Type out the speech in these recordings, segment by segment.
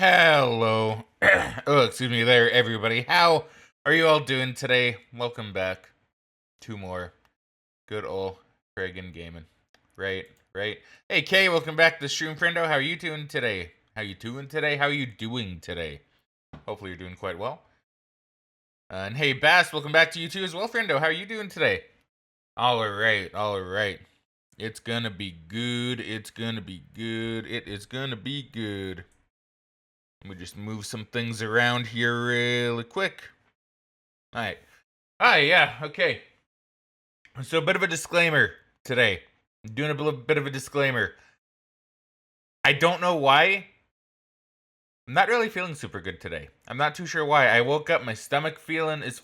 Hello. Oh, excuse me there, everybody. How are you all doing today? Welcome back to more good old Fraggin Gamin. Right. Hey, Kay, welcome back to the stream, friendo. How are you doing today? How you doing today? Hopefully you're doing quite well. And hey, Bass, welcome back to you too as well, friendo. How are you doing today? All right. It's gonna be good. It is gonna be good. Let me just move some things around here really quick. Alright. Yeah, okay. So a bit of a disclaimer today. I'm doing a bit of a disclaimer. I don't know why. I'm not really feeling super good today. I'm not too sure why. I woke up, my stomach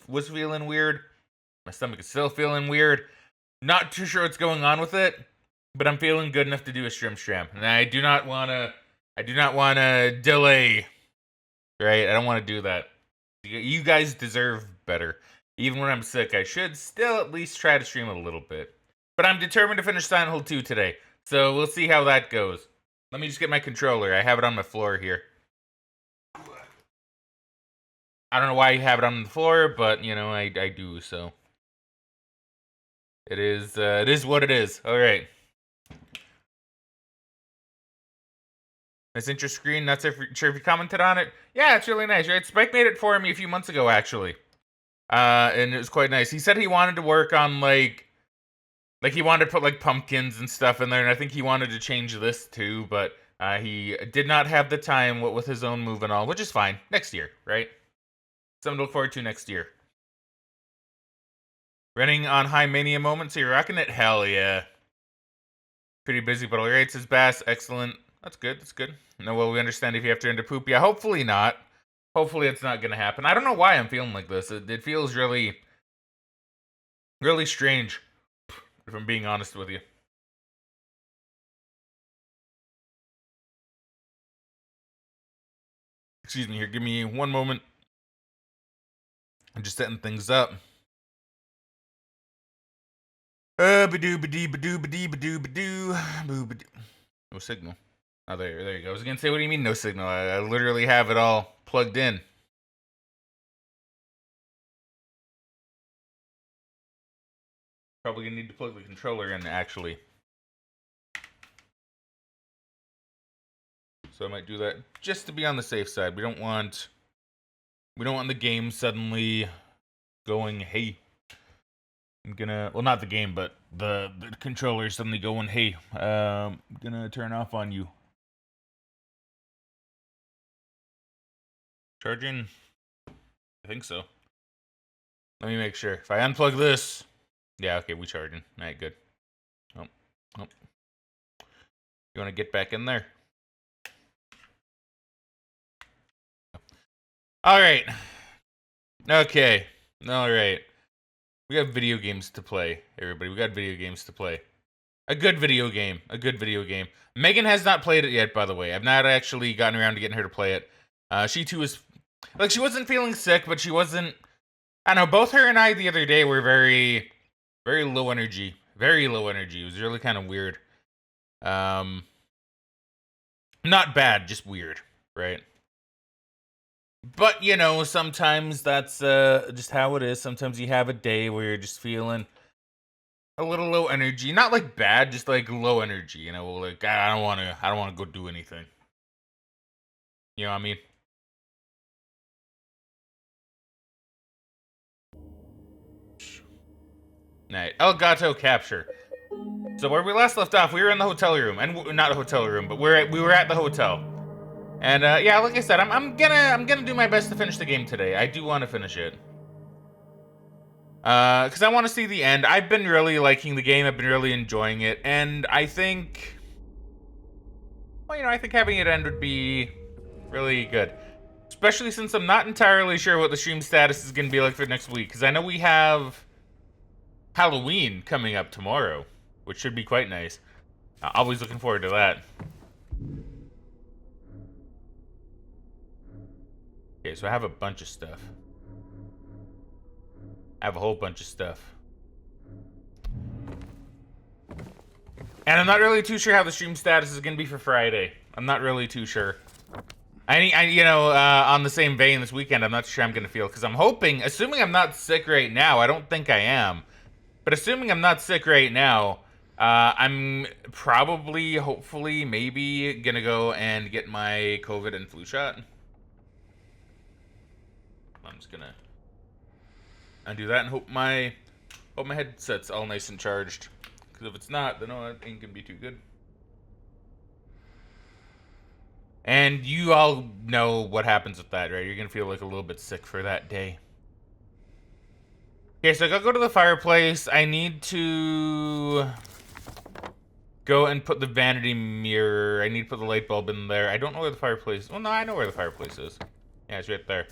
was feeling weird. My stomach is still feeling weird. Not too sure what's going on with it, but I'm feeling good enough to do a stram. And I do not wanna delay. Right? I don't want to do that. You guys deserve better. Even when I'm sick, I should still at least try to stream a little bit. But I'm determined to finish Silent Hill 2 today. So we'll see how that goes. Let me just get my controller. I have it on my floor here. I don't know why you have it on the floor, but you know, I do, so. It is what it is. Alright. Nice intro screen. Not sure if you commented on it. Yeah, it's really nice, right? Spike made it for me a few months ago, actually. And it was quite nice. He said he wanted to work on, like he wanted to put, like, pumpkins and stuff in there, and I think he wanted to change this, too, but he did not have the time with his own move and all, which is fine. Next year, right? Something to look forward to next year. Running on high mania moments, so you're rocking it? Hell yeah. Pretty busy, but alright, says Bass. Excellent. That's good. No, well, we understand if you have to end to poop. Yeah, hopefully not. Hopefully it's not gonna happen. I don't know why I'm feeling like this. It feels really strange, if I'm being honest with you. Excuse me here. Give me one moment. I'm just setting things up. No signal. Oh, there you go. I was gonna say, what do you mean no signal? I literally have it all plugged in. Probably gonna need to plug the controller in, actually. So I might do that just to be on the safe side. We don't want the game suddenly going, hey. Well, not the game, but the controller suddenly going, hey, I'm gonna turn off on you. Charging? I think so. Let me make sure. If I unplug this, yeah, okay, we charging. All right, good. Oh. You want to get back in there? All right. Okay. All right. We have video games to play, everybody. We got video games to play. A good video game. Megan has not played it yet, by the way. I've not actually gotten around to getting her to play it. She too is, like, she wasn't feeling sick, but she wasn't, I don't know, both her and I the other day were very low energy. Very low energy. It was really kind of weird. Not bad, just weird, right? But, you know, sometimes that's just how it is. Sometimes you have a day where you're just feeling a little low energy. Not like bad, just like low energy, you know, like I don't want to go do anything. You know what I mean? Right. Elgato capture. So where we last left off, we were in the hotel room, and not a hotel room, but we were at the hotel. And yeah, like I said, I'm gonna do my best to finish the game today. I do want to finish it. Because I want to see the end. I've been really liking the game. I've been really enjoying it, and I think, well, you know, I think having it end would be really good. Especially since I'm not entirely sure what the stream status is gonna be like for next week. Because I know we have Halloween coming up tomorrow, which should be quite nice. Always looking forward to that. Okay, so I have a bunch of stuff. I have a whole bunch of stuff. And I'm not really too sure how the stream status is going to be for Friday. I'm not really too sure. On the same vein this weekend, I'm not sure I'm gonna feel because I'm hoping, assuming I'm not sick right now. I don't think I am, but assuming I'm not sick right now, I'm probably, hopefully, maybe gonna go and get my COVID and flu shot. I'm just gonna undo that and hope my headset's all nice and charged. Because if it's not, then it ain't gonna be too good. And you all know what happens with that, right? You're gonna feel like a little bit sick for that day. Okay, so I gotta go to the fireplace. I need to go and put the vanity mirror. I need to put the light bulb in there. I don't know where the fireplace... Well, no, I know where the fireplace is. Yeah, it's right there.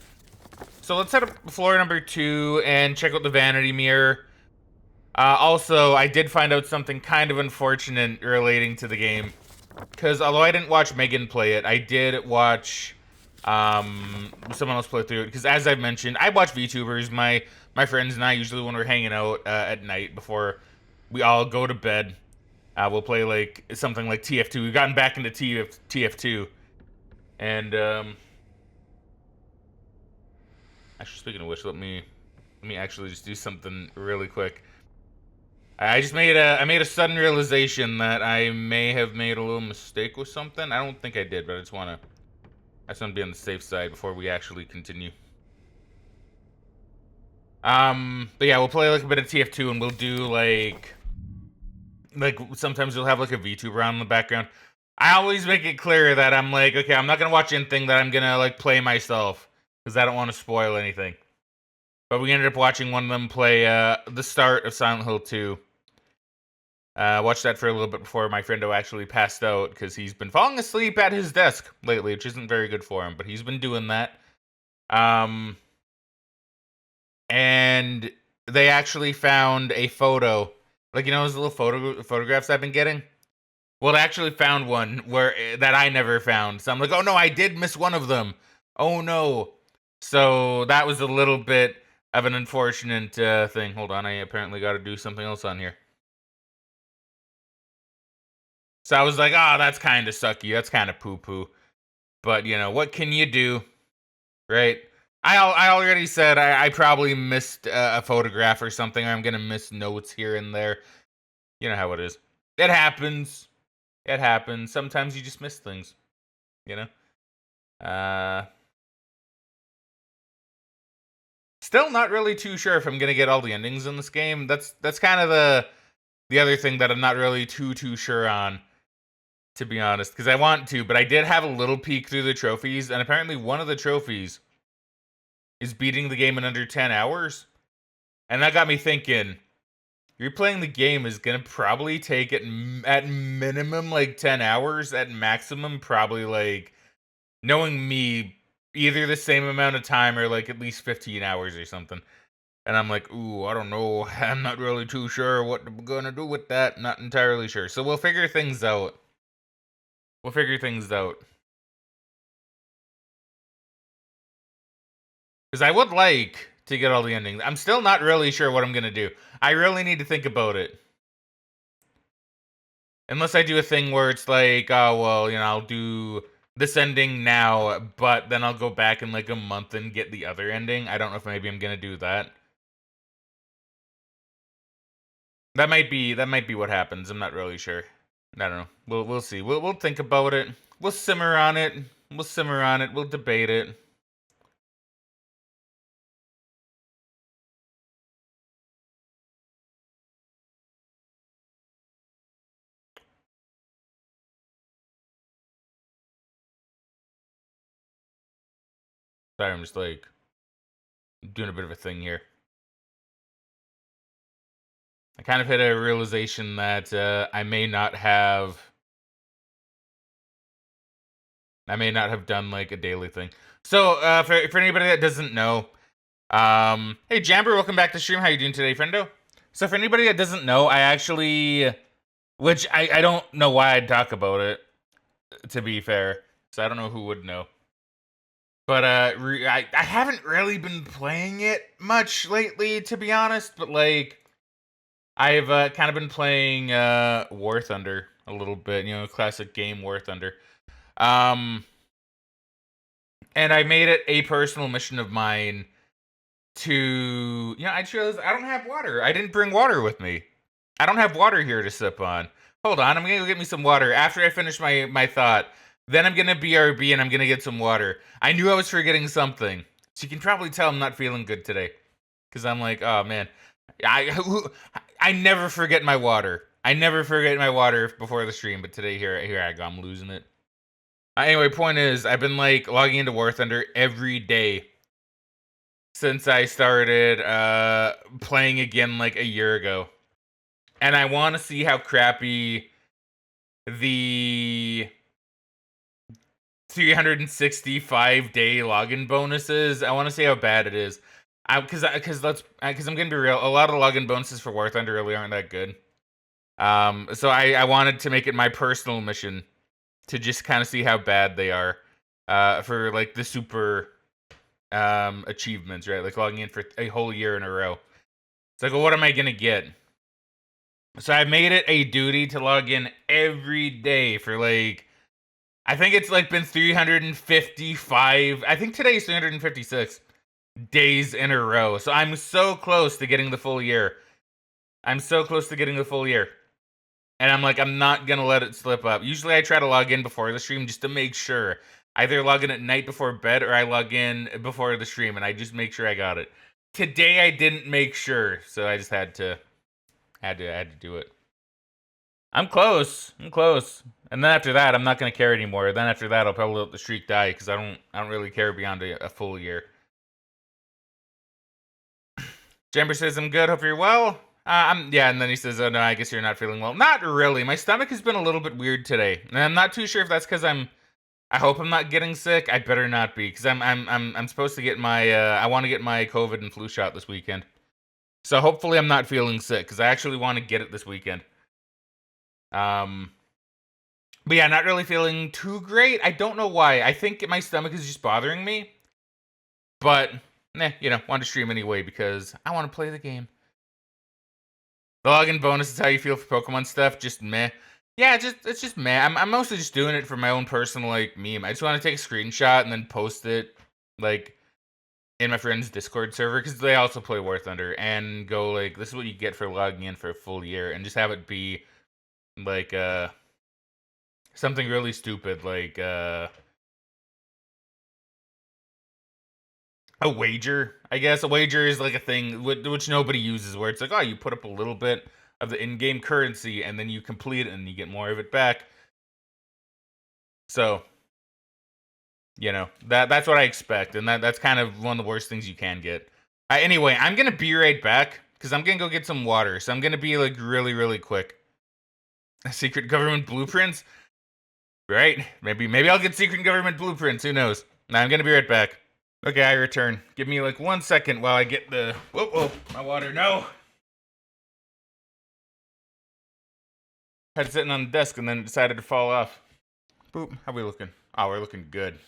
So let's head up floor number 2 and check out the vanity mirror. Also, I did find out something kind of unfortunate relating to the game. Because although I didn't watch Megan play it, I did watch someone else play through it. Because as I've mentioned, I watch VTubers. My friends and I, usually when we're hanging out at night before we all go to bed, we'll play like something like TF2. We've gotten back into TF2. And actually, speaking of which, let me actually just do something really quick. I made a sudden realization that I may have made a little mistake with something. I don't think I did, but I just want to be on the safe side before we actually continue. But yeah, we'll play like a bit of TF2 and we'll do like sometimes we'll have like a VTuber on in the background. I always make it clear that I'm like, okay, I'm not gonna watch anything that I'm gonna like play myself because I don't want to spoil anything. But we ended up watching one of them play the start of Silent Hill 2. Watched that for a little bit before my friendo actually passed out because he's been falling asleep at his desk lately, which isn't very good for him, but he's been doing that. And they actually found a photo, like those little photographs I've been getting. Well, they actually found one that I never found. So I'm like, oh no, I did miss one of them. Oh no. So that was a little bit of an unfortunate thing. Hold on, I apparently got to do something else on here. So I was like, oh, that's kind of sucky. That's kind of poo-poo. But, what can you do? Right? I already said I probably missed a photograph or something. I'm going to miss notes here and there. You know how it is. It happens. It happens. Sometimes you just miss things. Still not really too sure if I'm going to get all the endings in this game. That's kind of the other thing that I'm not really too sure on, to be honest, because I want to, but I did have a little peek through the trophies, and apparently one of the trophies is beating the game in under 10 hours. And that got me thinking, replaying the game is going to probably take it at minimum like 10 hours, at maximum probably like, knowing me, either the same amount of time or like at least 15 hours or something. And I'm like, ooh, I don't know. I'm not really too sure what I'm going to do with that. Not entirely sure. So we'll figure things out. We'll figure things out. Because I would like to get all the endings. I'm still not really sure what I'm going to do. I really need to think about it. Unless I do a thing where it's like, oh, well, I'll do this ending now, but then I'll go back in like a month and get the other ending. I don't know if maybe I'm going to do that. That might be what happens. I'm not really sure. I don't know. We'll see. We'll think about it. We'll simmer on it. We'll debate it. Sorry, I'm just like doing a bit of a thing here. I kind of hit a realization that I may not have done like a daily thing. So for anybody that doesn't know, hey Jamber, welcome back to stream. How you doing today, friendo? So for anybody that doesn't know, I actually, which I don't know why I'd talk about it, to be fair. So I don't know who would know. But I haven't really been playing it much lately, to be honest. But like, I've kind of been playing War Thunder a little bit. Classic game War Thunder. And I made it a personal mission of mine to, I just realized I don't have water. I didn't bring water with me. I don't have water here to sip on. Hold on, I'm gonna go get me some water after I finish my thought. Then I'm gonna BRB and I'm gonna get some water. I knew I was forgetting something. So you can probably tell I'm not feeling good today. Because I'm like, oh man. I never forget my water. I never forget my water before the stream, but today here I go, I'm losing it. Anyway, point is, I've been like logging into War Thunder every day since I started playing again like a year ago. And I want to see how crappy the 365-day login bonus is. I want to see how bad it is. Because I'm gonna be real, a lot of the login bonuses for War Thunder really aren't that good. So I wanted to make it my personal mission to just kind of see how bad they are for like the super achievements, right? Like logging in for a whole year in a row. It's like, well, what am I gonna get? So I made it a duty to log in every day for like, I think it's like been 355. I think today's 356 days in a row. So I'm so close to getting the full year. I'm so close to getting the full year. And I'm like, I'm not gonna let it slip up. Usually I try to log in before the stream just to make sure. Either log in at night before bed or I log in before the stream and I just make sure I got it. Today I didn't make sure, so I just had to do it. I'm close. And then after that, I'm not gonna care anymore. Then after that, I'll probably let the streak die because I don't really care beyond a full year. Jamber says I'm good. Hope you're well. Yeah, and then he says, "Oh no, I guess you're not feeling well." Not really. My stomach has been a little bit weird today, and I'm not too sure if that's because I hope I'm not getting sick. I better not be, because I'm supposed to get my I want to get my COVID and flu shot this weekend. So hopefully I'm not feeling sick, because I actually want to get it this weekend. But yeah, not really feeling too great. I don't know why. I think my stomach is just bothering me. But, want to stream anyway because I want to play the game. The login bonus is how you feel for Pokemon stuff. Just meh. Yeah, it's just meh. I'm mostly just doing it for my own personal like meme. I just want to take a screenshot and then post it like in my friend's Discord server because they also play War Thunder and go like, this is what you get for logging in for a full year, and just have it be like something really stupid like a wager. I guess a wager is like a thing which nobody uses, where it's like, oh, you put up a little bit of the in-game currency and then you complete it and you get more of it back. So, that's what I expect, and that's kind of one of the worst things you can get. Anyway, I'm gonna be right back because I'm gonna go get some water. So I'm gonna be like really, really quick. Secret government blueprints, right? Maybe I'll get secret government blueprints. Who knows? Now I'm gonna be right back. Okay, I return. Give me like 1 second while I get the whoa, my water. No. Had it sitting on the desk and then it decided to fall off. Boop. How we looking? Oh, we're looking good.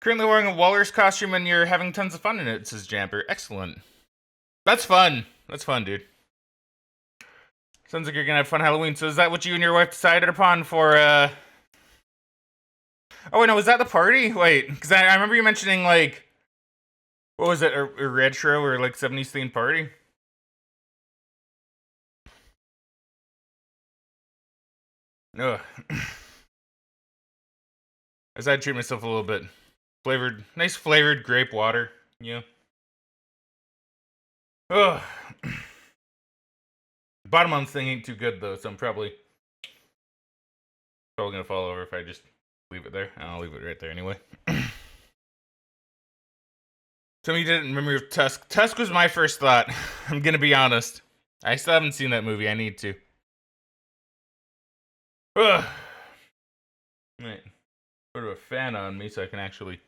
Currently wearing a walrus costume and you're having tons of fun in it, says Jamper. Excellent. That's fun. That's fun, dude. Sounds like you're gonna have fun Halloween. So is that what you and your wife decided upon for, Oh, wait, no, was that the party? Wait, because I remember you mentioning, like, what was it, a retro or, like, 70s themed party? Ugh. I just had to treat myself a little bit. Nice flavored grape water, yeah. Ugh. Bottom on this thing ain't too good, though, so I'm probably gonna fall over if I just leave it there. I'll leave it right there anyway. Tell me you didn't remember Tusk. Tusk was my first thought. I'm gonna be honest. I still haven't seen that movie. I need to. Ugh. Right. Put a fan on me so I can actually.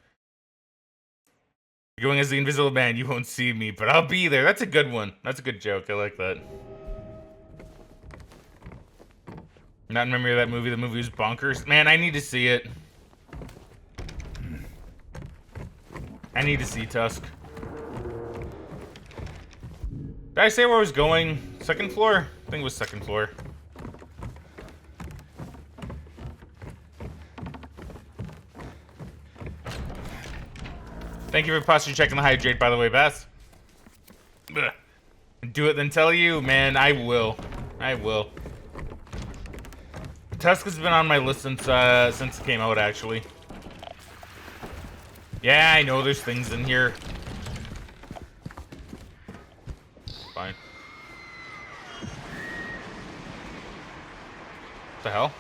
Going as the Invisible Man, you won't see me, but I'll be there. That's a good one. That's a good joke. I like that. Not remember that movie. The movie was bonkers. Man, I need to see it. I need to see Tusk. Did I say where I was going? Second floor? I think it was second floor. Thank you for posture checking the hydrate, by the way, Bess. Ugh. Do it then tell you, man. I will. I will. Tusk has been on my list since it came out, actually. Yeah, I know there's things in here. Fine. What the hell?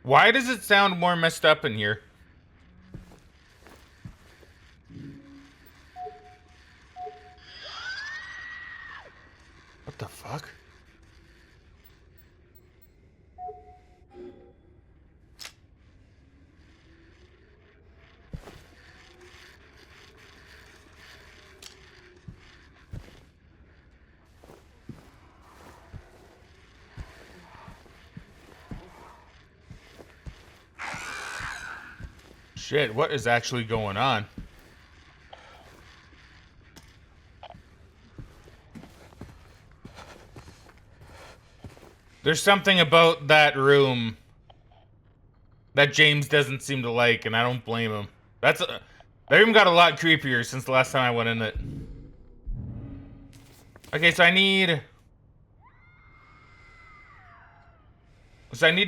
Why does it sound more messed up in here? What the fuck? Shit, what is actually going on? There's something about that room that James doesn't seem to like, and I don't blame him. That room got a lot creepier since the last time I went in it. Okay, so I need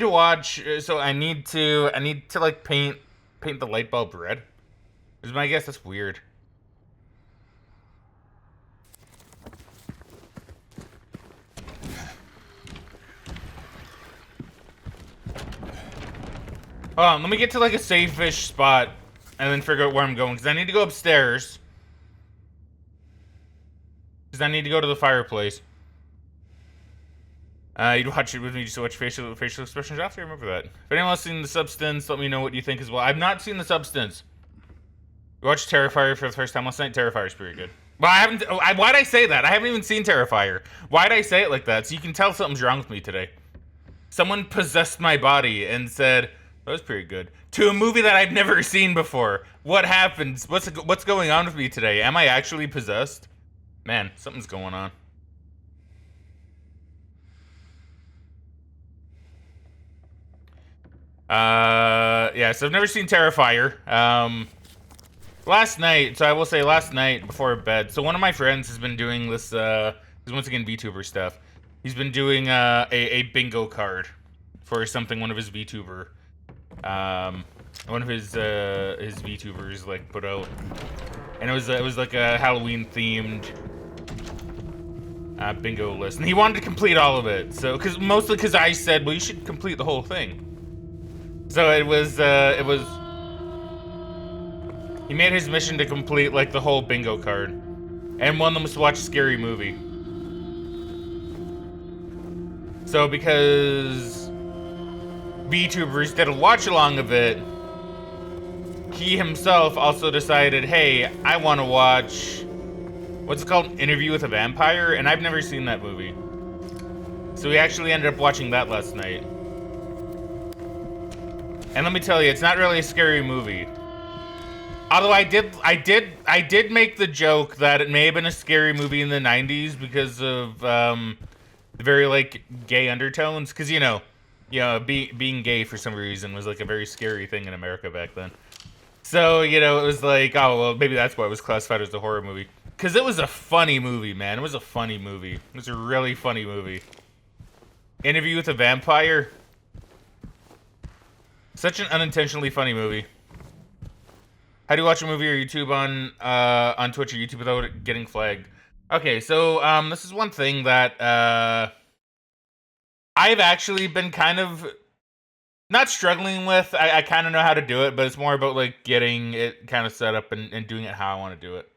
to watch. So I need to like paint the light bulb red. Is my guess. That's weird. Hold on, let me get to like a safe-ish spot and then figure out where I'm going, because I need to go upstairs. Because I need to go to the fireplace. You'd watch it with me just to watch facial expressions after. Remember that. If anyone else seen The Substance, let me know what you think as well. I've not seen The Substance. We watched Terrifier for the first time last night. Terrifier's pretty good. Well, I haven't. Why'd I say that? I haven't even seen Terrifier. Why'd I say it like that? So you can tell something's wrong with me today. Someone possessed my body and said, that was pretty good. To a movie that I've never seen before. What happens? What's going on with me today? Am I actually possessed? Man, something's going on. Yeah, so I've never seen Terrifier. Last night, so I will say last night before bed, so one of my friends has been doing this, once again VTuber stuff. He's been doing a bingo card for something one of his VTubers like put out, and it was like a Halloween themed bingo list, and he wanted to complete all of it. So mostly because I said, well, you should complete the whole thing. So it was he made his mission to complete like the whole bingo card, and one of them was to watch a scary movie. So because VTubers did a watch along of it, he himself also decided, hey, I want to watch, what's it called, Interview with a Vampire, and I've never seen that movie. So we actually ended up watching that last night. And let me tell you, it's not really a scary movie. Although I did make the joke that it may have been a scary movie in the 90s because of the very like gay undertones, because being gay for some reason was like a very scary thing in America back then. So it was like, oh well, maybe that's why it was classified as a horror movie, because it was a funny movie, man. It was a funny movie. It was a really funny movie. Interview with a Vampire. Such an unintentionally funny movie. How do you watch a movie or YouTube on Twitch or YouTube without it getting flagged? Okay, so this is one thing that I've actually been kind of not struggling with. I kind of know how to do it, but it's more about like getting it kind of set up and doing it how I want to do it.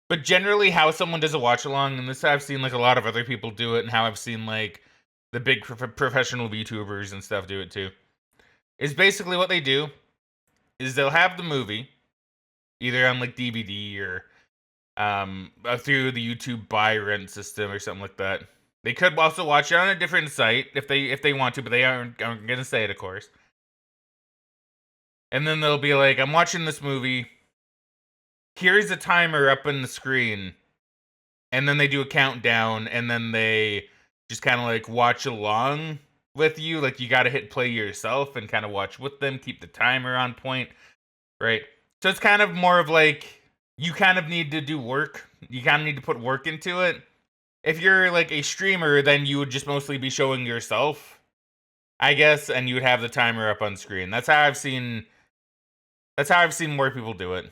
But generally, how someone does a watch along, and this I've seen like a lot of other people do it, and how I've seen like the big professional VTubers and stuff do it too, is basically what they do is they'll have the movie either on like DVD or through the YouTube buy rent system or something like that. They could also watch it on a different site if they want to, but they aren't gonna say it, of course. And then they'll be like, I'm watching this movie. Here's a timer up on the screen. And then they do a countdown, and then they just kind of like watch along with you. Like, you got to hit play yourself and kind of watch with them, keep the timer on point, right? So it's kind of more of like, you kind of need to do work. You kind of need to put work into it. If you're like a streamer, then you would just mostly be showing yourself, I guess, and you would have the timer up on screen. That's how I've seen more people do it.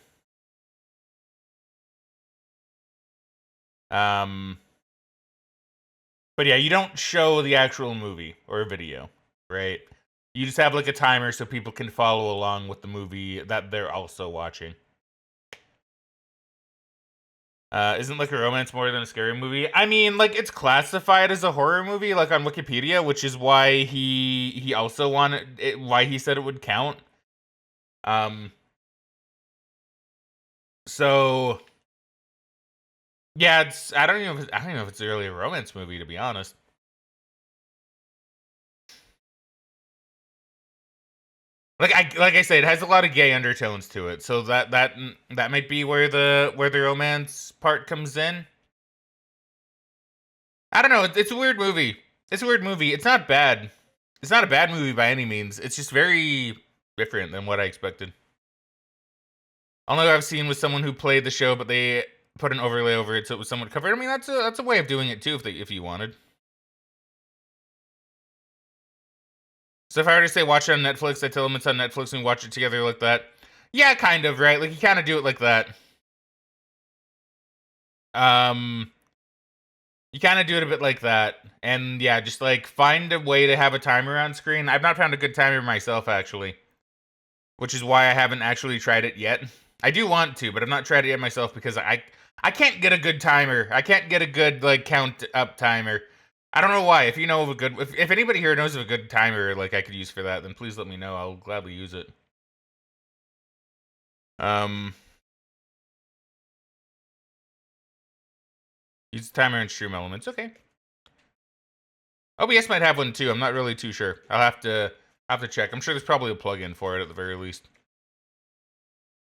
But yeah, you don't show the actual movie or video, right? You just have like a timer so people can follow along with the movie that they're also watching. Isn't like a romance more than a scary movie? I mean, like, it's classified as a horror movie, like on Wikipedia, which is why he also wanted it, why he said it would count. So yeah, I don't even know if it's really a romance movie, to be honest. Like I said, it has a lot of gay undertones to it, so that might be where the romance part comes in. I don't know. It's a weird movie. It's a weird movie. It's not bad. It's not a bad movie by any means. It's just very different than what I expected. Only I've seen with someone who played the show, but they put an overlay over it so it was somewhat covered. I mean, that's a way of doing it too, if you wanted. So if I were to say watch it on Netflix, I tell them it's on Netflix and we watch it together like that. Yeah, kind of, right? Like, you kind of do it like that. You kind of do it a bit like that. And yeah, just like find a way to have a timer on screen. I've not found a good timer myself, actually. Which is why I haven't actually tried it yet. I do want to, but I've not tried it yet myself because I can't get a good timer. I can't get a good, like, count up timer. I don't know why. If you know of a good... If anybody here knows of a good timer, like, I could use for that, then please let me know. I'll gladly use it. Use the timer and stream elements. Okay. OBS might have one too. I'm not really too sure. I'll have to check. I'm sure there's probably a plugin for it at the very least.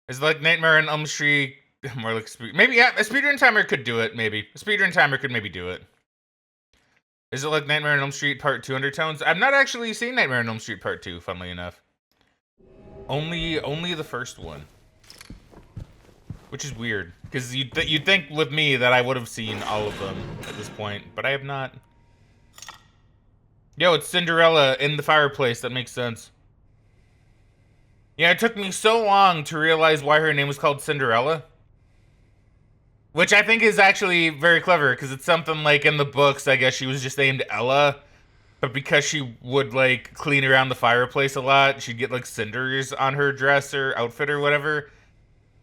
Is it like Nightmare on Elm Street? More like maybe, yeah, a speedrun timer could do it. Maybe a speedrun timer could maybe do it. Is it like Nightmare on Elm Street Part 2 undertones? I've not actually seen Nightmare on Elm Street Part 2. Funnily enough, only the first one. Which is weird, because you'd think with me that I would have seen all of them at this point, but I have not. Yo, it's Cinderella in the fireplace. That makes sense. Yeah, it took me so long to realize why her name was called Cinderella. Which I think is actually very clever, because it's something like in the books, I guess she was just named Ella. But because she would, like, clean around the fireplace a lot, she'd get, like, cinders on her dress or outfit or whatever.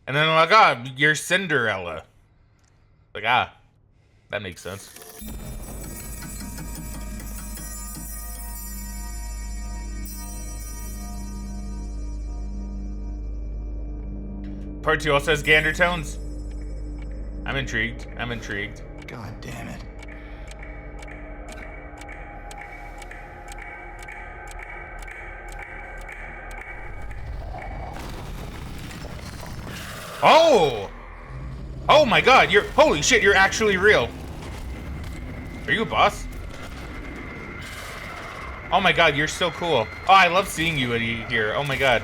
And then I'm like, ah, oh, you're Cinderella. Like, ah, that makes sense. Part 2 also has gander tones. I'm intrigued. God damn it. Oh! Oh my god, holy shit, you're actually real. Are you a boss? Oh my god, you're so cool. Oh, I love seeing you here. Oh my god.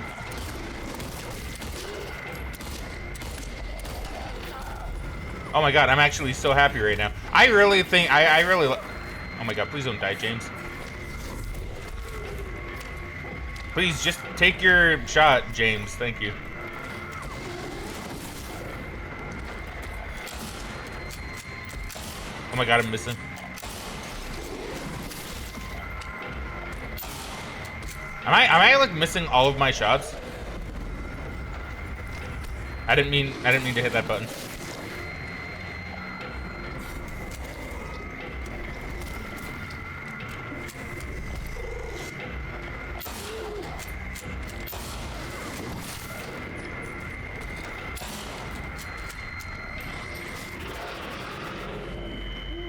Oh my god, I'm actually so happy right now. I really think, oh my god, please don't die, James. Please, just take your shot, James. Thank you. Oh my god, I'm missing. Am I like missing all of my shots? I didn't mean to hit that button.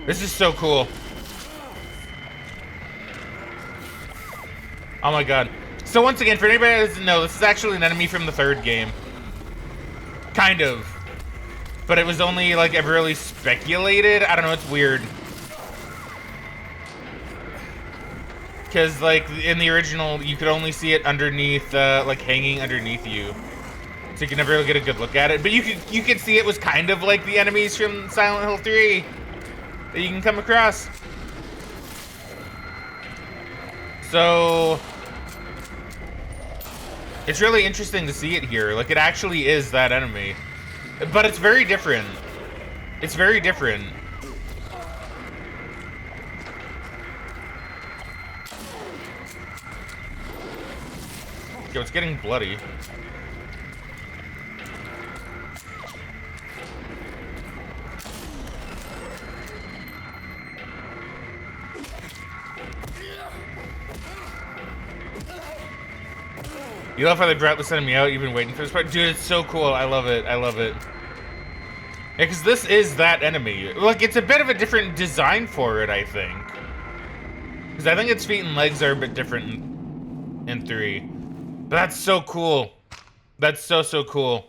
This is so cool. Oh my god. So once again, for anybody that doesn't know, this is actually an enemy from the third game. Kind of. But it was only, like, ever really speculated. I don't know, it's weird. Because, like, in the original, you could only see it underneath, like, hanging underneath you. So you can never really get a good look at it. But you could see it was kind of like the enemies from Silent Hill 3 that you can come across. So it's really interesting to see it here. Like, it actually is that enemy. But it's very different. It's very different. Yo, it's getting bloody. You love how they brought this enemy out, you've been waiting for this part? Dude, it's so cool. I love it. I love it. Yeah, because this is that enemy. Like, it's a bit of a different design for it, I think. Because I think its feet and legs are a bit different in 3. But that's so cool. That's so cool.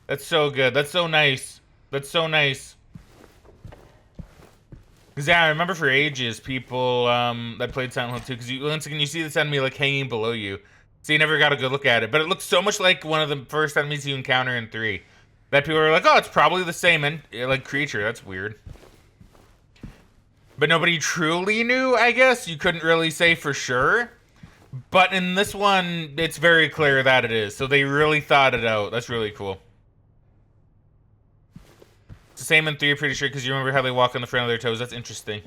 That's so good. That's so nice. That's so nice. Because, yeah, I remember for ages, people that played Silent Hill 2, because once again, you see this enemy, like, hanging below you. So you never got a good look at it. But it looks so much like one of the first enemies you encounter in 3. That people were like, oh, it's probably the same like creature. That's weird. But nobody truly knew, I guess. You couldn't really say for sure. But in this one, it's very clear that it is. So they really thought it out. That's really cool. It's the same in 3, pretty sure, because you remember how they walk on the front of their toes. That's interesting.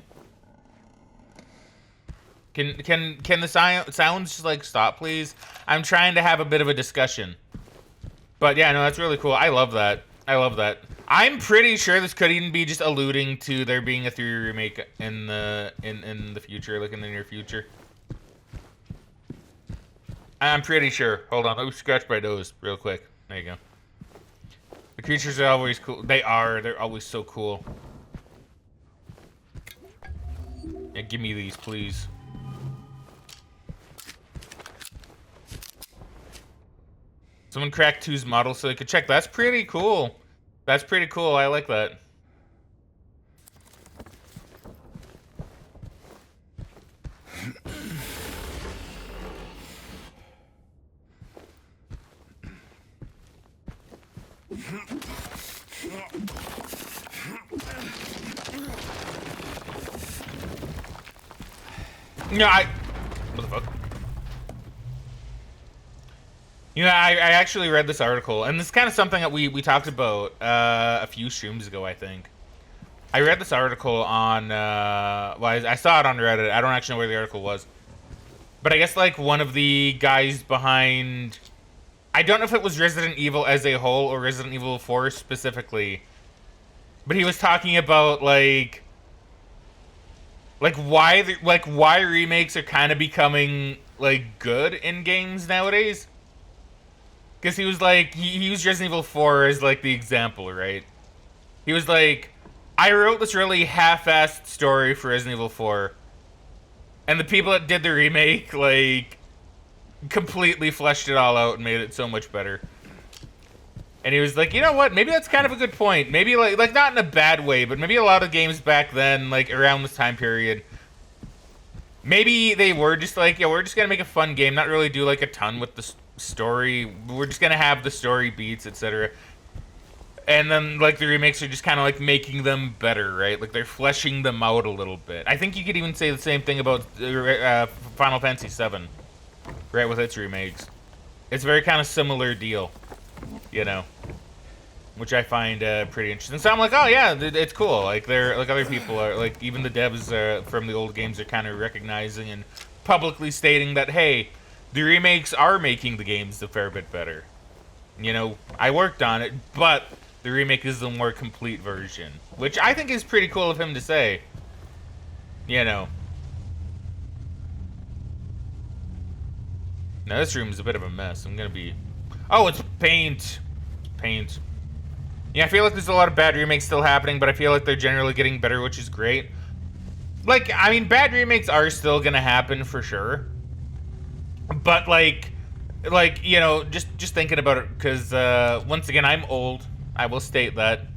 Can the sounds just, like, stop, please? I'm trying to have a bit of a discussion. But yeah, no, that's really cool. I love that. I love that. I'm pretty sure this could even be just alluding to there being a 3 remake in the future, like in the near future. I'm pretty sure. Hold on, let me scratch my nose real quick. There you go. The creatures are always cool. They are. They're always so cool. Yeah, give me these, please. Someone cracked 2's model so they could check. That's pretty cool. That's pretty cool. I like that. No, what the fuck? You know, I actually read this article, and this is kind of something that we talked about a few streams ago, I think. I read this article on, well, I saw it on Reddit. I don't actually know where the article was. But I guess, like, one of the guys behind... I don't know if it was Resident Evil as a whole or Resident Evil 4 specifically. But he was talking about, like why remakes are kind of becoming, like, good in games nowadays. Because he was like, he used Resident Evil 4 as, like, the example, right? He was like, I wrote this really half-assed story for Resident Evil 4. And the people that did the remake, like, completely fleshed it all out and made it so much better. And he was like, you know what? Maybe that's kind of a good point. Maybe, like not in a bad way, but maybe a lot of games back then, like, around this time period, maybe they were just like, yeah, we're just gonna make a fun game, not really do, like, a ton with the story. We're just gonna have the story beats, etc. And then, like, the remakes are just kind of, like, making them better, right? Like, they're fleshing them out a little bit. I think you could even say the same thing about Final Fantasy VII, right, with its remakes. It's a very kind of similar deal, you know, which I find pretty interesting. So I'm like, oh, yeah, it's cool. Like, they're, like, other people are, like, even the devs from the old games are kind of recognizing and publicly stating that, hey, the remakes are making the games a fair bit better. You know, I worked on it, but the remake is the more complete version, which I think is pretty cool of him to say. You know. Now this room is a bit of a mess. I'm gonna be... Oh, it's paint. Paint. Yeah, I feel like there's a lot of bad remakes still happening, but I feel like they're generally getting better, which is great. Like, I mean, bad remakes are still gonna happen for sure. But you know, just thinking about it, because once again, I'm old. I will state that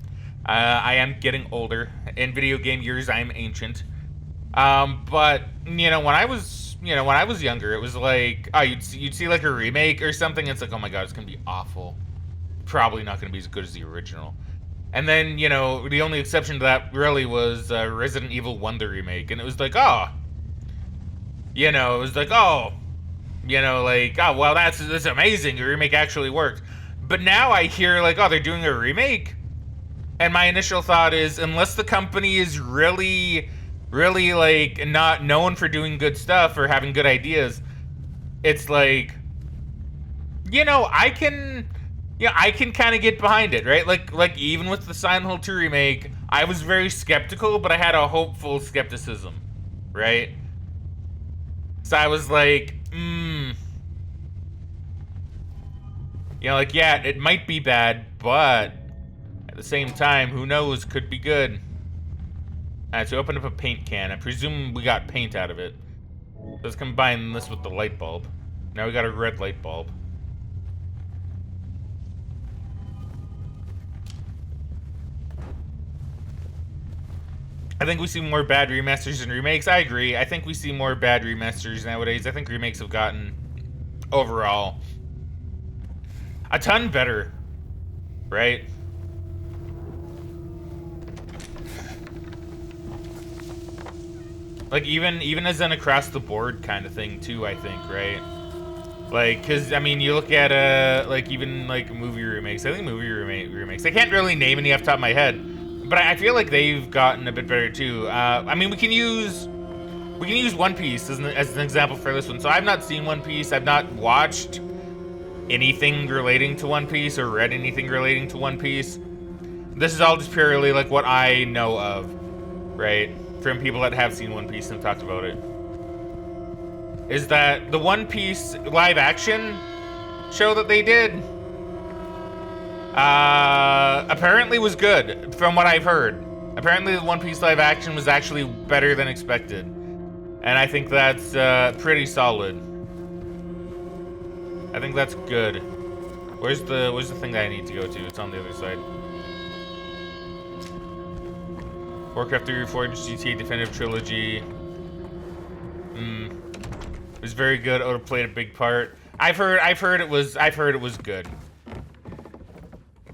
I am getting older. In video game years, I'm ancient. But you know, when I was younger, it was like, oh, you'd see like a remake or something. It's like, oh my god, it's gonna be awful. Probably not gonna be as good as the original. And then, you know, the only exception to that really was Resident Evil 1, the remake, and it was like, oh, you know, it was like, oh, you know, like, oh, well, that's amazing. The remake actually worked. But now I hear like, oh, they're doing a remake, and my initial thought is, unless the company is really, really like not known for doing good stuff or having good ideas, it's like, you know, I can kind of get behind it, right? Like even with the Silent Hill 2 remake, I was very skeptical, but I had a hopeful skepticism, right? So I was like, you know, like, yeah, it might be bad, but at the same time, who knows, could be good. Alright, so open up a paint can. I presume we got paint out of it. Let's combine this with the light bulb. Now we got a red light bulb. I think we see more bad remasters and remakes. I agree. I think we see more bad remasters nowadays. I think remakes have gotten, overall, a ton better, right? Like, even as an across-the-board kind of thing, too, I think, right? Like, because, I mean, you look at, like, even, like, movie remakes. I think movie remakes. I can't really name any off the top of my head, but I feel like they've gotten a bit better, too. I mean, we can use One Piece as an example for this one. So I've not seen One Piece. I've not watched anything relating to One Piece or read anything relating to One Piece. This is all just purely, like, what I know of, right? From people that have seen One Piece and talked about it. Is that the One Piece live action show that they did apparently was good, from what I've heard. Apparently the One Piece live action was actually better than expected, and I think that's pretty solid. I think that's good. Where's the thing that I need to go to? It's on the other side. Warcraft 3 Reforged, GTA Definitive Trilogy. It was very good. Oda played a big part. I've heard it was good.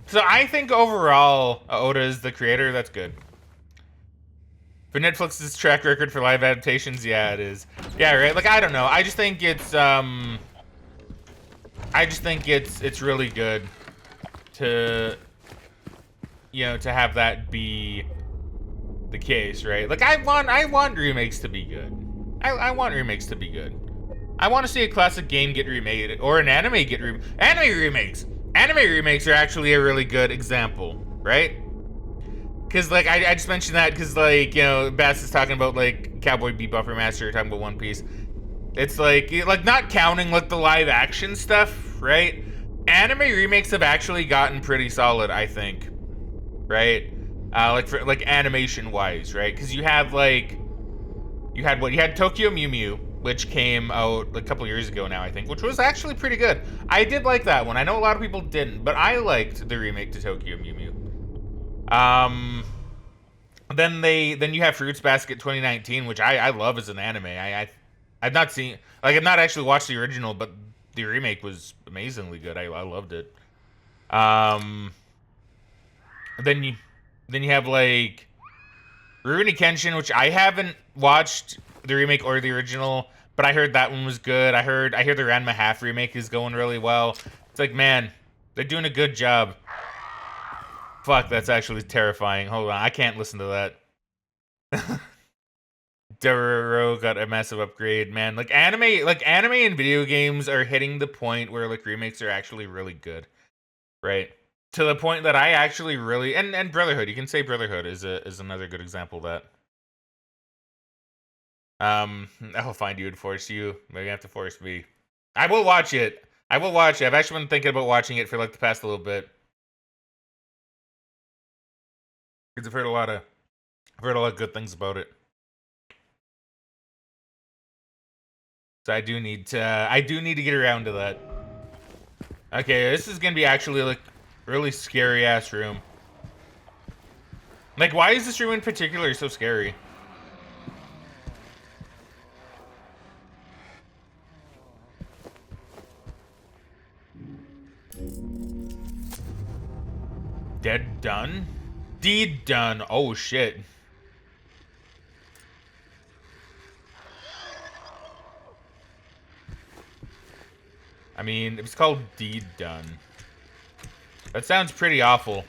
So I think overall, Oda is the creator. That's good. For Netflix's track record for live adaptations, yeah, it is. Yeah, right. Like, I don't know. I just think it's really good to, you know, to have that be the case, right? Like, I want remakes to be good. I want remakes to be good. I want to see a classic game get remade, or an anime get anime remakes. Anime remakes are actually a really good example, right? Because, like, I just mentioned that because, like, you know, Bass is talking about, like, Cowboy Bebop Remaster, talking about One Piece. It's like not counting, like, the live action stuff, right? Anime remakes have actually gotten pretty solid, I think, right? Like animation wise, right? Because you have, like, you had Tokyo Mew Mew, which came out a couple years ago now, I think, which was actually pretty good. I did like that one. I know a lot of people didn't, but I liked the remake to Tokyo Mew Mew. Then you have Fruits Basket 2019, which I love as an anime. I've not seen, like, I've not actually watched the original, but the remake was amazingly good. I loved it. Um, then you have, like, Rurouni Kenshin, which I haven't watched the remake or the original, but I heard that one was good. I hear the Ranma Half remake is going really well. It's like, man, they're doing a good job. Fuck, that's actually terrifying. Hold on, I can't listen to that. Dororo got a massive upgrade, man. Like, anime and video games are hitting the point where, like, remakes are actually really good, right? To the point that I actually really, and Brotherhood, you can say Brotherhood is another good example of that. I'll find you and force you. Maybe you have to force me. I will watch it. I will watch it. I've actually been thinking about watching it for, like, the past little bit. Because I've heard a lot of good things about it. So I do need to get around to that. Okay, this is gonna be actually like really scary ass room. Like, why is this room in particular so scary? Dead done? Deed done. Oh shit. I mean, it's called deed done. That sounds pretty awful.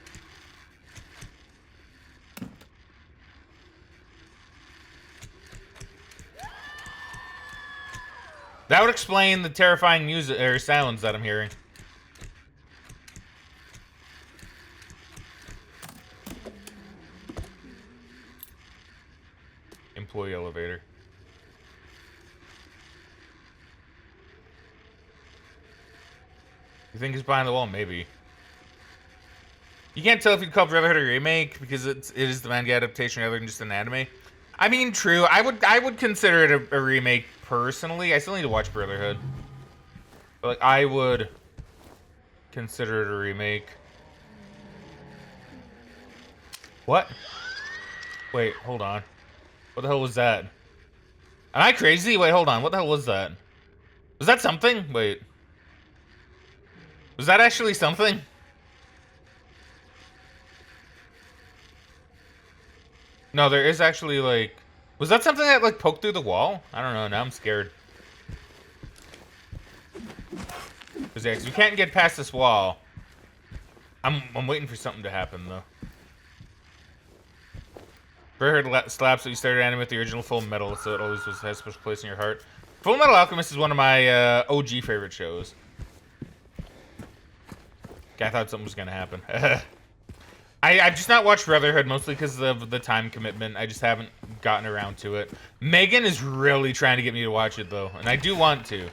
That would explain the terrifying music or sounds that I'm hearing. Employee elevator. You think it's behind the wall? Maybe. You can't tell if you'd call Brotherhood a remake because it is the manga adaptation rather than just an anime. I mean, true. I would consider it a remake personally. I still need to watch Brotherhood, but like I would consider it a remake. What? Wait, hold on. What the hell was that? Am I crazy? Wait, hold on. What the hell was that? Was that something? Wait. Was that actually something? No, there is actually, like... Was that something that, like, poked through the wall? I don't know. Now I'm scared. Because, yeah, 'cause we can't get past this wall. I'm waiting for something to happen, though. Brotherhood slaps that you started anime with the original Full Metal, so it always has a special place in your heart. Full Metal Alchemist is one of my OG favorite shows. Okay, I thought something was gonna happen. I've just not watched Brotherhood, mostly because of the time commitment. I just haven't gotten around to it. Megan is really trying to get me to watch it, though, and I do want to.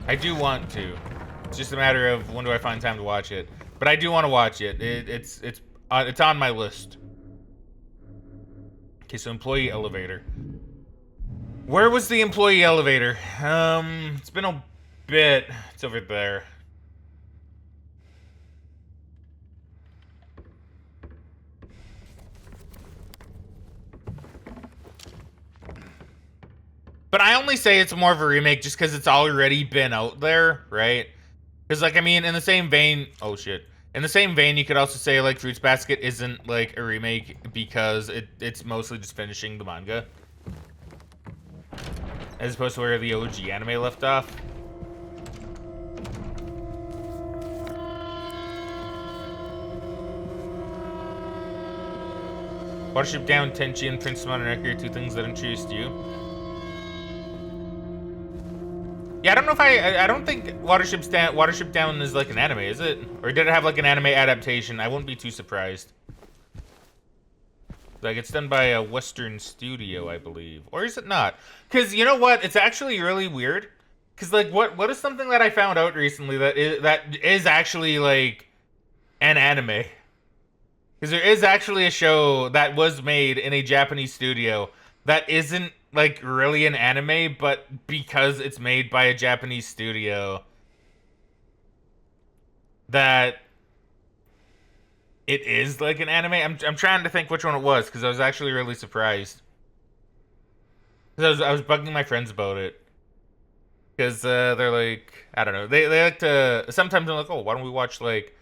I do want to. It's just a matter of when do I find time to watch it. But I do want to watch it. It's on my list. Okay, so employee elevator. Where was the employee elevator? It's been a bit. It's over there. But I only say it's more of a remake just because it's already been out there, right? Because, like, I mean, in the same vein... Oh, shit. In the same vein, you could also say, like, Fruits Basket isn't, like, a remake because it's mostly just finishing the manga. As opposed to where the OG anime left off. Watership Down, Tenchi, and Prince Mononoke are two things that introduced you. Yeah, I don't know if I don't think Watership Down is like an anime, is it? Or did it have like an anime adaptation? I wouldn't be too surprised. Like, it's done by a Western studio, I believe. Or is it not? Because, you know what? It's actually really weird. Because, like, what is something that I found out recently that is actually, like, an anime? Because there is actually a show that was made in a Japanese studio that isn't, like, really an anime, but because it's made by a Japanese studio, that... it is like an anime. I'm trying to think which one it was because I was actually really surprised. Because I was bugging my friends about it because they're like, I don't know, they like to sometimes they're like, oh, why don't we watch like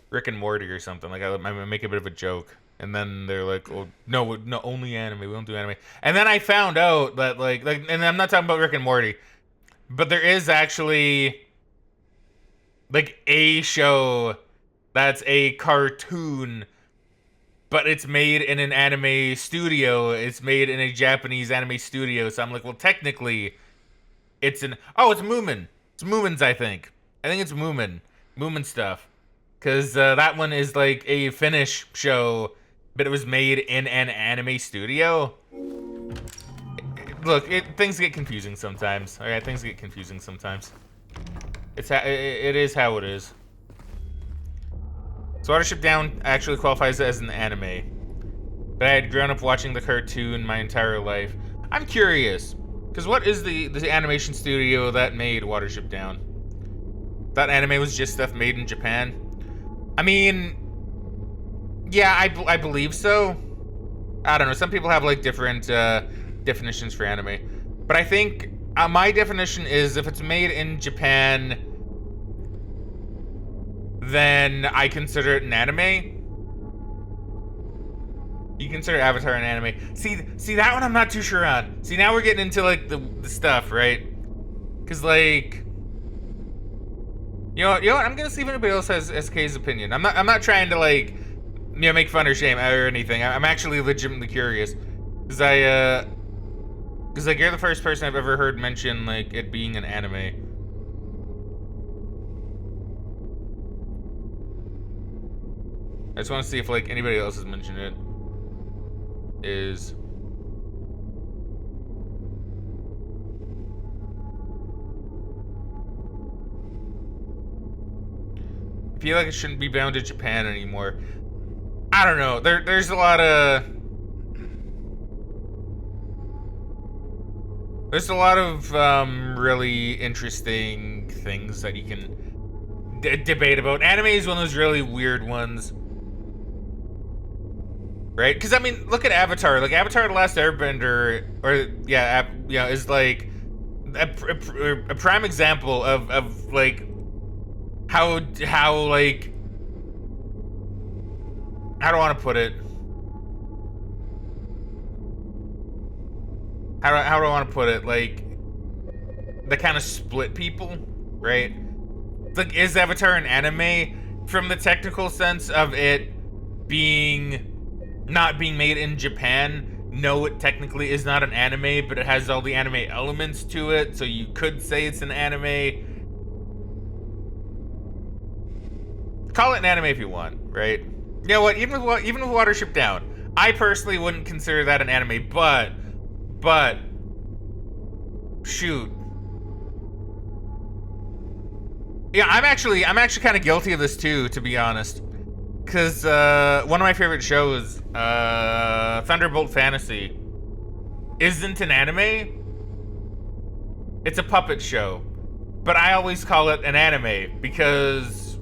Rick and Morty or something? Like I make a bit of a joke, and then they're like, oh no, only anime. We don't do anime. And then I found out that like and I'm not talking about Rick and Morty, but there is actually like a show that's a cartoon, but it's made in an anime studio. It's made in a Japanese anime studio. So I'm like, well, technically, it's an... Oh, it's Moomin. It's Moomin's, I think. I think it's Moomin. Moomin stuff. Because that one is like a Finnish show, but it was made in an anime studio. Look, things get confusing sometimes. All right, things get confusing sometimes. It is how it is. So Watership Down actually qualifies as an anime. But I had grown up watching the cartoon my entire life. I'm curious, because what is the animation studio that made Watership Down? That anime was just stuff made in Japan? I mean, yeah, I believe so. I don't know. Some people have like different definitions for anime, but I think my definition is if it's made in Japan, then I consider it an anime. You consider Avatar an anime? See that one I'm not too sure on. See, now we're getting into like the stuff, right? Because like, you know what? I'm gonna see if anybody else has SK's opinion. I'm not trying to like, make fun or shame or anything. I'm actually legitimately curious, because like you're the first person I've ever heard mention like it being an anime. I just want to see if like anybody else has mentioned it. Is I feel like it shouldn't be bound to Japan anymore. I don't know. There's a lot of really interesting things that you can debate about. Anime is one of those really weird ones. Right? Because, I mean, look at Avatar. Like, Avatar The Last Airbender, is, like, a prime example of like, how, like, how do I want to put it? How do I want to put it? Like, the kind of split people, right? Like, is Avatar an anime from the technical sense of it being not being made in Japan? No, it technically is not an anime, but it has all the anime elements to it, so you could say it's an anime. Call it an anime if you want, right? You know what? Even with Watership Down, I personally wouldn't consider that an anime, but shoot. Yeah, I'm actually kind of guilty of this too, to be honest. Because one of my favorite shows, Thunderbolt Fantasy, isn't an anime. It's a puppet show. But I always call it an anime because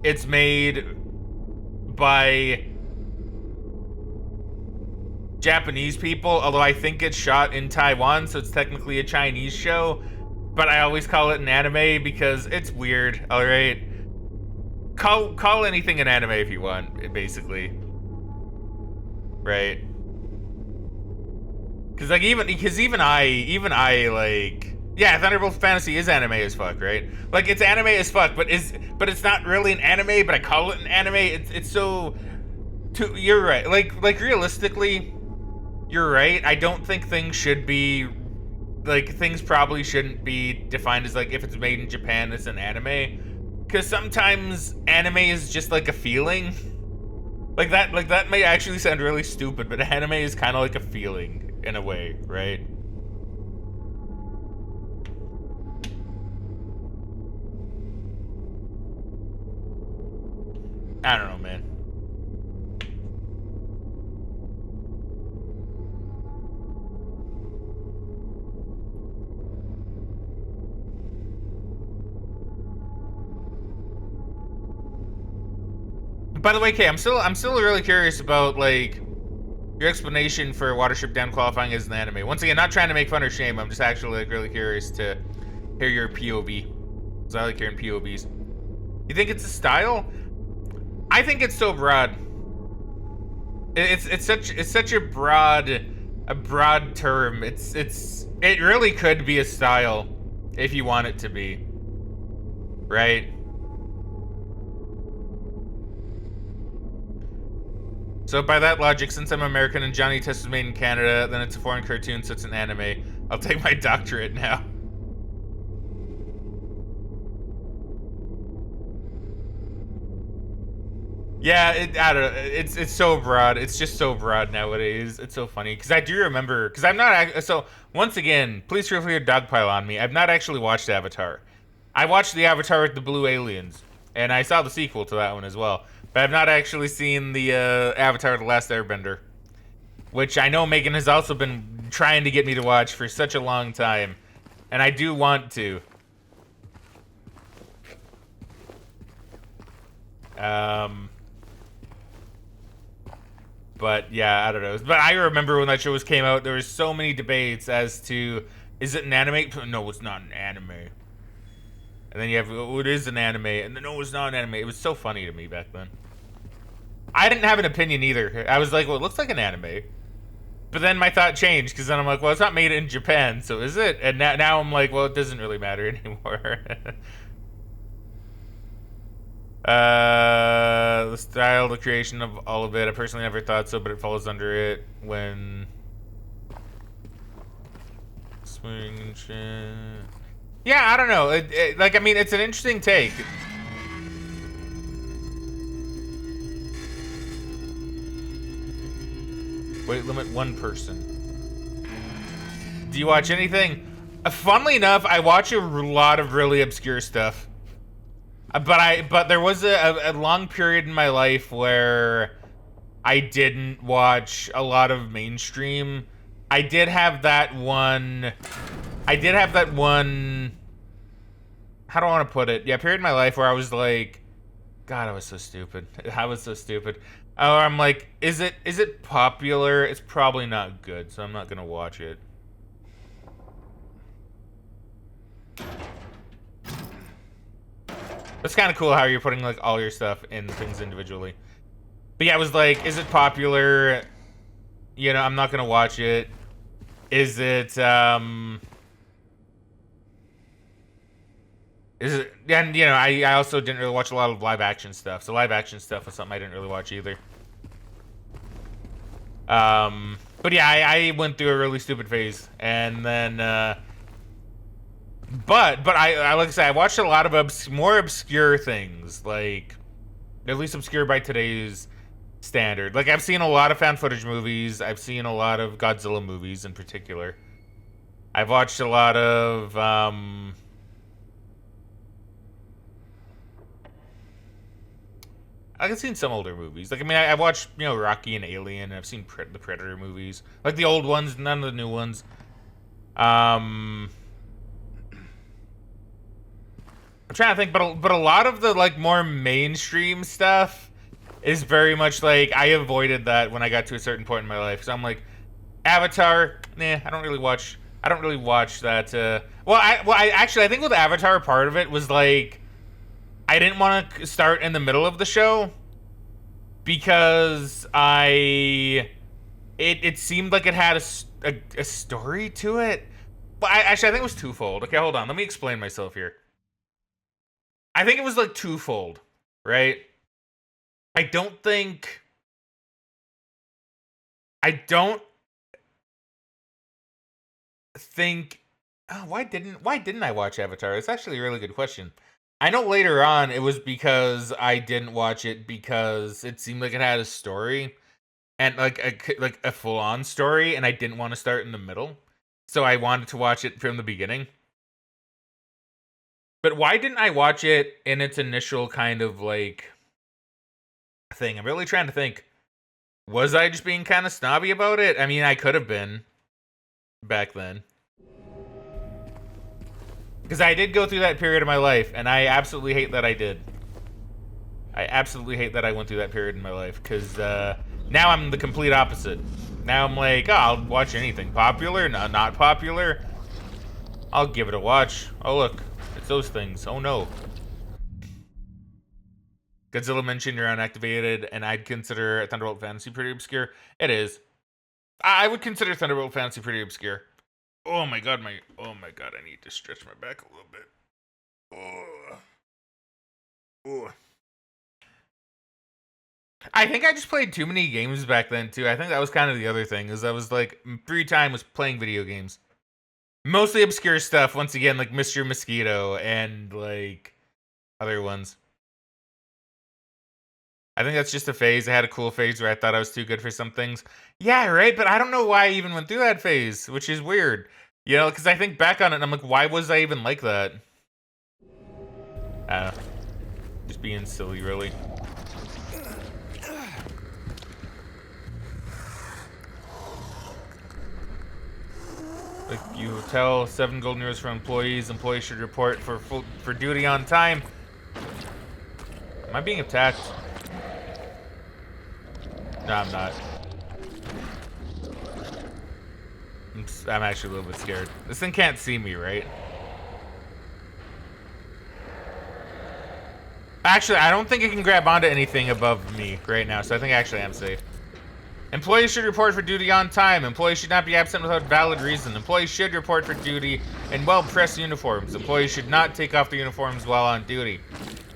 it's made by Japanese people, although I think it's shot in Taiwan, so it's technically a Chinese show. But I always call it an anime because it's weird, alright? Call anything an anime if you want, basically. Right? Because like even I like, yeah, Thunderbolt Fantasy is anime as fuck, right? Like, it's anime as fuck, but it's not really an anime, but I call it an anime. It's so you're right. Like realistically, you're right. I don't think things should be like, things probably shouldn't be defined as like, if it's made in Japan, it's an anime. Because sometimes anime is just like a feeling. Like that may actually sound really stupid, but anime is kind of like a feeling in a way, right? I don't know, man. By the way, Kay, I'm still really curious about like your explanation for Watership Down qualifying as an anime. Once again, not trying to make fun or shame. I'm just actually like really curious to hear your POV. Because I like hearing POVs. You think it's a style? I think it's so broad. It's such a broad term. It really could be a style if you want it to be. Right? So by that logic, since I'm American and Johnny Test was made in Canada, then it's a foreign cartoon, so it's an anime. I'll take my doctorate now. Yeah, I don't know. It's so broad. It's just so broad nowadays. It's so funny because I do remember. Because I'm not. So once again, please feel free to dogpile on me. I've not actually watched Avatar. I watched the Avatar with the Blue Aliens, and I saw the sequel to that one as well. But I've not actually seen the Avatar: The Last Airbender, which I know Megan has also been trying to get me to watch for such a long time, and I do want to. But yeah, I don't know. But I remember when that show came out, there was so many debates as to, is it an anime? No, it's not an anime. And then you have, oh, it is an anime, and then no, it's not an anime. It was so funny to me back then. I didn't have an opinion either. I was like, well, it looks like an anime. But then my thought changed, because then I'm like, well, it's not made in Japan, so is it? And now I'm like, well, it doesn't really matter anymore. The style, the creation of all of it. I personally never thought so, but it falls under it when swing and shit. Yeah, I don't know. Like, I mean, it's an interesting take. Weight limit 1 person. Do you watch anything? Funnily enough, I watch a lot of really obscure stuff. But there was a long period in my life where I didn't watch a lot of mainstream. I did have that one. How do I want to put it? Yeah, period in my life where I was like, God, I was so stupid. I was so stupid. Or I'm like, is it popular? It's probably not good, so I'm not gonna watch it. It's kind of cool how you're putting like all your stuff in things individually. But yeah, I was like, is it popular? You know, I'm not gonna watch it. Is it and you know, I also didn't really watch a lot of live action stuff. So live action stuff was something I didn't really watch either. But yeah, I went through a really stupid phase, and then but I like I said, I watched a lot of more obscure things, like at least obscure by today's standard. Like I've seen a lot of found footage movies. I've seen a lot of Godzilla movies in particular. I've watched a lot of I've seen some older movies. Like I mean, I've watched, you know, Rocky and Alien. And I've seen the Predator movies, like the old ones, none of the new ones. I'm trying to think, but a lot of the like more mainstream stuff is very much like I avoided that when I got to a certain point in my life. So I'm like, Avatar, nah, I don't really watch that. I actually I think with Avatar, part of it was like I didn't want to start in the middle of the show because it seemed like it had a story to it. But I think it was twofold. Okay, hold on, let me explain myself here. I think it was like twofold, right? I don't think oh, why didn't I watch Avatar? It's actually a really good question. I know later on it was because I didn't watch it because it seemed like it had a story and like a full-on story, and I didn't want to start in the middle. So I wanted to watch it from the beginning. But why didn't I watch it in its initial kind of like thing? I'm really trying to think. Was I just being kind of snobby about it? I mean, I could have been back then. Because I did go through that period of my life, and I absolutely hate that I did. I absolutely hate that I went through that period in my life, because now I'm the complete opposite. Now I'm like, oh, I'll watch anything. Popular, not popular. I'll give it a watch. Oh, look. It's those things. Oh, no. Godzilla mentioned you're unactivated, and I'd consider Thunderbolt Fantasy pretty obscure. It is. I would consider Thunderbolt Fantasy pretty obscure. Oh my god, I need to stretch my back a little bit. Oh. I think I just played too many games back then too. I think that was kind of the other thing, is I was like, free time was playing video games. Mostly obscure stuff, once again, like Mr. Mosquito and like other ones. I think that's just a phase. I had a cool phase where I thought I was too good for some things. Yeah, right, but I don't know why I even went through that phase, which is weird. You know, because I think back on it and I'm like, why was I even like that? Just being silly, really. Like you tell 7 golden euros for employees. Employees should report for duty on time. Am I being attacked? No, I'm not. I'm actually a little bit scared. This thing can't see me, right? Actually, I don't think it can grab onto anything above me right now, so I think actually I'm safe. Employees should report for duty on time. Employees should not be absent without valid reason. Employees should report for duty in well-pressed uniforms. Employees should not take off their uniforms while on duty.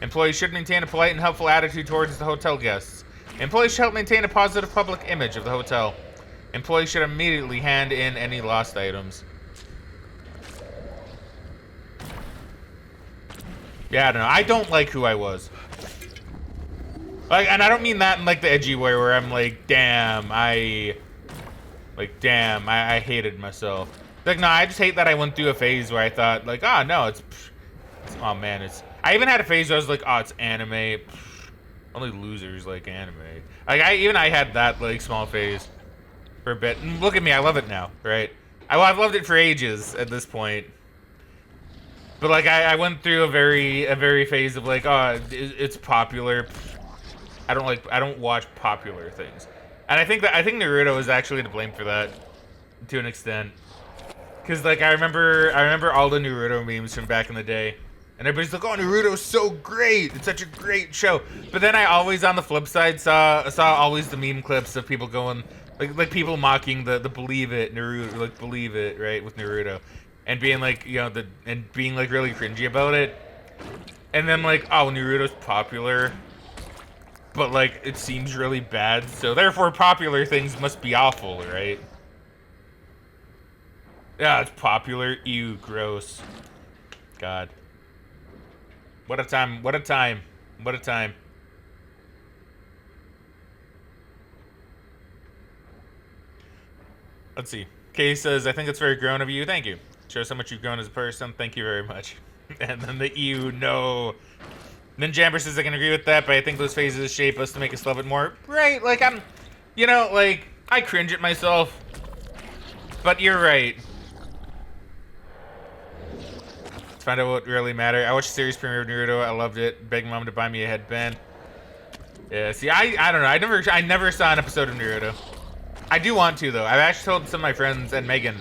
Employees should maintain a polite and helpful attitude towards the hotel guests. Employees should help maintain a positive public image of the hotel. Employees should immediately hand in any lost items. Yeah, I don't know. I don't like who I was. Like, and I don't mean that in like the edgy way where I'm like, damn, I hated myself. Like, no, I just hate that I went through a phase where I thought like, oh no, oh man, I even had a phase where I was like, oh, it's anime. Only losers like anime. Like, I had that like small phase for a bit. And look at me, I love it now, right? I've loved it for ages at this point. But like I went through a very phase of like, oh, it's popular. I don't watch popular things. And I think Naruto is actually to blame for that to an extent. Cuz like I remember all the Naruto memes from back in the day. And everybody's like, "Oh, Naruto's so great. It's such a great show." But then I always on the flip side saw always the meme clips of people going like people mocking the believe it Naruto, like believe it, right, with Naruto. And being like, you know, being like really cringy about it. And then like, oh, Naruto's popular. But like it seems really bad, so therefore popular things must be awful, right? Yeah, it's popular. Ew, gross. God. What a time, what a time, what a time. Let's see. Kay says, I think it's very grown of you. Thank you. Shows how much you've grown as a person. Thank you very much. And then the ew, no. Then Jamber says, I can agree with that, but I think those phases shape us to make us love it more. Right, like you know, like, I cringe at myself. But you're right. Let's find out what really matters. I watched the series premiere of Naruto. I loved it. Begged mom to buy me a headband. Yeah, see, I don't know. I never saw an episode of Naruto. I do want to, though. I've actually told some of my friends and Megan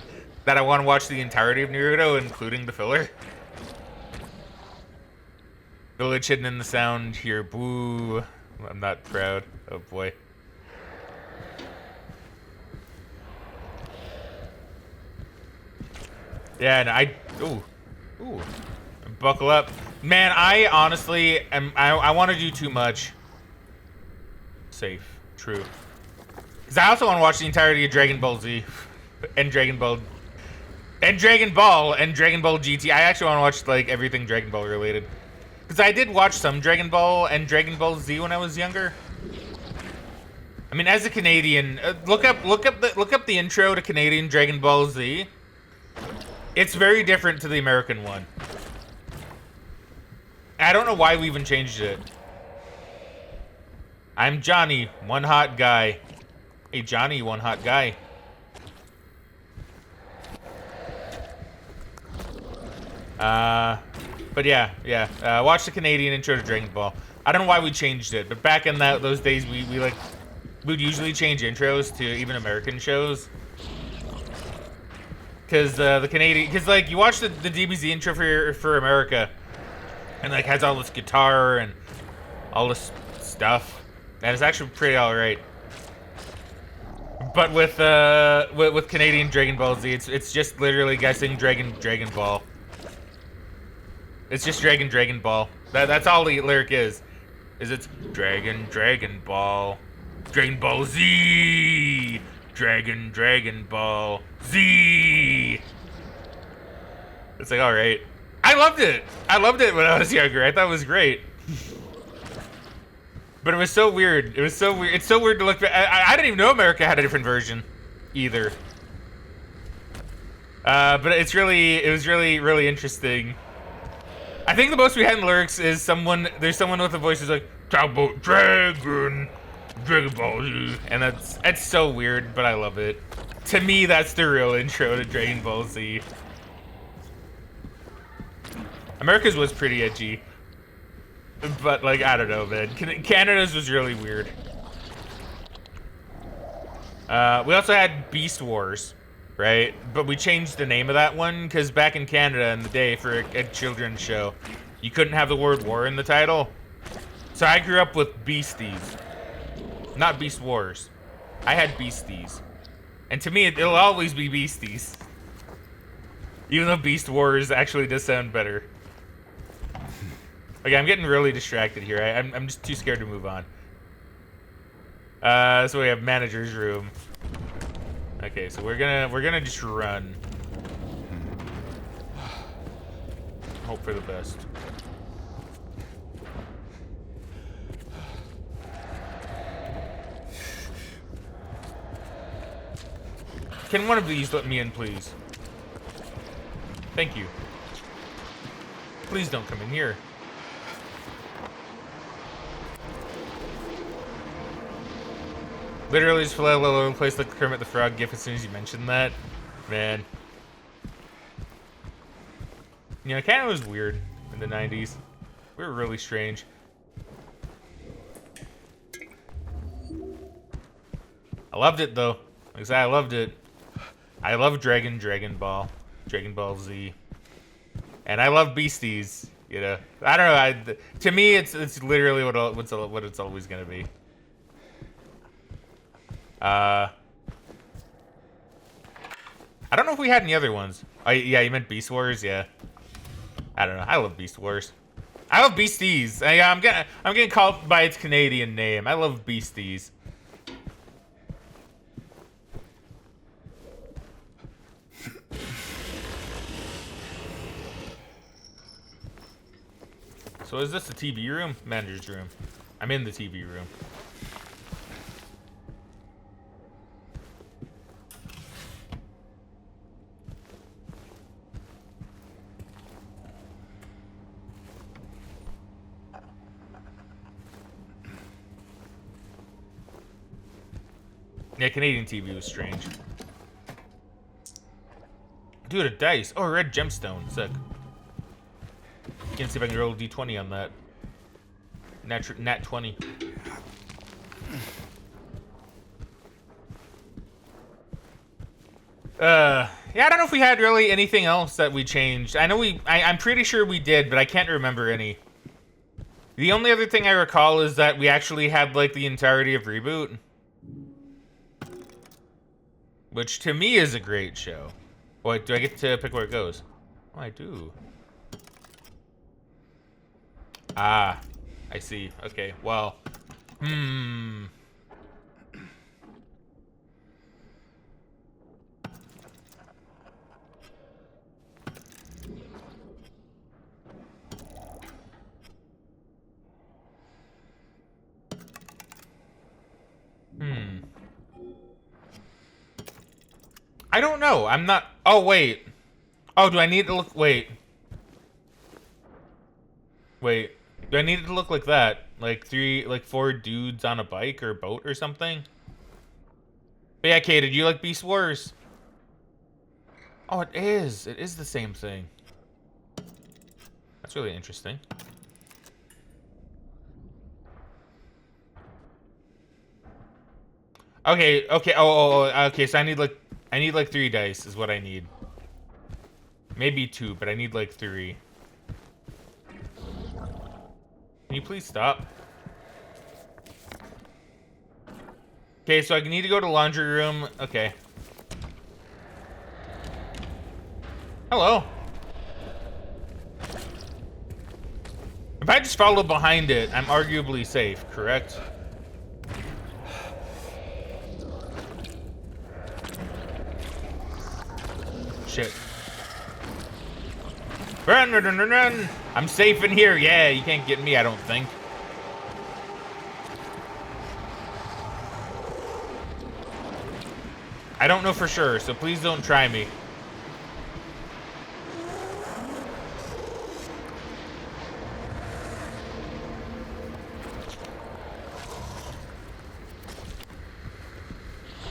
that I want to watch the entirety of Naruto, including the filler. Village hidden in the sound here. Boo. I'm not proud. Oh, boy. Yeah, no, Ooh. Buckle up. Man, I honestly am... I want to do too much. Safe. True. Because I also want to watch the entirety of Dragon Ball Z. And Dragon Ball... And Dragon Ball GT. I actually want to watch, like, everything Dragon Ball related. Because I did watch some Dragon Ball and Dragon Ball Z when I was younger. I mean, as a Canadian... look up the intro to Canadian Dragon Ball Z. It's very different to the American one. I don't know why we even changed it. I'm Johnny, one hot guy. Hey, Johnny, one hot guy. But yeah. Watch the Canadian intro to Dragon Ball. I don't know why we changed it, but back in those days, we'd usually change intros to even American shows. Because the Canadian, because like you watch the DBZ intro for America, and like has all this guitar and all this stuff, and it's actually pretty alright. But with Canadian Dragon Ball Z, it's just literally guessing Dragon Ball. It's just Dragon Ball. That's all the lyric is it's Dragon Ball, Dragon Ball Z, Dragon Ball Z. It's like, all right. I loved it when I was younger. I thought it was great. But it was so weird. It's so weird to look back. I didn't even know America had a different version either. But it was really interesting. I think the most we had in lyrics is there's someone with a voice who's like, talk about Dragon Ball Z. And that's so weird, but I love it. To me, that's the real intro to Dragon Ball Z. America's was pretty edgy. But, like, I don't know, man. Canada's was really weird. We also had Beast Wars, right? But we changed the name of that one because back in Canada in the day for a children's show, you couldn't have the word war in the title. So I grew up with Beasties, not Beast Wars. I had Beasties. And to me, it'll always be Beasties. Even though Beast Wars actually does sound better. Okay, I'm getting really distracted here. I'm just too scared to move on. So we have manager's room. Okay, so we're gonna just run. Hope for the best. Can one of these let me in, please? Thank you. Please don't come in here. Literally just fell all over the place like Kermit the Frog gif as soon as you mentioned that. Man. You know, Canada was weird in the 90s. We were really strange. I loved it though. Like I said, I loved it. I love Dragon Ball Z. And I love Beasties, you know. I don't know, to me it's literally what it's always gonna be. I don't know if we had any other ones. Yeah, you meant Beast Wars, yeah. I don't know. I love Beast Wars. I love Beasties. I'm getting called by its Canadian name. I love Beasties. So is this the TV room? Manager's room. I'm in the TV room. Yeah, Canadian TV was strange. Dude, a dice. Oh, a red gemstone. Sick. Can see if I can roll a d20 on that. Nat 20. Yeah, I don't know if we had really anything else that we changed. I know I'm pretty sure we did, but I can't remember any. The only other thing I recall is that we actually had, like, the entirety of Reboot. Which, to me, is a great show. Wait, do I get to pick where it goes? Oh, I do. Ah, I see. Okay, well. I don't know. I'm not. Oh, wait. Oh, do I need to look? Wait. Wait. Do I need it to look like that? Like four dudes on a bike or boat or something? But yeah, Kay, did you like Beast Wars? Oh, it is. It is the same thing. That's really interesting. Okay, okay. Oh, okay. So I need like 3 dice is what I need. Maybe 2, but I need like 3. Can you please stop? Okay, so I need to go to laundry room. Okay. Hello. If I just follow behind it, I'm arguably safe, correct? Shit. Run, run, run, run, run! I'm safe in here. Yeah, you can't get me, I don't think. I don't know for sure, so please don't try me.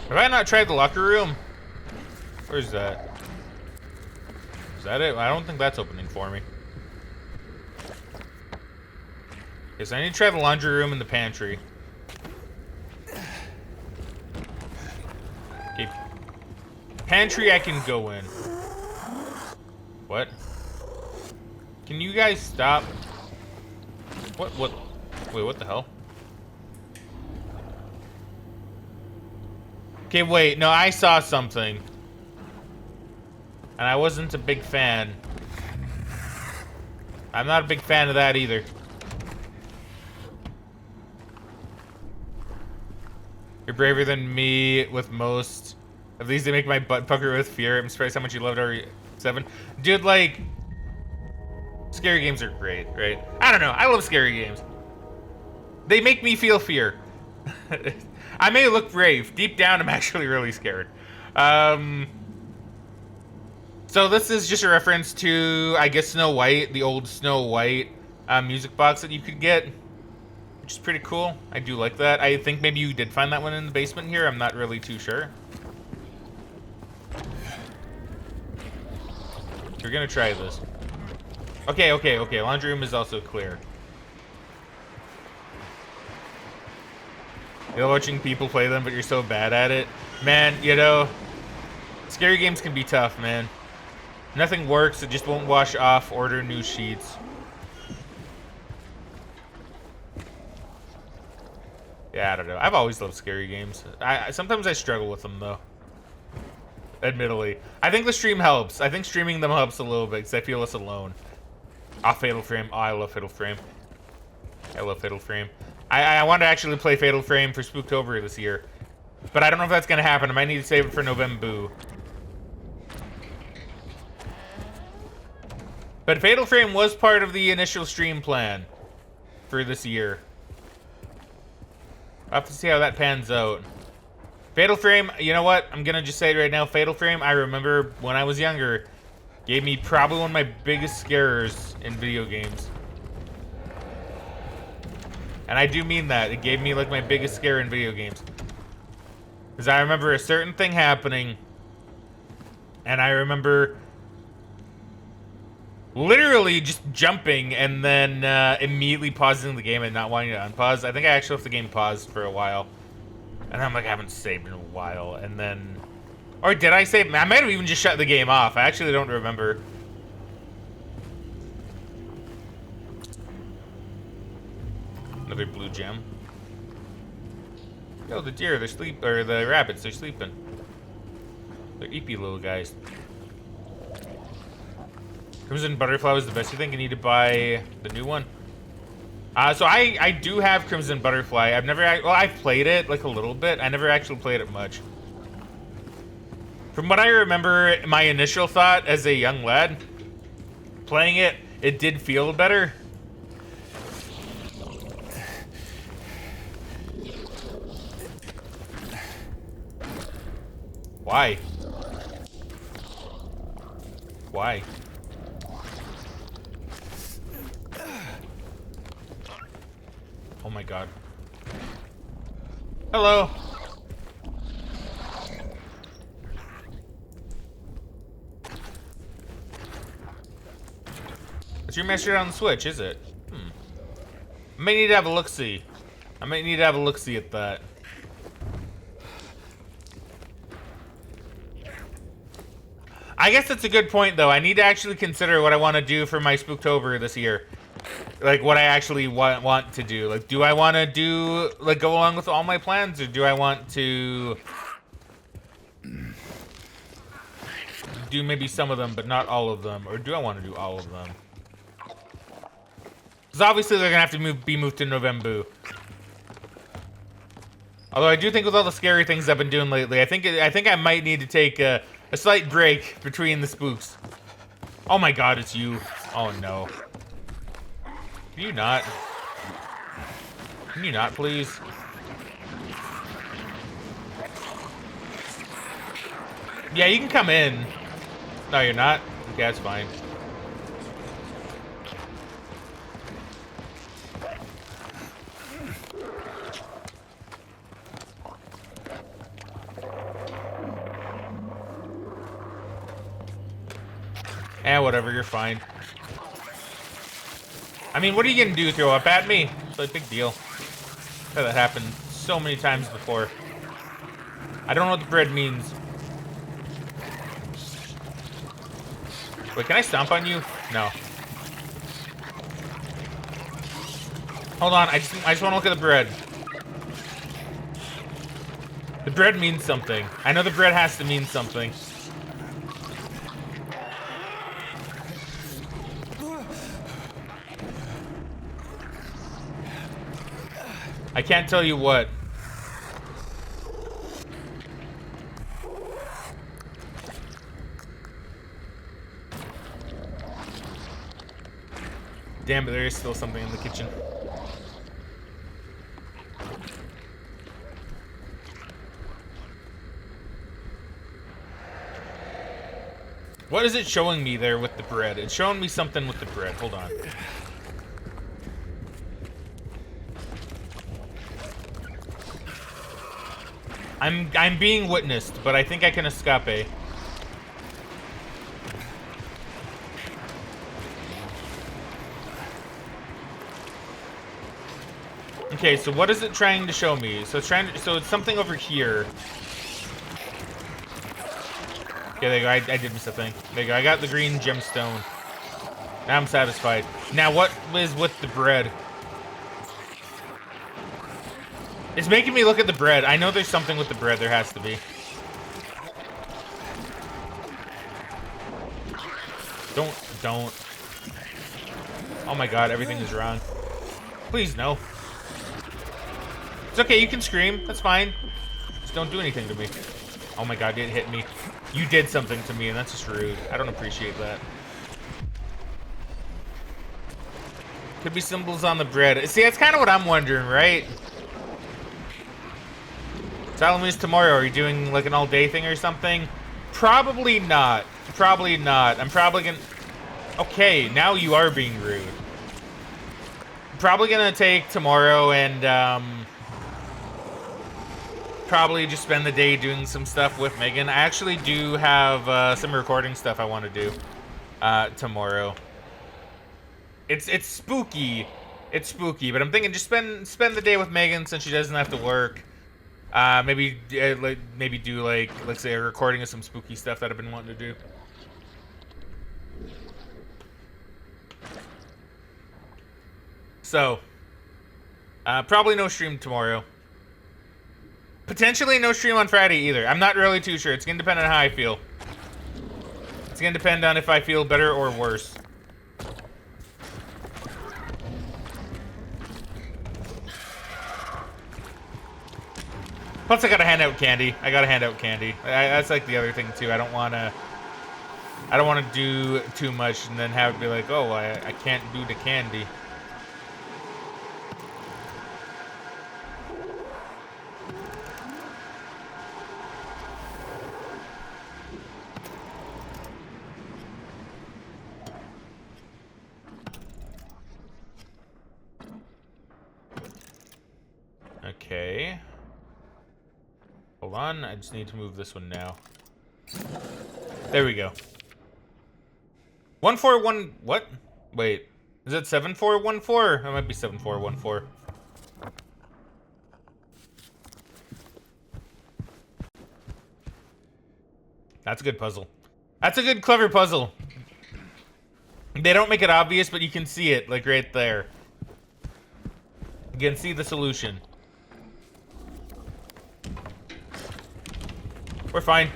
Have I not tried the locker room? Where's that? Is that it? I don't think that's opening for me. Yes, I need to try the laundry room and the pantry. Okay. Pantry I can go in. What? Can you guys stop? What? Wait, what the hell? Okay, wait, no, I saw something. And I wasn't a big fan. I'm not a big fan of that either. You're braver than me with most. At least they make my butt pucker with fear. I'm surprised how much you loved RE7. Dude, like... Scary games are great, right? I don't know, I love scary games. They make me feel fear. I may look brave. Deep down, I'm actually really scared. So this is just a reference to, I guess, Snow White, the old Snow White music box that you could get, which is pretty cool. I do like that. I think maybe you did find that one in the basement here. I'm not really too sure. We're gonna try this. Okay. Laundry room is also clear. You're watching people play them, but you're so bad at it. Man, you know, scary games can be tough, man. Nothing works, it just won't wash off. Order new sheets. Yeah, I don't know. I've always loved scary games. Sometimes I struggle with them, though. Admittedly. I think the stream helps. I think streaming them helps a little bit, because I feel less alone. Ah, Fatal Frame. Oh, I love Fatal Frame. I love Fatal Frame. I want to actually play Fatal Frame for Spooktober this year. But I don't know if that's going to happen. I might need to save it for November. But Fatal Frame was part of the initial stream plan for this year. I'll have to see how that pans out. Fatal Frame, you know what? I'm going to just say it right now. Fatal Frame, I remember when I was younger, gave me probably one of my biggest scarers in video games. And I do mean that. It gave me like my biggest scare in video games. Because I remember a certain thing happening. And I remember literally just jumping and then immediately pausing the game and not wanting to unpause. I think I actually left the game paused for a while. And I'm like, I haven't saved in a while. And then... Or did I save? I might have even just shut the game off. I actually don't remember. Another blue gem. Yo, the deer, they're sleep, or the rabbits, they're sleeping. They're eepy little guys. Crimson Butterfly was the best. You think I need to buy the new one? So I do have Crimson Butterfly. I've played it like a little bit. I never actually played it much. From what I remember, my initial thought as a young lad, playing it, it did feel better. Why? Why? Oh my god. Hello. It's remastered on the Switch, is it? I might need to have a look-see. I might need to have a look-see at that. I guess that's a good point, though. I need to actually consider what I want to do for my Spooktober this year. Like, what I actually want to do. Like, do I want to do, like, go along with all my plans, or do I want to do maybe some of them, but not all of them? Or do I want to do all of them? Because obviously they're going to have to be moved to November. Although I do think with all the scary things I've been doing lately, I think I might need to take a slight break between the spooks. Oh my god, it's you. Oh no. Can you not? Can you not, please? Yeah, you can come in. No, you're not? Okay, that's fine. Eh, whatever, you're fine. I mean, what are you gonna do? Throw up at me? It's like a big deal. That happened so many times before. I don't know what the bread means. Wait, can I stomp on you? No. Hold on, I just want to look at the bread. The bread means something. I know the bread has to mean something. I can't tell you what. Damn, but there is still something in the kitchen. What is it showing me there with the bread? It's showing me something with the bread. Hold on. I'm being witnessed, but I think I can escape. Okay, so what is it trying to show me? So it's something over here. Okay, there you go. I did miss a thing. There you go. I got the green gemstone. Now I'm satisfied. Now what is with the bread? It's making me look at the bread. I know there's something with the bread. There has to be. Don't. Oh my god, everything is wrong. Please, no. It's okay, you can scream. That's fine. Just don't do anything to me. Oh my god, it hit me. You did something to me, and that's just rude. I don't appreciate that. Could be symbols on the bread. See, that's kind of what I'm wondering, right? Halloween's tomorrow. Are you doing like an all-day thing or something? Probably not. Probably not. I'm probably gonna... Okay, now you are being rude. Probably gonna take tomorrow and probably just spend the day doing some stuff with Megan. I actually do have some recording stuff I want to do tomorrow. It's spooky. It's spooky, but I'm thinking just spend the day with Megan since she doesn't have to work. Maybe do like, let's say, a recording of some spooky stuff that I've been wanting to do. So, probably no stream tomorrow. Potentially no stream on Friday either. I'm not really too sure. It's gonna depend on how I feel. It's gonna depend on if I feel better or worse. Plus, I gotta hand out candy. That's like the other thing too. I don't wanna do too much and then have it be like, oh, I can't do the candy. Okay. Hold on, I just need to move this one now. There we go. 141, what? Wait, is it 7414? That might be 7414. That's a good puzzle. That's a good, clever puzzle. They don't make it obvious, but you can see it, like right there. You can see the solution. We're fine.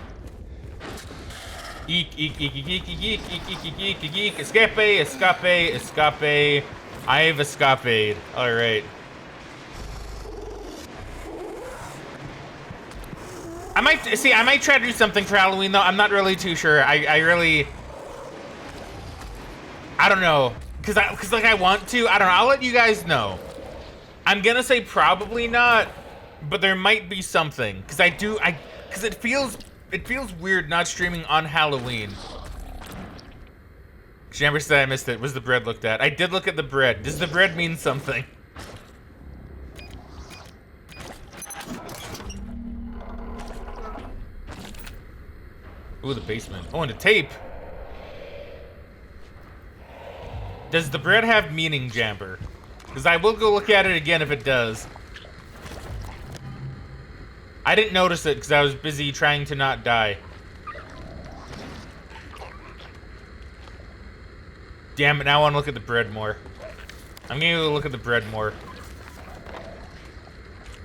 Eek, eek, eek, eek, eek, eek, eek, eek, eek, eek, eek, eek, escape, escape, escape. I've escaped. Alright. I might try to do something for Halloween though. I'm not really too sure. I don't know. Cause like I want to. I don't know. I'll let you guys know. I'm gonna say probably not, but there might be something. Cause it feels weird not streaming on Halloween. Jammer said I missed it. Was the bread looked at? I did look at the bread. Does the bread mean something? Ooh, the basement. Oh, and a tape. Does the bread have meaning, Jamber? Because I will go look at it again if it does. I didn't notice it because I was busy trying to not die. Damn it, now I want to look at the bread more. I'm gonna go look at the bread more.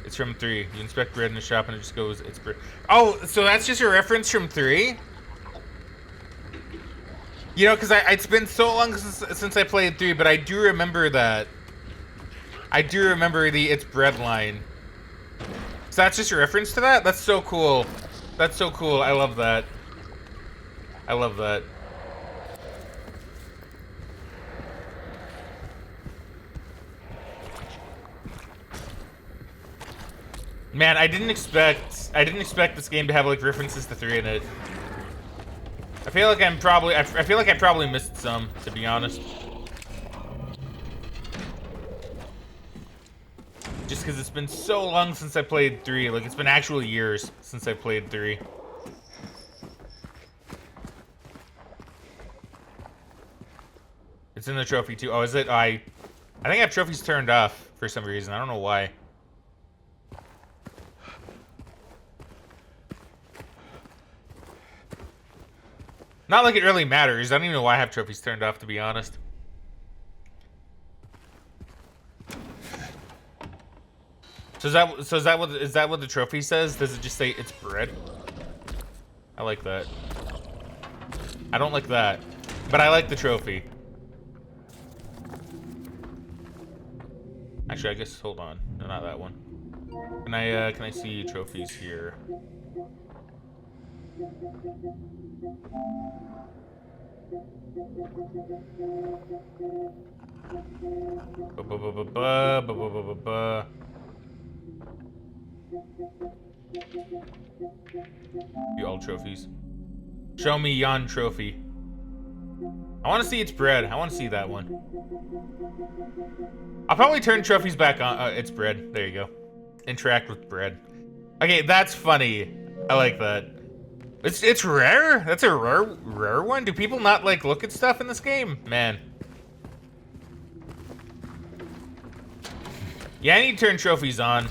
It's from 3. You inspect bread in the shop and it just goes, it's bread. Oh, so that's just a reference from 3? You know, because it's been so long since I played 3, but I do remember that. I do remember the it's bread line. So that's just a reference to that? That's so cool. That's so cool. I love that. I love that. Man, I didn't expect this game to have like references to 3 in it. I feel like I probably missed some, to be honest. Just because it's been so long since I played 3. Like, it's been actual years since I played 3. It's in the trophy too. Oh, is it? I think I have trophies turned off for some reason. I don't know why. Not like it really matters. I don't even know why I have trophies turned off, to be honest. So is that what the trophy says? Does it just say it's bread? I like that. I don't like that, but I like the trophy. Actually, I guess hold on. No, not that one. Can I see trophies here? You all trophies. Show me yon trophy. I want to see its bread. I want to see that one. I'll probably turn trophies back on. It's bread. There you go. Interact with bread. Okay, that's funny. I like that. It's rare? That's a rare one? Do people not like look at stuff in this game? Man. Yeah, I need to turn trophies on.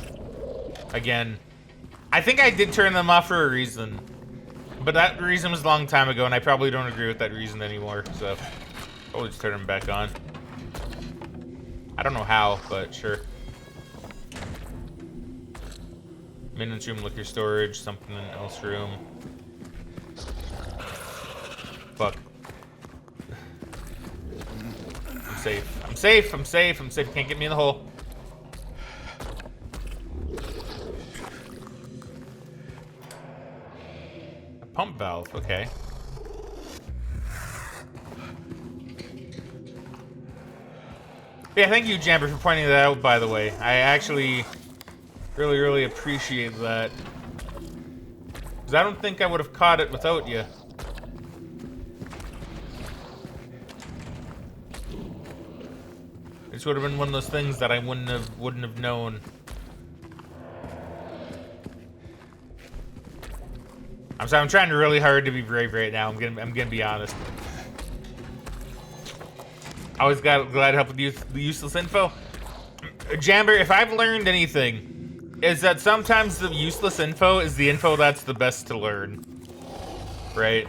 Again. I think I did turn them off for a reason. But that reason was a long time ago, and I probably don't agree with that reason anymore, so I'll just turn them back on. I don't know how, but sure. Maintenance room, liquor storage, something else room. Fuck. I'm safe. I'm safe. I'm safe. I'm safe. Can't get me in the hole. A pump valve. Okay. Yeah, thank you, Jamber, for pointing that out, by the way. I actually really appreciate that. Because I don't think I would have caught it without you. This would have been one of those things that I wouldn't have known. I'm sorry, I'm trying really hard to be brave right now. I'm gonna be honest. I always glad to help with the useless info. Jamber, if I've learned anything, is that sometimes the useless info is the info that's the best to learn. Right?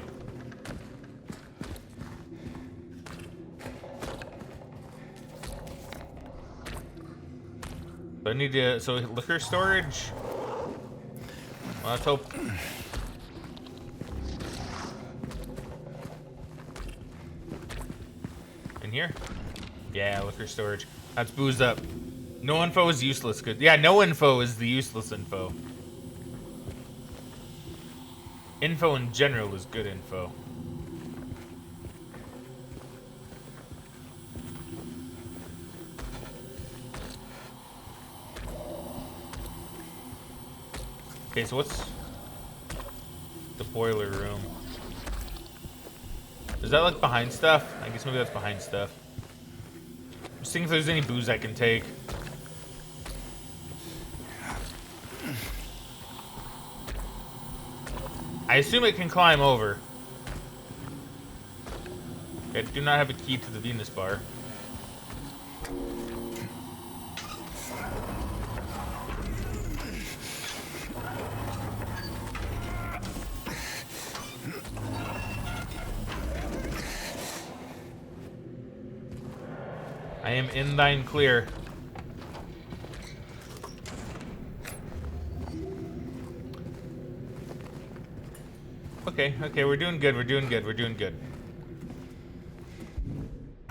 I need to, so liquor storage? Well, let's hope. In here? Yeah, liquor storage. That's boozed up. No info is useless. Good. Yeah, no info is the useless info. Info in general is good info. Okay, so what's the boiler room? Is that like behind stuff? I guess maybe that's behind stuff. Just think if there's any booze I can take. I assume it can climb over. Okay, I do not have a key to the Venus bar. I am in thine clear. Okay, we're doing good, we're doing good.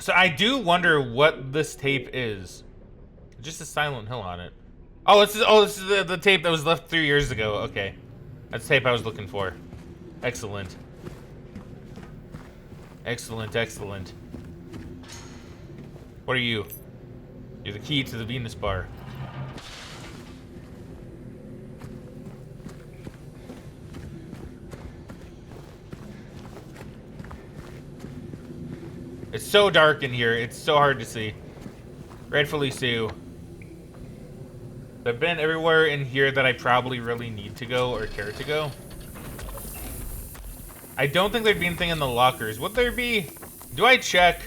So I do wonder what this tape is. Just a Silent Hill on it. Oh, this is the tape that was left 3 years ago. Okay. That's the tape I was looking for. Excellent. Excellent. What are you? You're the key to the Venus bar. It's so dark in here. It's so hard to see. Rightfully so. I've been everywhere in here that I probably really need to go or care to go. I don't think there'd be anything in the lockers. Would there be? Do I check?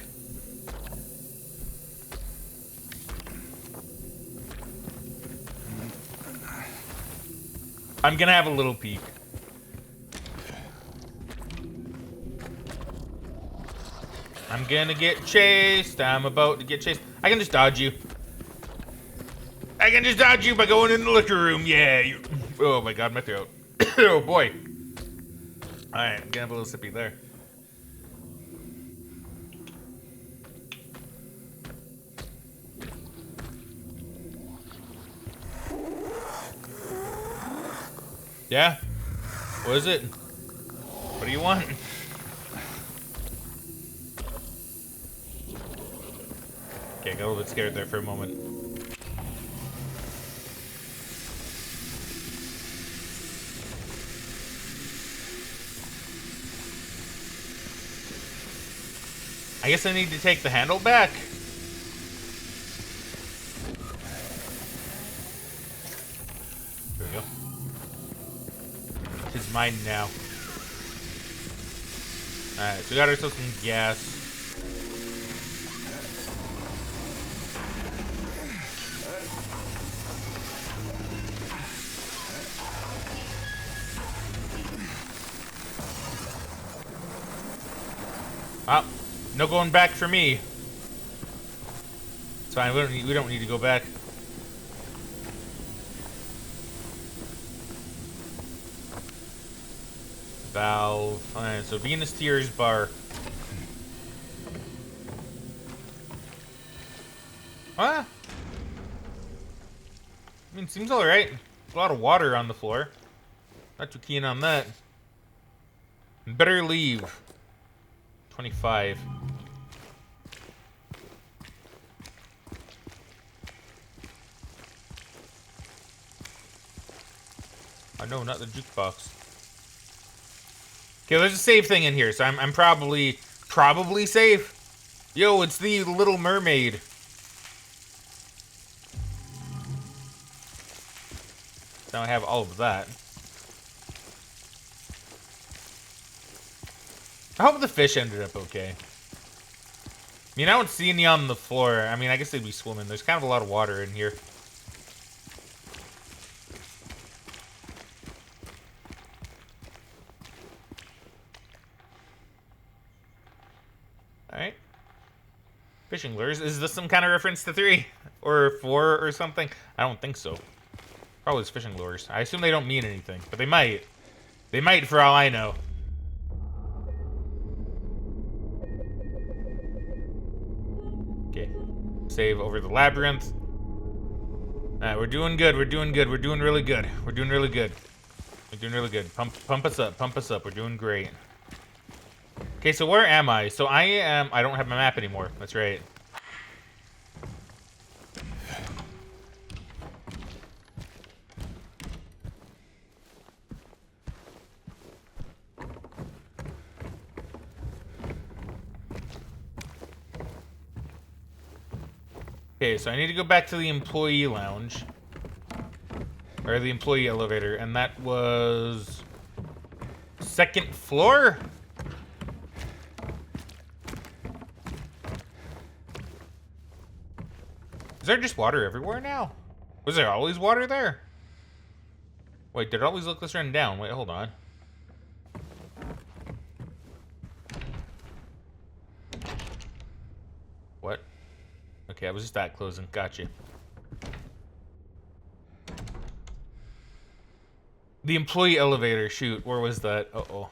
I'm gonna have a little peek. I'm gonna get chased. I'm about to get chased. I can just dodge you. I can just dodge you by going in the liquor room. Yeah. Oh my god, my throat. Oh boy. Alright, I'm gonna have a little sippy there. Yeah? What is it? What do you want? Okay, I got a little bit scared there for a moment. I guess I need to take the handle back. There we go. It's mine now. Alright, so we got ourselves some gas. Oh, no going back for me. It's fine, we don't need to go back. Valve. Alright, so Venus Tears bar. Ah. I mean, seems alright. A lot of water on the floor. Not too keen on that. Better leave. 25. Oh no, not the jukebox. Okay, there's a safe thing in here, so I'm probably safe. Yo, it's the Little Mermaid. Now I have all of that. I hope the fish ended up okay. I mean, I don't see any on the floor. I mean, I guess they'd be swimming. There's kind of a lot of water in here. Alright. Fishing lures. Is this some kind of reference to 3? Or 4 or something? I don't think so. Probably it's fishing lures. I assume they don't mean anything, but they might. They might for all I know. Okay. Save over the labyrinth. Alright, we're doing good. We're doing good. We're doing really good. We're doing really good. We're doing really good. Pump us up. Pump us up. We're doing great. Okay, so where am I? So I don't have my map anymore. That's right. Okay, so I need to go back to the employee lounge. Or the employee elevator, and that was... 2nd floor? Is there just water everywhere now? Was there always water there? Wait, did it always look this run down? Wait, hold on. What? Okay, I was just that closing. Gotcha. The employee elevator. Shoot, where was that? Uh-oh.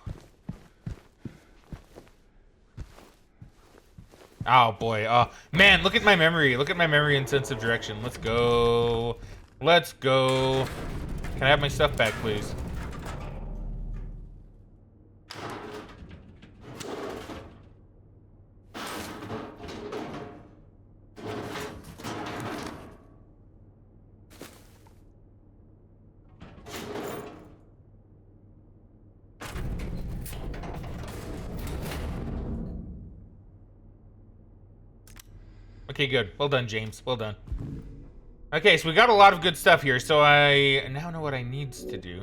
Oh, boy. Oh, man, look at my memory. Look at my memory in sense of direction. Let's go. Let's go. Can I have my stuff back, please? Okay, good. Well done, James. Well done. Okay, so we got a lot of good stuff here, so I now know what I need to do.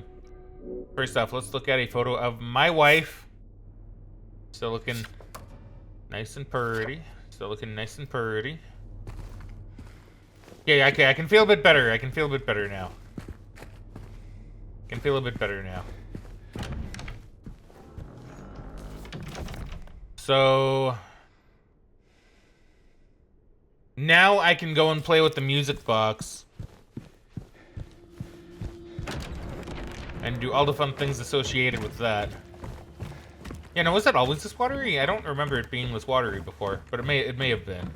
First off, let's look at a photo of my wife. Still looking nice and pretty. Still looking nice and pretty. Yeah, okay, I can feel a bit better. I can feel a bit better now. Can feel a bit better now. So now I can go and play with the music box and do all the fun things associated with that. Yeah, no, was that always this watery? I don't remember it being this watery before, but it may have been.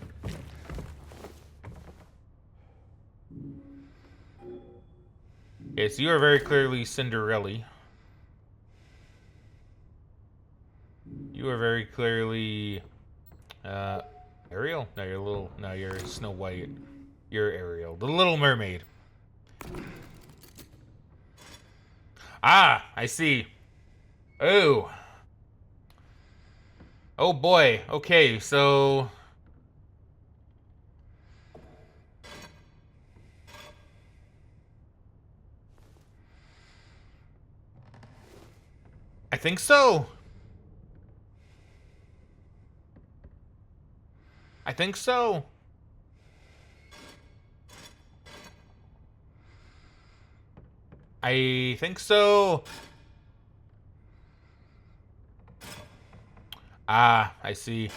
Okay, so you are very clearly Cinderella. You are very clearly Ariel? No, you're you're Snow White. You're Ariel, the Little Mermaid. Ah, I see. Oh. Oh boy. Okay, so I think so. I think so. I think so. Ah, I see.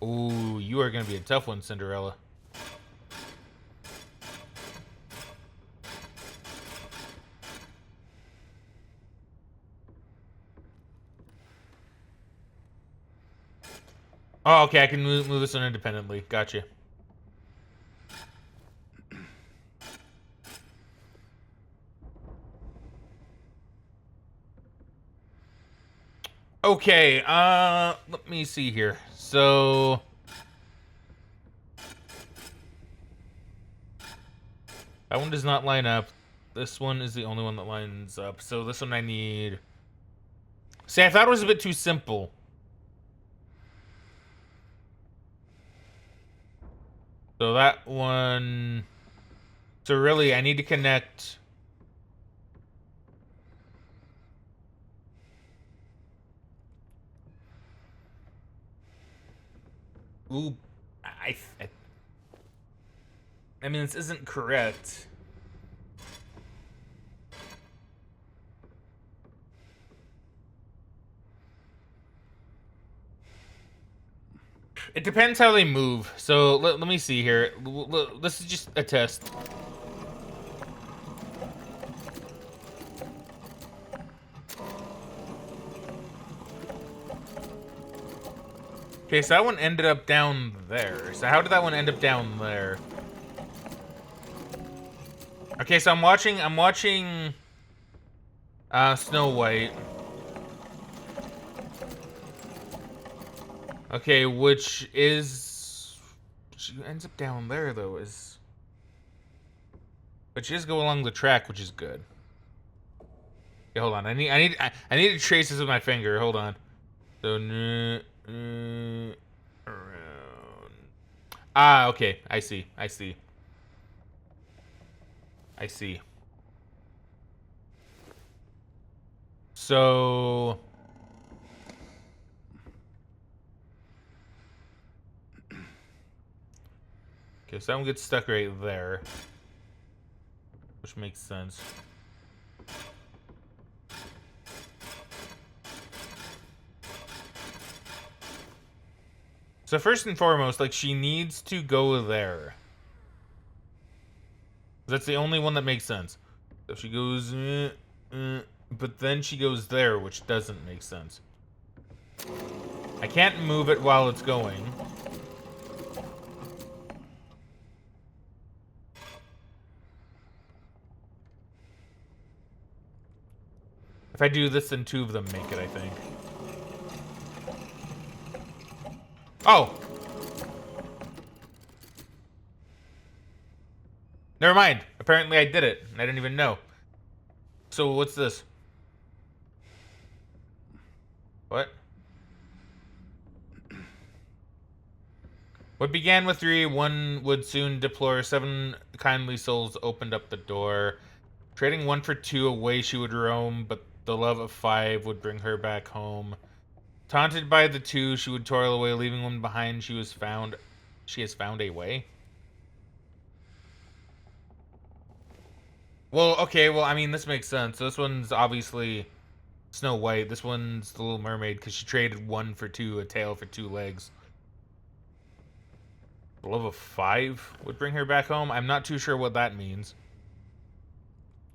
Ooh, you are gonna be a tough one, Cinderella. Oh, okay, I can move this one independently. Gotcha. Okay, let me see here. So that one does not line up. This one is the only one that lines up. So this one I need. See, I thought it was a bit too simple. So that one. So really, I need to connect. Ooh, I mean, this isn't correct. It depends how they move. So let me see here. This is just a test. Okay, so that one ended up down there. So how did that one end up down there? Okay, so I'm watching Snow White. Okay, which she ends up down there though, but she does go along the track, which is good. Okay, hold on. I need to trace this with my finger. Hold on. So around. Ah, okay. I see. I see. I see. So Okay, so I'm gonna get stuck right there. Which makes sense. So first and foremost, like, she needs to go there. That's the only one that makes sense. So she goes, but then she goes there, which doesn't make sense. I can't move it while it's going. If I do this, then two of them make it, I think. Oh! Never mind. Apparently I did it. I didn't even know. So what's this? What? What began with 3, one would soon deplore. 7 kindly souls opened up the door. Trading 1 for 2, away she would roam, but the love of 5 would bring her back home. Taunted by the 2, she would toil away, leaving 1 behind. She has found a way. Well, okay, well, I mean, this makes sense. This one's obviously Snow White. This one's the Little Mermaid, because she traded 1 for 2, a tail for 2 legs. The love of 5 would bring her back home. I'm not too sure what that means.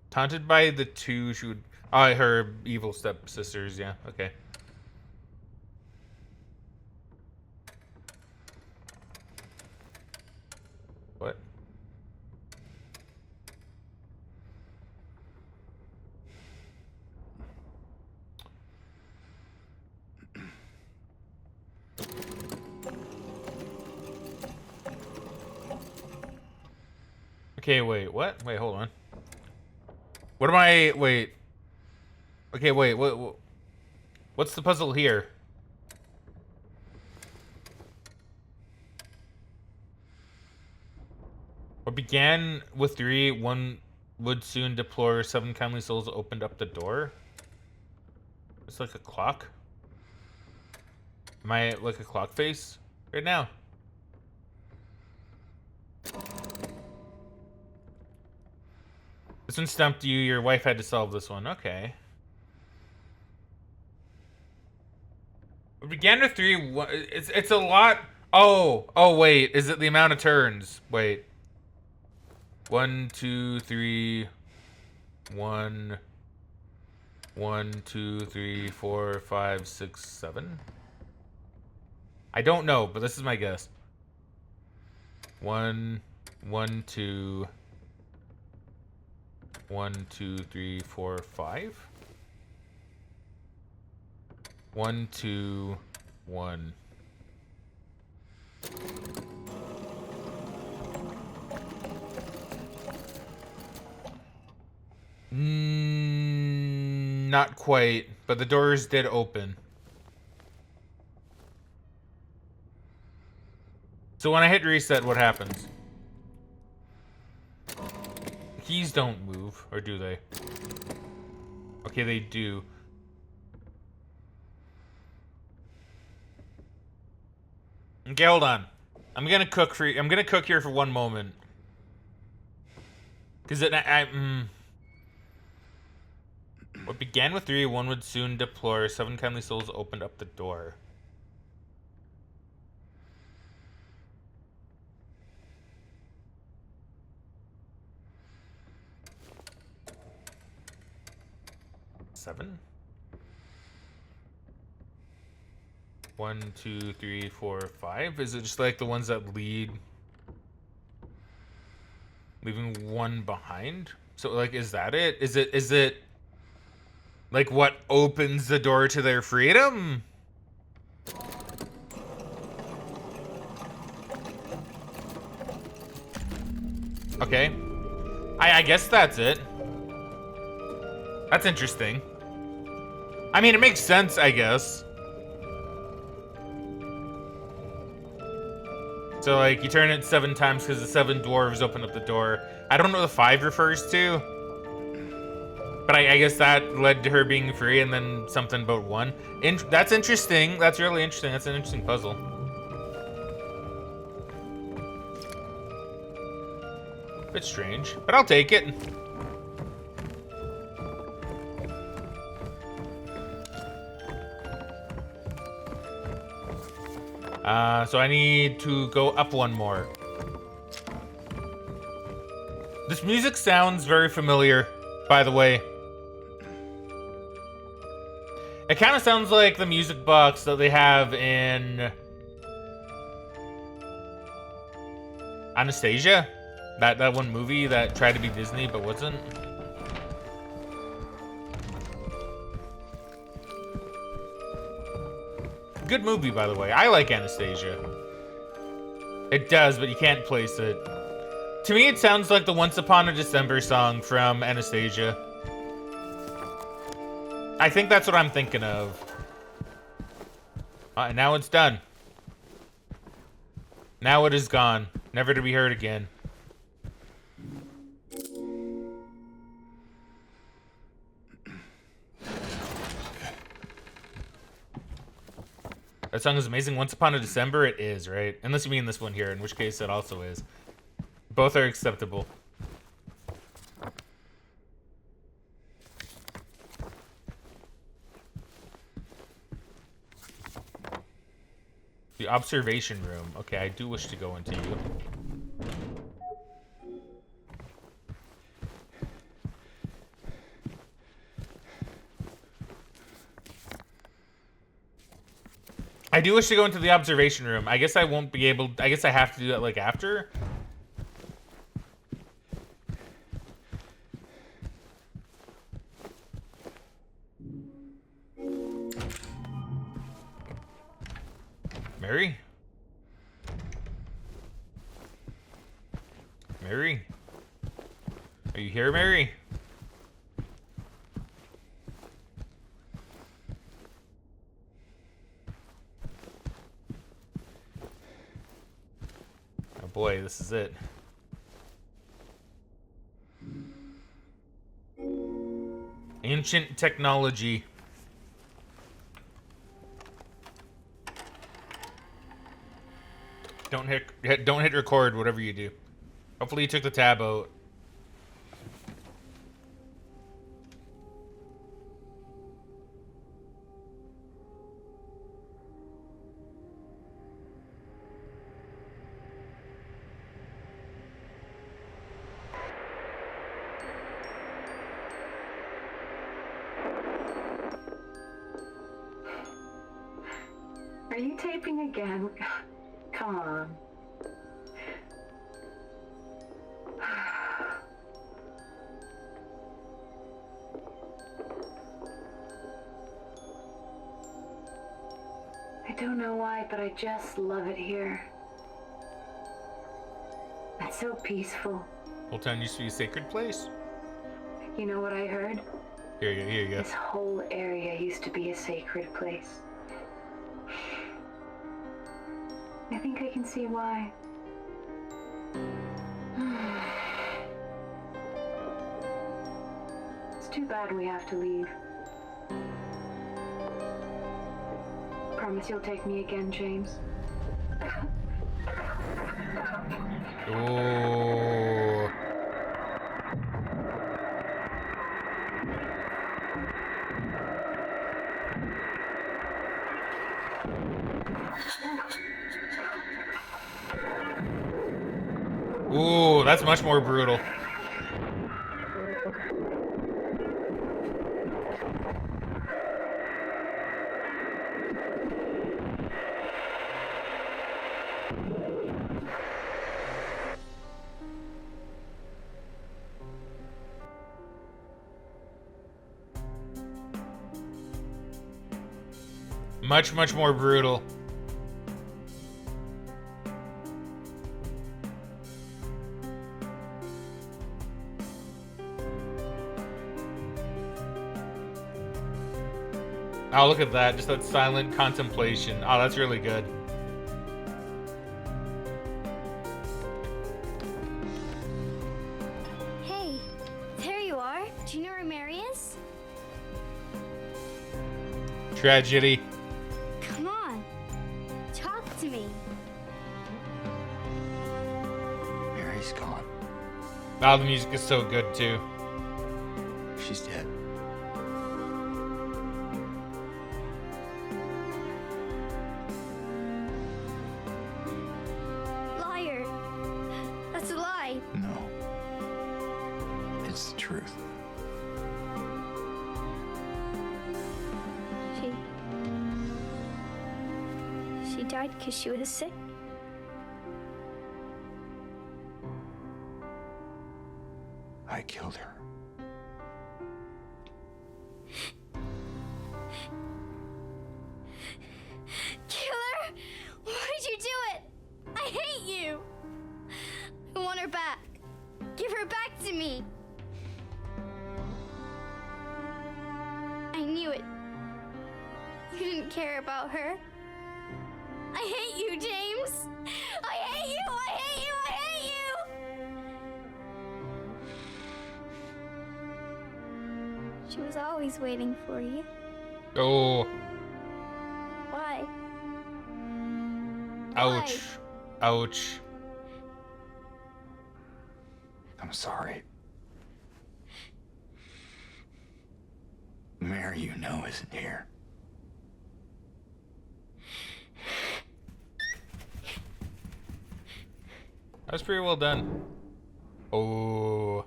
Taunted by the 2, she would... Oh, her evil stepsisters, yeah, okay. What? Okay, wait, what? Wait, hold on. What am I... Wait. Okay, wait, what's the puzzle here? What began with 3, 1 would soon deplore. 7 kindly souls opened up the door. It's like a clock. Am I like a clock face right now? This one stumped you. Your wife had to solve this one. Okay. It began with 3. It's a lot. Oh wait. Is it the amount of turns? Wait. 1, 2, 3. 1. 1, 2, 3, 4, 5, 6, 7. I don't know, but this is my guess. 1, 1, 2. 1, 2, 3, 4, 5. 1, 2, 1. Not quite, but the doors did open. So when I hit reset, what happens? Keys don't move, or do they? Okay, they do. Okay, hold on. I'm gonna cook here for 1 moment. Cause what began with 3, 1 would soon deplore. 7 kindly souls opened up the door. Seven? 1, 2, 3, 4, 5? Is it just like the ones that lead? Leaving 1 behind? So, like, is that it? Is it like what opens the door to their freedom? Okay. I guess that's it. That's interesting. I mean, it makes sense, I guess. So, like, you turn it 7 times because the 7 dwarves open up the door. I don't know what the 5 refers to. But I guess that led to her being free, and then something about 1. That's interesting. That's really interesting. That's an interesting puzzle. bit strange, but I'll take it. So I need to go up one more. This music sounds very familiar, by the way. It kind of sounds like the music box that they have in Anastasia. That one movie that tried to be Disney but wasn't. Good movie, by the way. I like Anastasia. It does, but you can't place it. To me, it sounds like the Once Upon a December song from Anastasia. I think that's what I'm thinking of. And now it's done. Now it is gone, never to be heard again. That song is amazing. Once Upon a December, it is, right? Unless you mean this one here, in which case it also is. Both are acceptable. The observation room. Okay, I do wish to go into you. I do wish to go into the observation room. I guess I won't be able... I guess I have to do that, like, after? Mary? Mary? Are you here, Mary? Oh boy, this is it. Ancient technology. Don't hit record, whatever you do. Hopefully you took the tab out. Are you taping again? Come on. I don't know why, but I just love it here. It's so peaceful. Old Town used to be a sacred place. You know what I heard? Here you go. This whole area used to be a sacred place. I think I can see why. It's too bad we have to leave. Promise you'll take me again, James. Oh. Ooh, that's much more brutal. Much more brutal. Oh, look at that. Just that silent contemplation. Oh, that's really good. Hey, there you are. Do you know where Mary is? Tragedy. Come on. Talk to me. Mary's gone. Oh, the music is so good too. She's dead. Liar. That's a lie. No. It's the truth. She died because she was sick. I killed her. Killer! Why did you do it? I hate you! I want her back. Give her back to me. I knew it. You didn't care about her. I hate you, James! I hate you! I hate you! I hate you! She was always waiting for you. Oh, Why? ouch. Ouch. I'm sorry. Mary, you know, isn't here. That was pretty well done. Oh,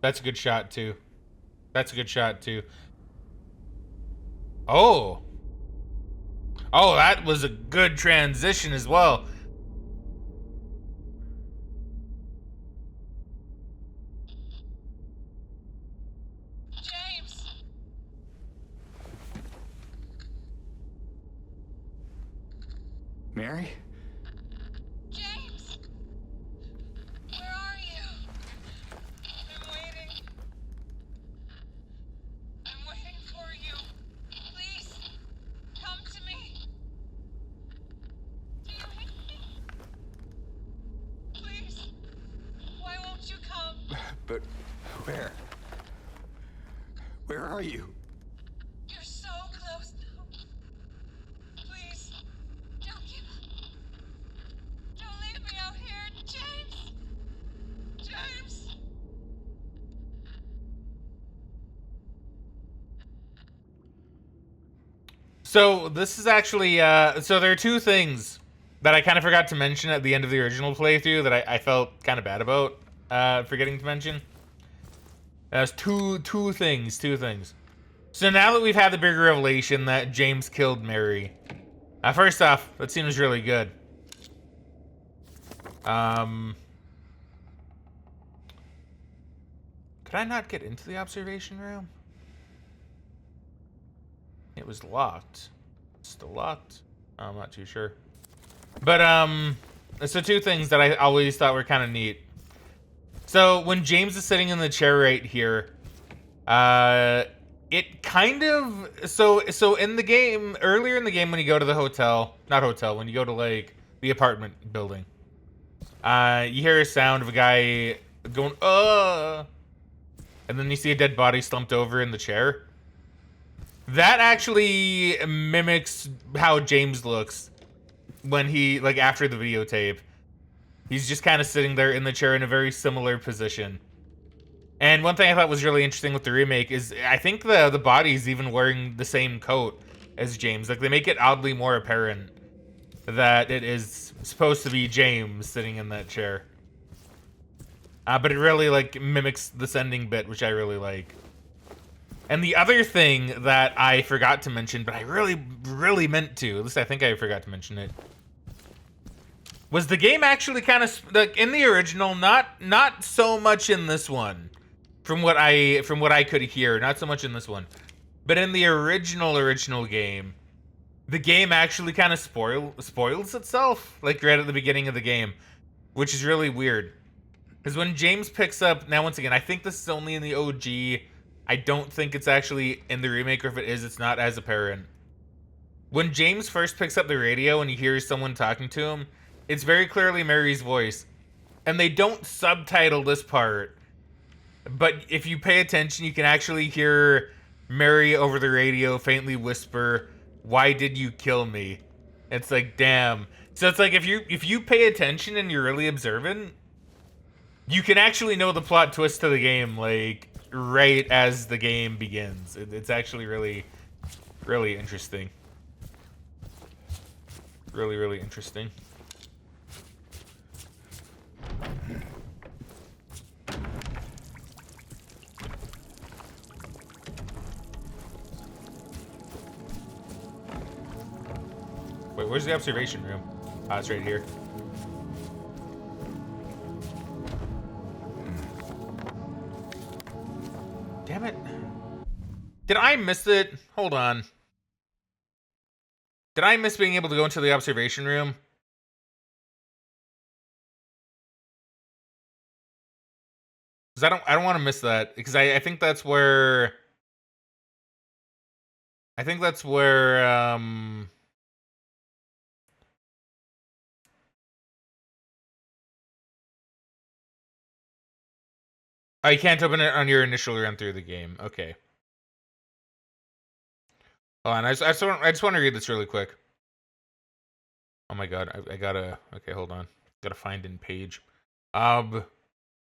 that's a good shot too. That's a good shot too. Oh. Oh, that was a good transition as well. James! Mary? James! Where are you? I'm waiting. I'm waiting for you. Please, come to me. Do you hate me? Please, why won't you come? But where? Where are you? You're so close now. Please, don't give up. Don't leave me out here, James! James! So this is actually so there are two things that I kind of forgot to mention at the end of the original playthrough that I felt kind of bad about forgetting to mention. There's two things. So now that we've had the big revelation that James killed Mary, first off, that scene was really good. Could I not get into the observation room? It was locked. Still locked? I'm not too sure. But, so two things that I always thought were kind of neat. So, when James is sitting in the chair right here, it kind of... So in the game, earlier in the game when you go to the hotel... Not hotel, when you go to, like, the apartment building. You hear a sound of a guy going, and then you see a dead body slumped over in the chair. That actually mimics how James looks when he, like, after the videotape. He's just kind of sitting there in the chair in a very similar position. And one thing I thought was really interesting with the remake is I think the body's even wearing the same coat as James. Like, they make it oddly more apparent that it is supposed to be James sitting in that chair. But it really, like, mimics the sending bit, which I really like. And the other thing that I forgot to mention, but I really meant to, at least I think I forgot to mention it, was the game actually kind of, like, in the original, not so much in this one, from what I could hear, not so much in this one, but in the original game, the game actually kind of spoils itself, like, right at the beginning of the game, which is really weird. Because when James picks up, now once again, I think this is only in the OG, I don't think it's actually in the remake, or if it is, it's not as apparent. When James first picks up the radio and he hears someone talking to him, it's very clearly Mary's voice. And they don't subtitle this part. But if you pay attention, you can actually hear Mary over the radio faintly whisper, "Why did you kill me?" It's like, damn. So it's like if you pay attention and you're really observant, You can actually know the plot twist to the game, like, right as the game begins. It's actually really, really interesting. Really, really interesting. Wait, where's the observation room? Ah, it's right here. Damn it. Did I miss it? Hold on. Did I miss being able to go into the observation room? Because I don't want to miss that. Because I think that's where... I think that's where, Oh, you can't open it on your initial run through the game. Okay. Hold on, I just want to read this really quick. Oh my god, I gotta... Okay, hold on. Gotta find in page.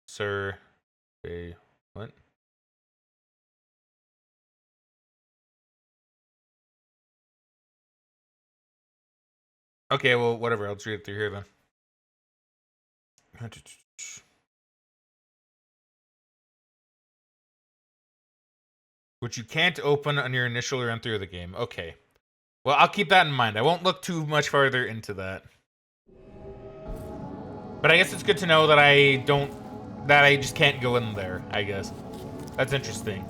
Sir... What? Okay, well, whatever. I'll just read it through here then. Which you can't open on your initial run through the game. Okay. Well, I'll keep that in mind. I won't look too much farther into that. But I guess it's good to know that I just can't go in there, I guess. That's interesting.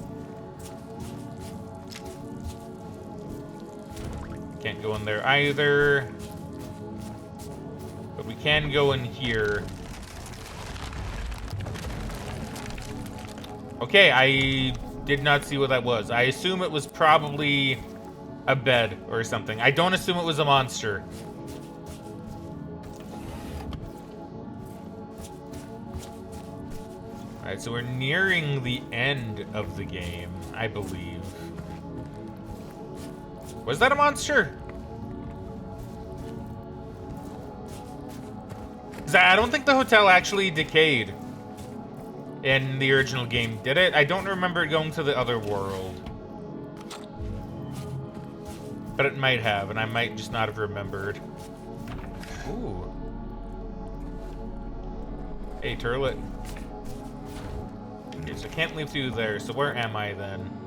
Can't go in there either. But we can go in here. Okay, I did not see what that was. I assume it was probably a bed or something. I don't assume it was a monster. Alright, so we're nearing the end of the game, I believe. Was that a monster? 'Cause I don't think the hotel actually decayed in the original game, did it? I don't remember it going to the other world. But it might have, and I might just not have remembered. Ooh. Hey, turlet. Okay, so I can't leave through there, so where am I then?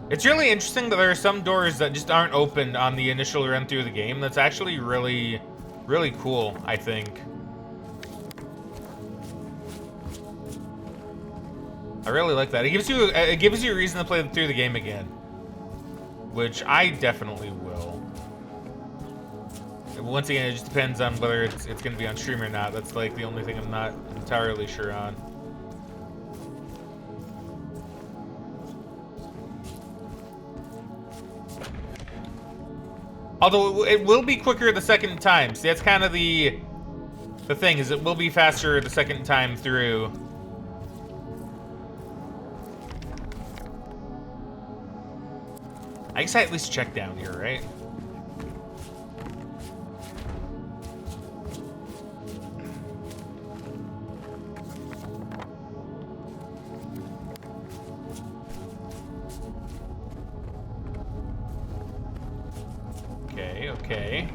It's really interesting that there are some doors that just aren't opened on the initial run through the game. That's actually really, really cool, I think. I really like that. It gives you a reason to play through the game again, which I definitely will. Once again, it just depends on whether it's going to be on stream or not. That's like the only thing I'm not entirely sure on. Although it will be quicker the second time. See, that's kind of the thing, is it will be faster the second time through. I guess I at least check down here, right? Okay.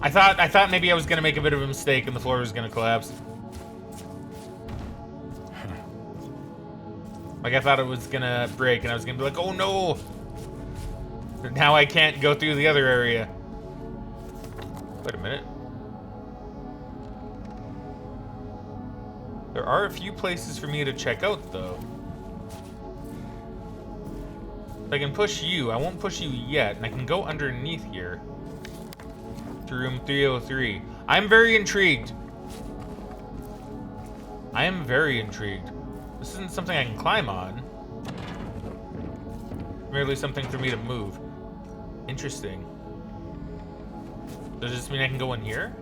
I thought maybe I was gonna make a bit of a mistake and the floor was gonna collapse. Like I thought it was gonna break and I was gonna be like, oh no! But now I can't go through the other area. Wait a minute. There are a few places for me to check out though. If I can push you, I won't push you yet, and I can go underneath here to room 303. I'm very intrigued. I am very intrigued. This isn't something I can climb on. merely something for me to move. Interesting. Does this mean I can go in here?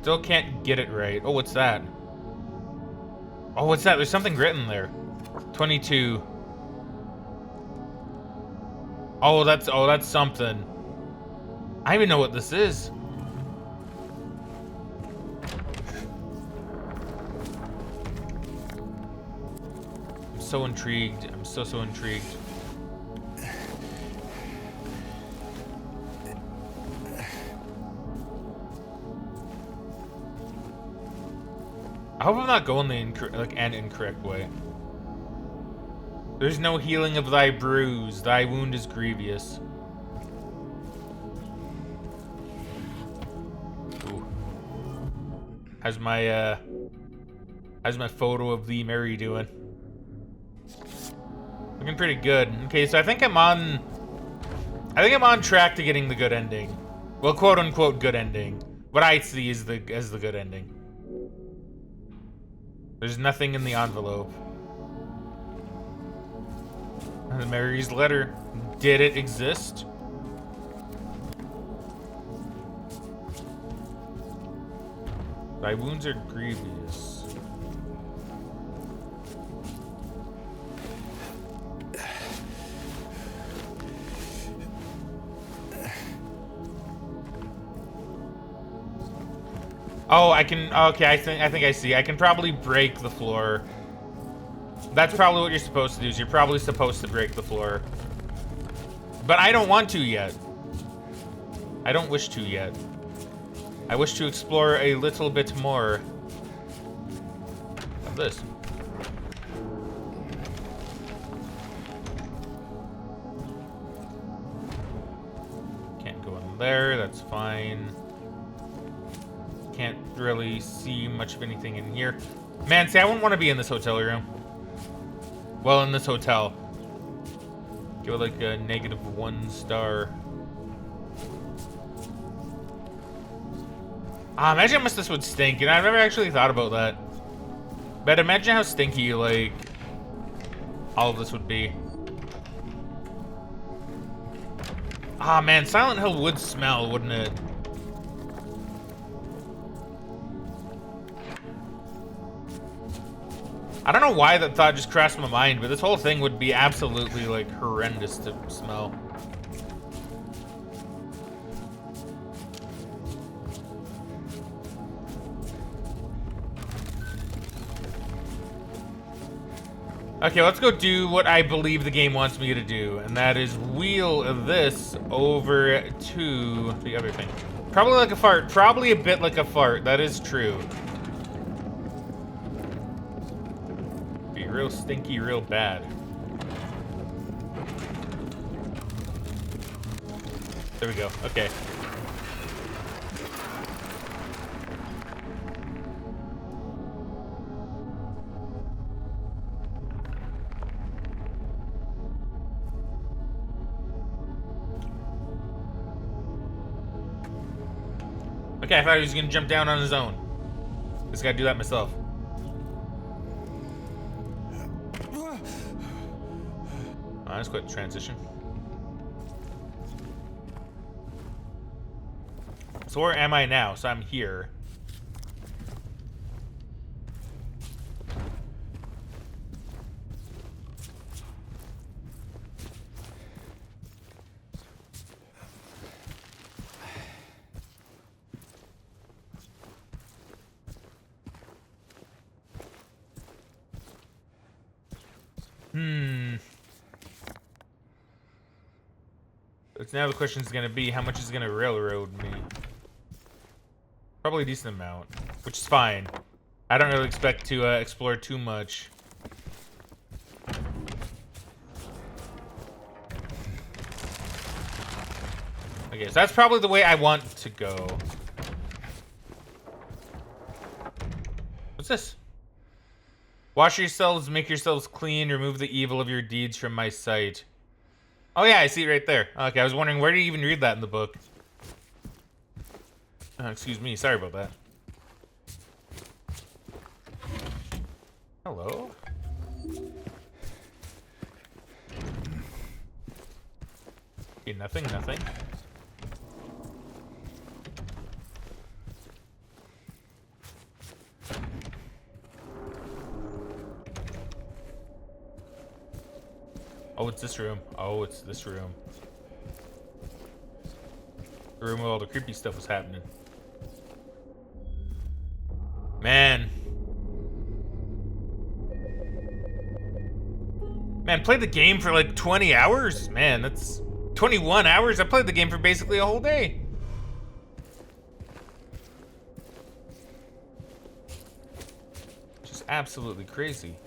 Still can't get it right. Oh, what's that? Oh, what's that? There's something written there. 22. Oh, that's something. I don't even know what this is. I'm so intrigued. I'm so intrigued. I hope I'm not going the incorrect way. There's no healing of thy bruise. Thy wound is grievous. Ooh. How's my photo of thee Mary doing? Looking pretty good. Okay, so I think I'm on track to getting the good ending. Well, quote unquote good ending. What I see is the good ending. There's nothing in the envelope. And Mary's letter. Did it exist? Thy wounds are grievous. Oh, I can. Okay, I think I see. I can probably break the floor. That's probably what you're supposed to do. Is you're probably supposed to break the floor. But I don't want to yet. I don't wish to yet. I wish to explore a little bit more of this. Can't go in there. That's fine. Can't really see much of anything in here. Man, see, I wouldn't want to be in this hotel room. Well, in this hotel. Give it like a -1 star. Imagine how much this would stink. You know, I've never actually thought about that. But imagine how stinky, like, all of this would be. Man, Silent Hill would smell, wouldn't it? I don't know why that thought just crossed my mind, but this whole thing would be absolutely, like, horrendous to smell. Okay, let's go do what I believe the game wants me to do, and that is wheel this over to the other thing. Probably like a fart. Probably a bit like a fart. That is true. Real stinky, real bad. There we go. Okay. Okay, I thought he was gonna jump down on his own. Just gotta do that myself. That's quite a transition. So where am I now? So I'm here. So now the question is going to be, how much is going to railroad me? Probably a decent amount, which is fine. I don't really expect to explore too much. Okay, so that's probably the way I want to go. What's this? Wash yourselves, make yourselves clean, remove the evil of your deeds from my sight. Oh yeah, I see it right there. Okay, I was wondering, where do you even read that in the book? Excuse me, sorry about that. Hello? Okay, nothing, nothing. Oh, it's this room. Oh, it's this room. The room where all the creepy stuff was happening. Man. Man, played the game for like 20 hours? Man, that's 21 hours? I played the game for basically a whole day. Just absolutely crazy.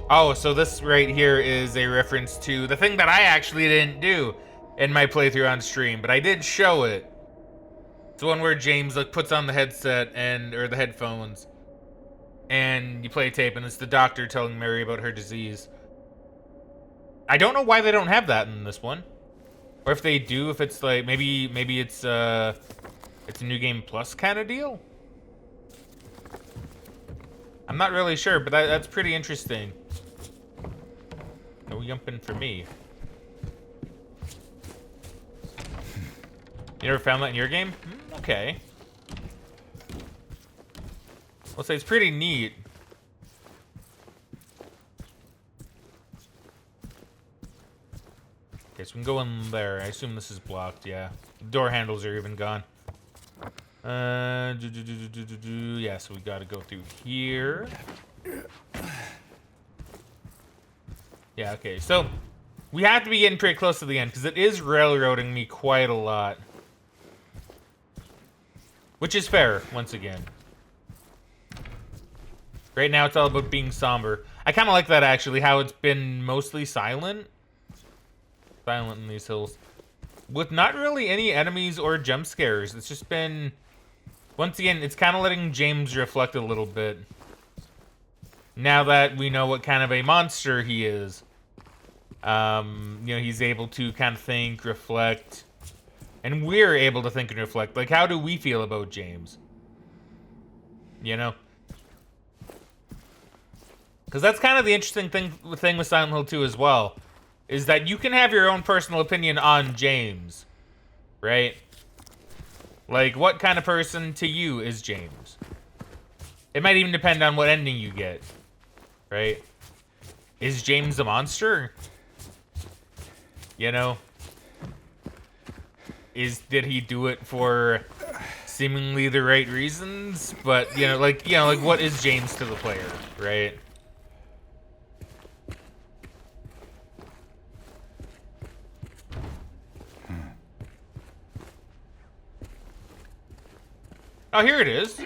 Oh, so this right here is a reference to the thing that I actually didn't do in my playthrough on stream, but I did show it. It's the one where James like puts on the headset or the headphones, and you play a tape, and it's the doctor telling Mary about her disease. I don't know why they don't have that in this one, or if they do, if it's like maybe it's a new game plus kind of deal. I'm not really sure, but that's pretty interesting. No yumping for me. You never found that in your game? Okay. I'll say it's pretty neat. Okay, so we can go in there. I assume this is blocked, yeah. The door handles are even gone. Yeah, so we gotta go through here. Yeah, okay, so we have to be getting pretty close to the end because it is railroading me quite a lot. Which is fair, once again. Right now it's all about being somber. I kind of like that, actually, how it's been mostly silent. Silent in these hills. With not really any enemies or jump scares. It's just been... Once again, it's kind of letting James reflect a little bit. Now that we know what kind of a monster he is. You know, he's able to kind of think, reflect. And we're able to think and reflect. Like, how do we feel about James? You know? Because that's kind of the interesting thing with Silent Hill 2 as well. Is that you can have your own personal opinion on James. Right? Like, what kind of person to you is James? It might even depend on what ending you get. Right? Is James a monster? You know? Did he do it for seemingly the right reasons? But, like what is James to the player, right? Oh, here it is. She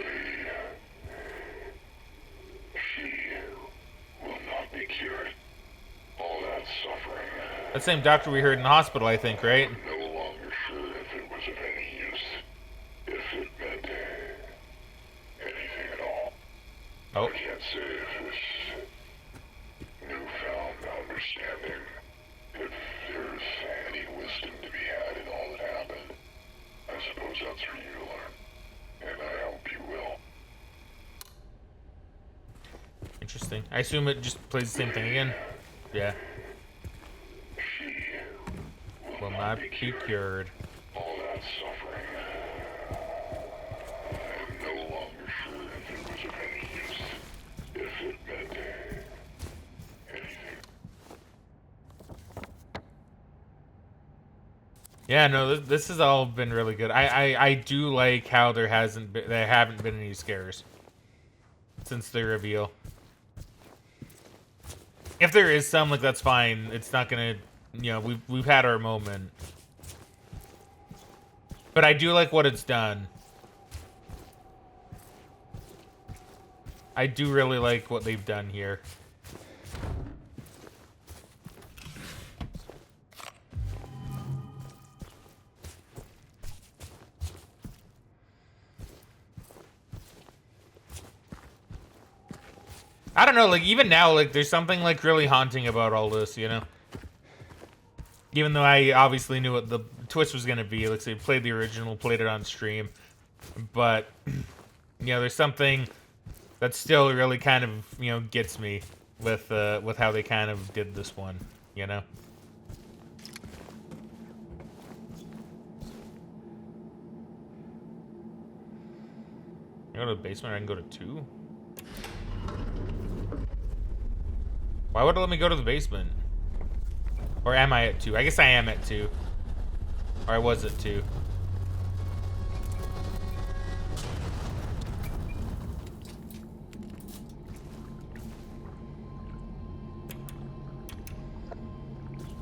will not be cured. All that suffering. That same doctor we heard in the hospital, I think, right? No longer sure if it was of any use. If it meant anything at all. Oh. I can't say if this newfound understanding, if there's any wisdom to be had in all that happened. I suppose that's for you to learn. And I hope you will. Interesting. I assume it just plays the same thing again. Yeah. She Will not be cured. all that suffering. I'm no longer sure if it was of any use. If it meant anything. Yeah, no, this has all been really good. I do like how there haven't been any scares since the reveal. If there is some, like, that's fine. It's not gonna, we've had our moment. But I do like what it's done. I do really like what they've done here. I don't know, like, even now, like, there's something, like, really haunting about all this, you know? Even though I obviously knew what the twist was gonna be. Like, so I played the original, played it on stream. But, there's something That still really kind of, you know, gets me with how they kind of did this one, you know? I go to the basement or I can go to 2? Why would it let me go to the basement? Or am I at 2? I guess I am at 2. Or I was at 2.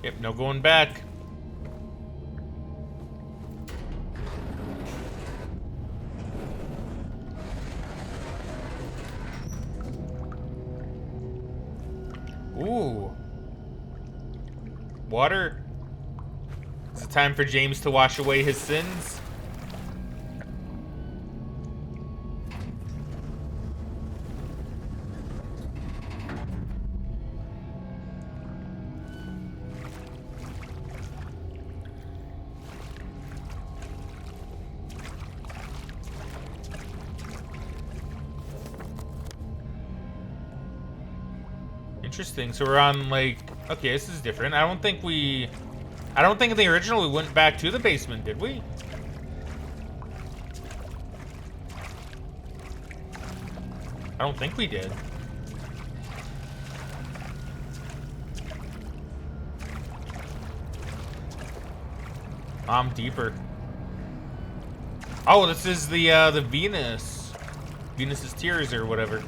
Yep, no going back. Ooh. Water. Is it time for James to wash away his sins? Interesting. So we're on, like... Okay, this is different. I don't think in the original we went back to the basement, did we? I don't think we did. I'm deeper. Oh, this is the Venus's Tears or whatever.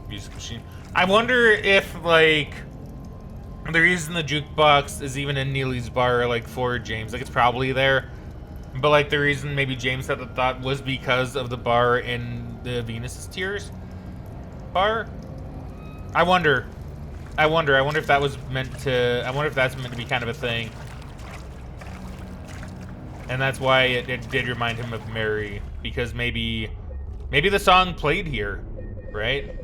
Music machine. I wonder if, like, the reason the jukebox is even in Neely's bar, like, for James, like, it's probably there. But, like, the reason maybe James had the thought was because of the bar in the Venus's Tears bar. I wonder if that was meant to... I wonder if that's meant to be kind of a thing. And that's why it did remind him of Mary. Because maybe the song played here, right?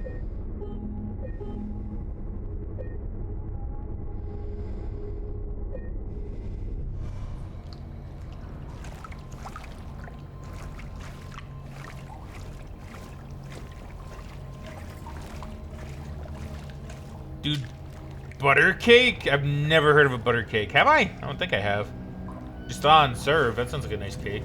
Dude, butter cake? I've never heard of a butter cake. Have I? I don't think I have. Just on serve. That sounds like a nice cake.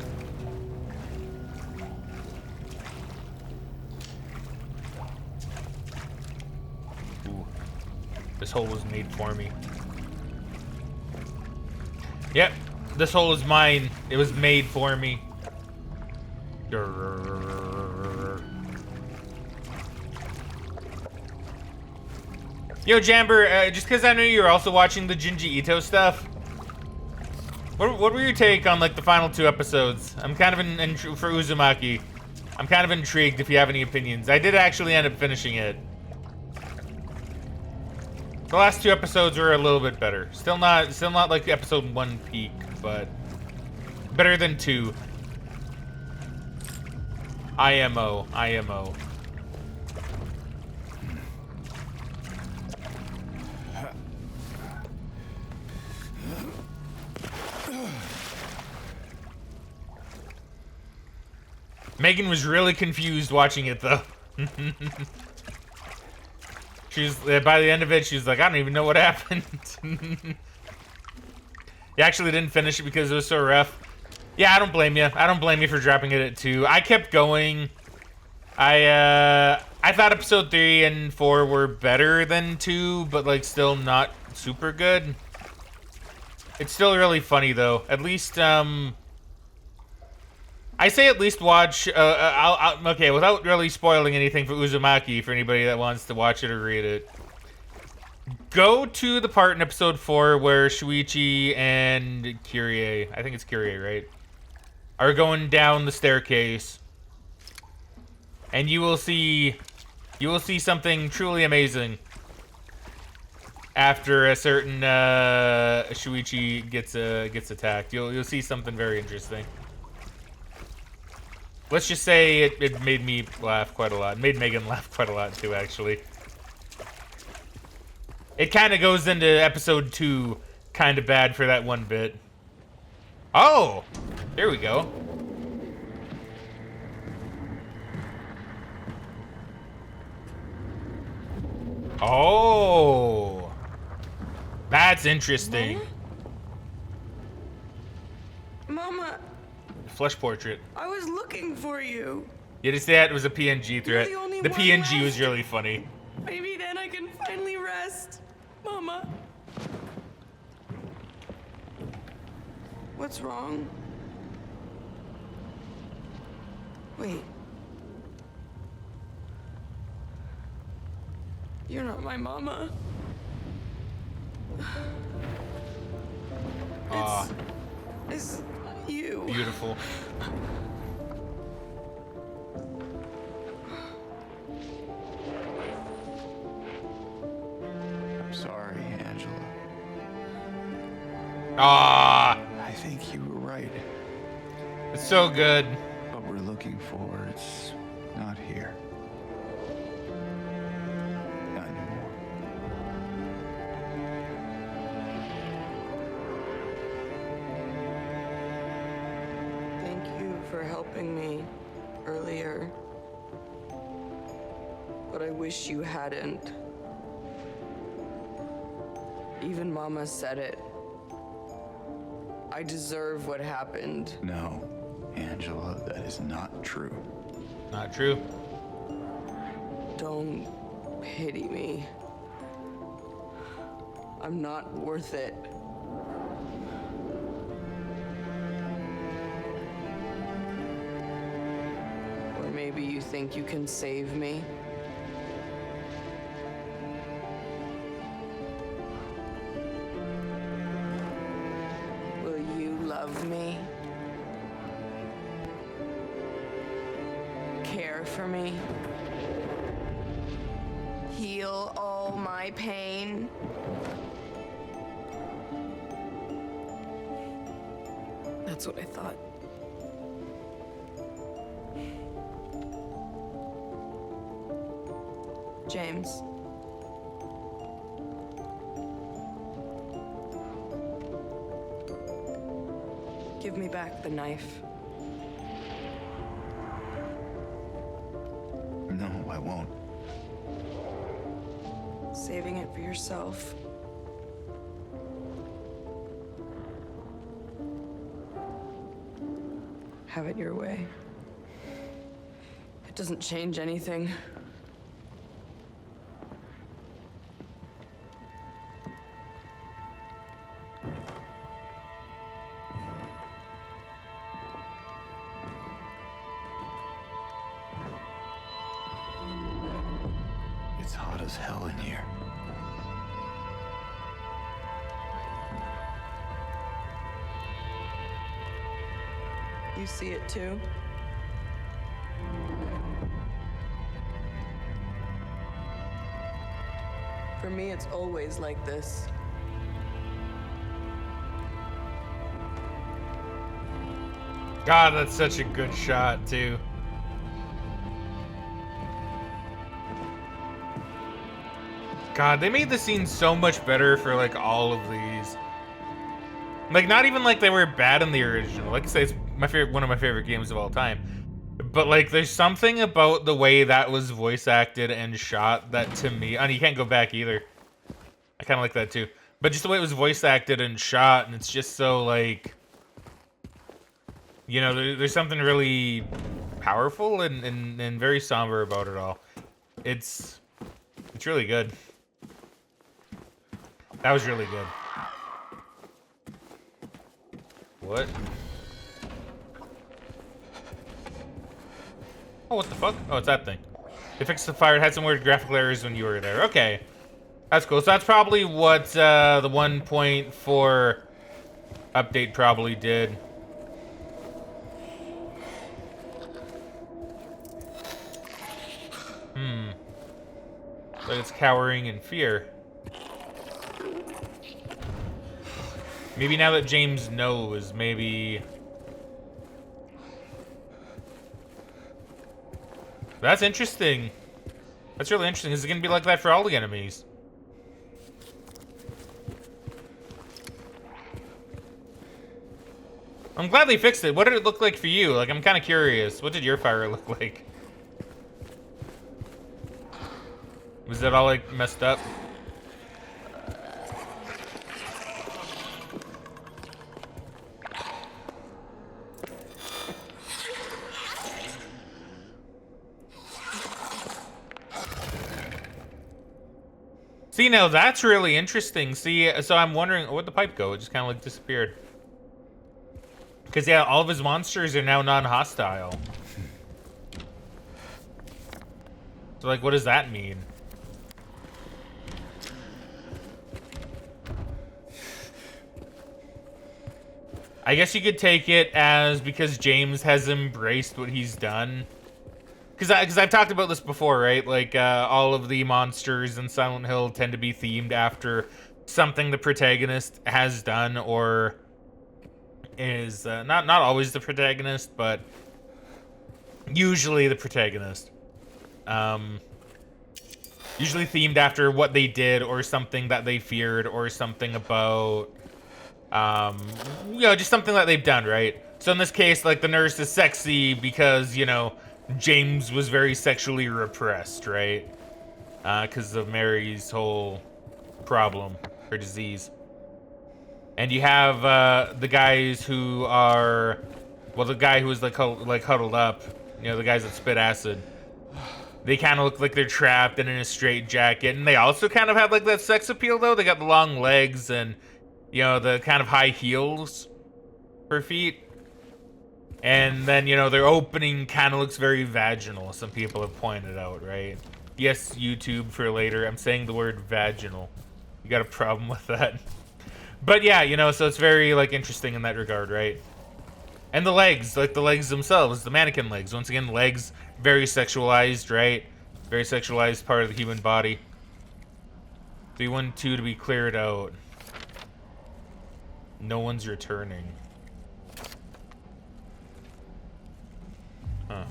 Ooh. This hole was made for me. Yep. This hole is mine. It was made for me. Yo, Jamber, just because I know you're also watching the Junji Ito stuff, what were your take on, like, the final 2 episodes? I'm kind of for Uzumaki. I'm kind of intrigued if you have any opinions. I did actually end up finishing it. The last 2 episodes were a little bit better. Still not like episode 1 peak, but better than 2. IMO. Megan was really confused watching it, though. She's by the end of it, she's like, I don't even know what happened. You actually didn't finish it because it was so rough. Yeah, I don't blame you. I don't blame you for dropping it at 2. I kept going. I thought episode 3 and 4 were better than 2, but, like, still not super good. It's still really funny, though. At least, I say at least watch, okay, without really spoiling anything for Uzumaki, for anybody that wants to watch it or read it. Go to the part in episode 4 where Shuichi and Kyrie, I think it's Kyrie, right? Are going down the staircase. And you will see something truly amazing. After a certain, Shuichi gets attacked. You'll see something very interesting. Let's just say it made me laugh quite a lot. It made Megan laugh quite a lot, too, actually. It kind of goes into episode 2 kind of bad for that one bit. Oh! Here we go. Oh! That's interesting. Mama, Flesh portrait. I was looking for you. You just that it was a PNG threat. the only The one PNG was left. really funny. Maybe then I can finally rest. Mama. What's wrong? Wait. You're not my mama. Ah, It's you. beautiful. I'm sorry, Angela. Ah, I think you were right. it's so good. What we're looking for, it's not here. Not anymore. Thank you for helping me earlier. But I wish you hadn't. Even Mama said it. I deserve what happened. No, Angela, that is not true. Not true. Don't pity me. I'm not worth it. Or maybe you think you can save me? Will you love me? Care for me? Heal all my pain? That's what I thought. James. Give me back the knife. No, I won't. Saving it for yourself. Have it your way. It doesn't change anything. It's hot as hell in here. You see it too? For me, it's always like this. God, that's such a good shot, too. God, they made the scene so much better for, like, all of these. Like, not even like they were bad in the original. Like I say, it's my favorite, one of my favorite games of all time. But, like, there's something about the way that was voice acted and shot that, to me... And you can't go back either. I kind of like that, too. But just the way it was voice acted and shot, and it's just so, like... You know, there's something really powerful and very somber about it all. It's really good. That was really good. What? Oh, what the fuck? Oh, it's that thing. They fixed the fire. It had some weird graphical errors when you were there. Okay. That's cool. So that's probably what the 1.4 update probably did. So it's cowering in fear. Maybe now that James knows, maybe... That's interesting. That's really interesting. Is it going to be like that for all the enemies? I'm glad they fixed it. What did it look like for you? Like, I'm kind of curious. What did your fire look like? Was it all, like, messed up? See, now that's really interesting. See, so I'm wondering, where'd the pipe go? It just kind of, like, disappeared. Because, yeah, all of his monsters are now non-hostile. So, like, what does that mean? I guess you could take it as because James has embraced what he's done. Because I've talked about this before, right? Like, all of the monsters in Silent Hill tend to be themed after something the protagonist has done or is not always the protagonist, but usually the protagonist. Usually themed after what they did or something that they feared or something about, you know, just something that they've done, right? So in this case, like, the nurse is sexy because, you know, James was very sexually repressed, right? Because of Mary's whole problem, her disease. And you have the guys who are, well, the guy who was like huddled up, you know, the guys that spit acid. They kind of look like they're trapped and in a straitjacket, and they also kind of have like that sex appeal though. They got the long legs and, you know, the kind of high heels for feet. And then, you know, their opening kind of looks very vaginal. Some people have pointed out, right? Yes, YouTube for later. I'm saying the word vaginal. You got a problem with that? But yeah, you know, so it's very, like, interesting in that regard, right? And the legs, like the legs themselves, the mannequin legs. Once again, legs, very sexualized, right? Very sexualized part of the human body. 312 to be cleared out. No one's returning. Huh.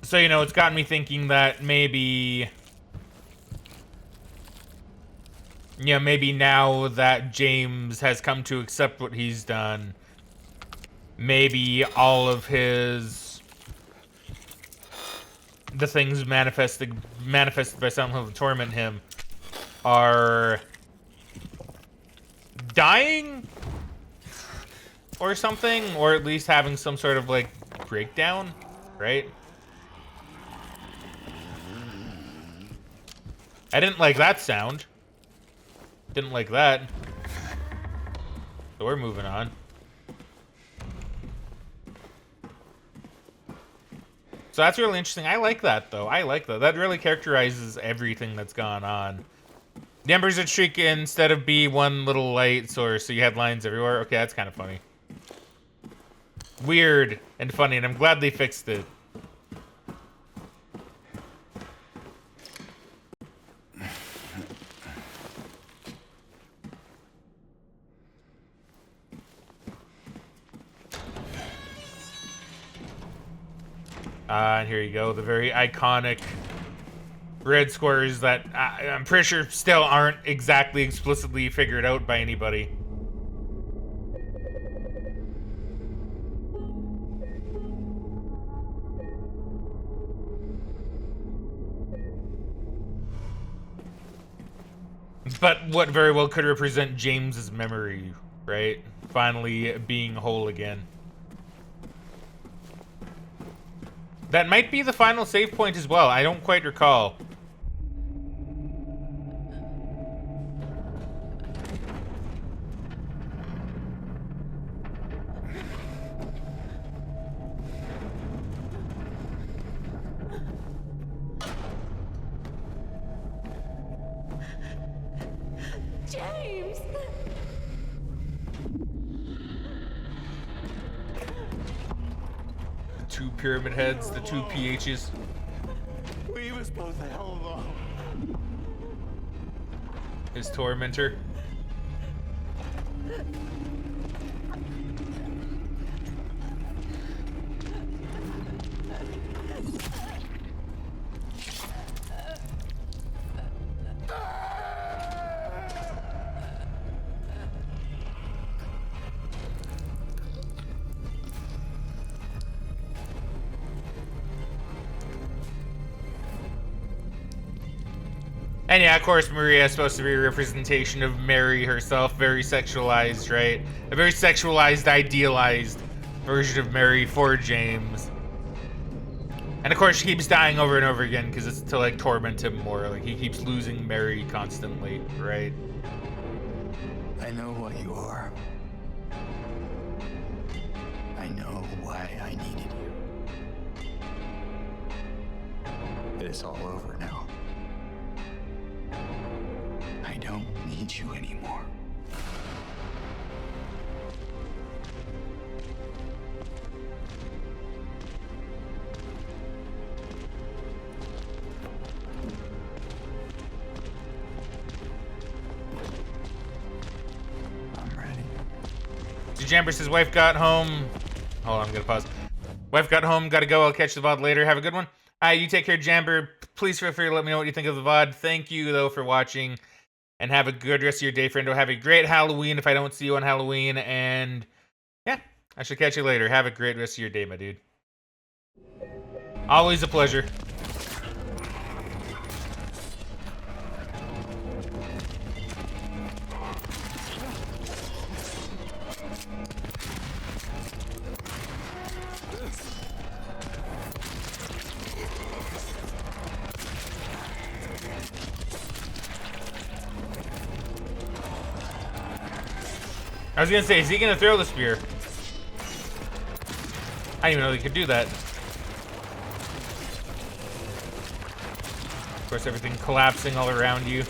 So, you know, it's gotten me thinking that maybe... Yeah, maybe now that James has come to accept what he's done, maybe all of his... the things manifested by Silent Hill to torment him are... dying? Or something? Or at least having some sort of, like, breakdown, right? I didn't like that sound. Didn't like that. So we're moving on. So that's really interesting. I like that, though. I like that. That really characterizes everything that's gone on. The embers are streaking instead of be one little light source, so you had lines everywhere. Okay, that's kind of funny. Weird and funny, and I'm glad they fixed it. And here you go, the very iconic red squares that I'm pretty sure still aren't exactly explicitly figured out by anybody. But what very well could represent James's memory, right? Finally being whole again. That might be the final save point as well. I don't quite recall. James! Two pyramid heads, the two PHs. We was both a hell of a... His tormentor. And yeah, of course, Maria is supposed to be a representation of Mary herself, very sexualized, right? A very sexualized, idealized version of Mary for James. And of course, she keeps dying over and over again because it's to like torment him more. Like he keeps losing Mary constantly, right? I know what you are. I know why I needed you. But it's all over now. I don't need you anymore. I'm ready. Jamber's wife got home. Hold on, I'm gonna pause. Wife got home, gotta go. I'll catch the VOD later. Have a good one. You take care, Jamber. Please feel free to let me know what you think of the VOD. Thank you, though, for watching. And have a good rest of your day, friendo. Have a great Halloween if I don't see you on Halloween. And yeah, I shall catch you later. Have a great rest of your day, my dude. Always a pleasure. I was gonna say, is he gonna throw the spear? I didn't even know they could do that. Of course, everything collapsing all around you.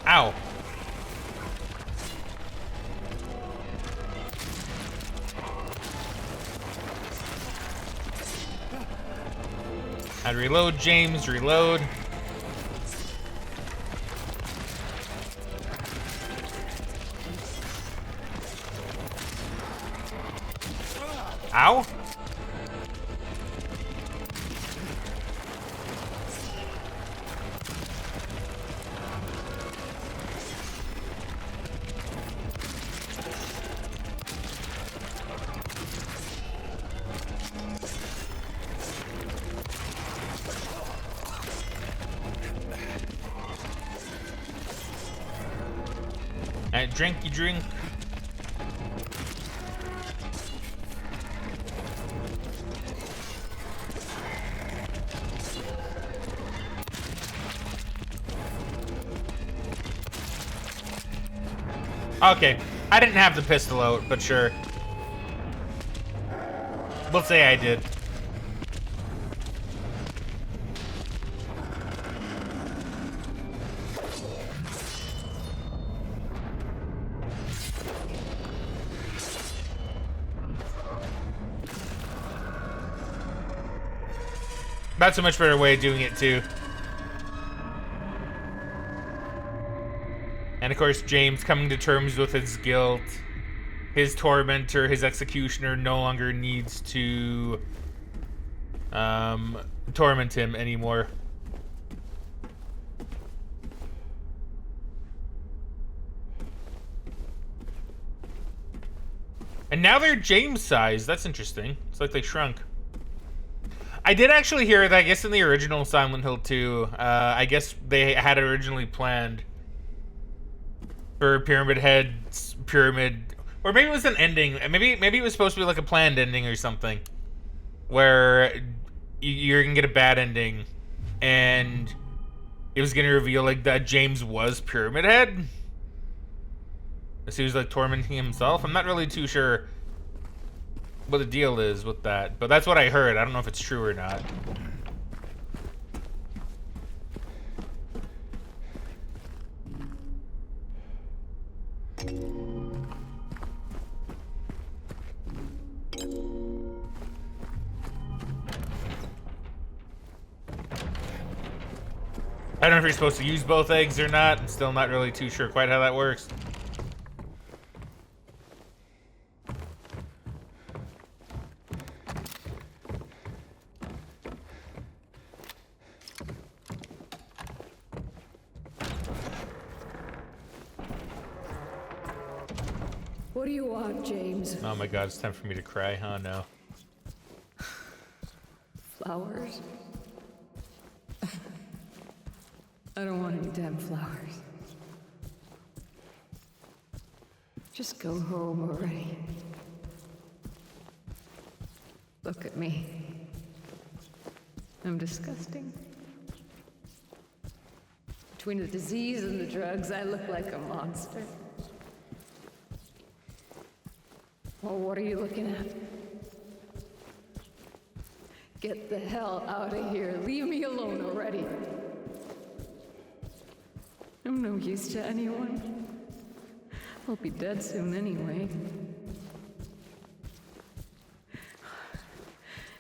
Ow. I'd reload, James, reload. Ow. Alright, drink, you drink. Okay, I didn't have the pistol out, but sure. We'll say I did. That's a much better way of doing it, too. And of course, James coming to terms with his guilt. His tormentor, his executioner, no longer needs to torment him anymore. And now they're James size. That's interesting. It's like they shrunk. I did actually hear that, I guess in the original Silent Hill 2, I guess they had originally planned for Pyramid Head's pyramid, or maybe it was an ending. Maybe it was supposed to be like a planned ending or something, where you're gonna get a bad ending, and it was gonna reveal like that James was Pyramid Head. So he was like tormenting himself. I'm not really too sure what the deal is with that, but that's what I heard. I don't know if it's true or not. I don't know if you're supposed to use both eggs or not. I'm still not really too sure quite how that works. What do you want, James? Oh my god, it's time for me to cry. Oh no. Flowers? I don't want any damn flowers. Just go home already. Look at me. I'm disgusting. Between the disease and the drugs, I look like a monster. Well, what are you looking at? Get the hell out of here. Leave me alone already. I'm no use to anyone. I'll be dead soon anyway.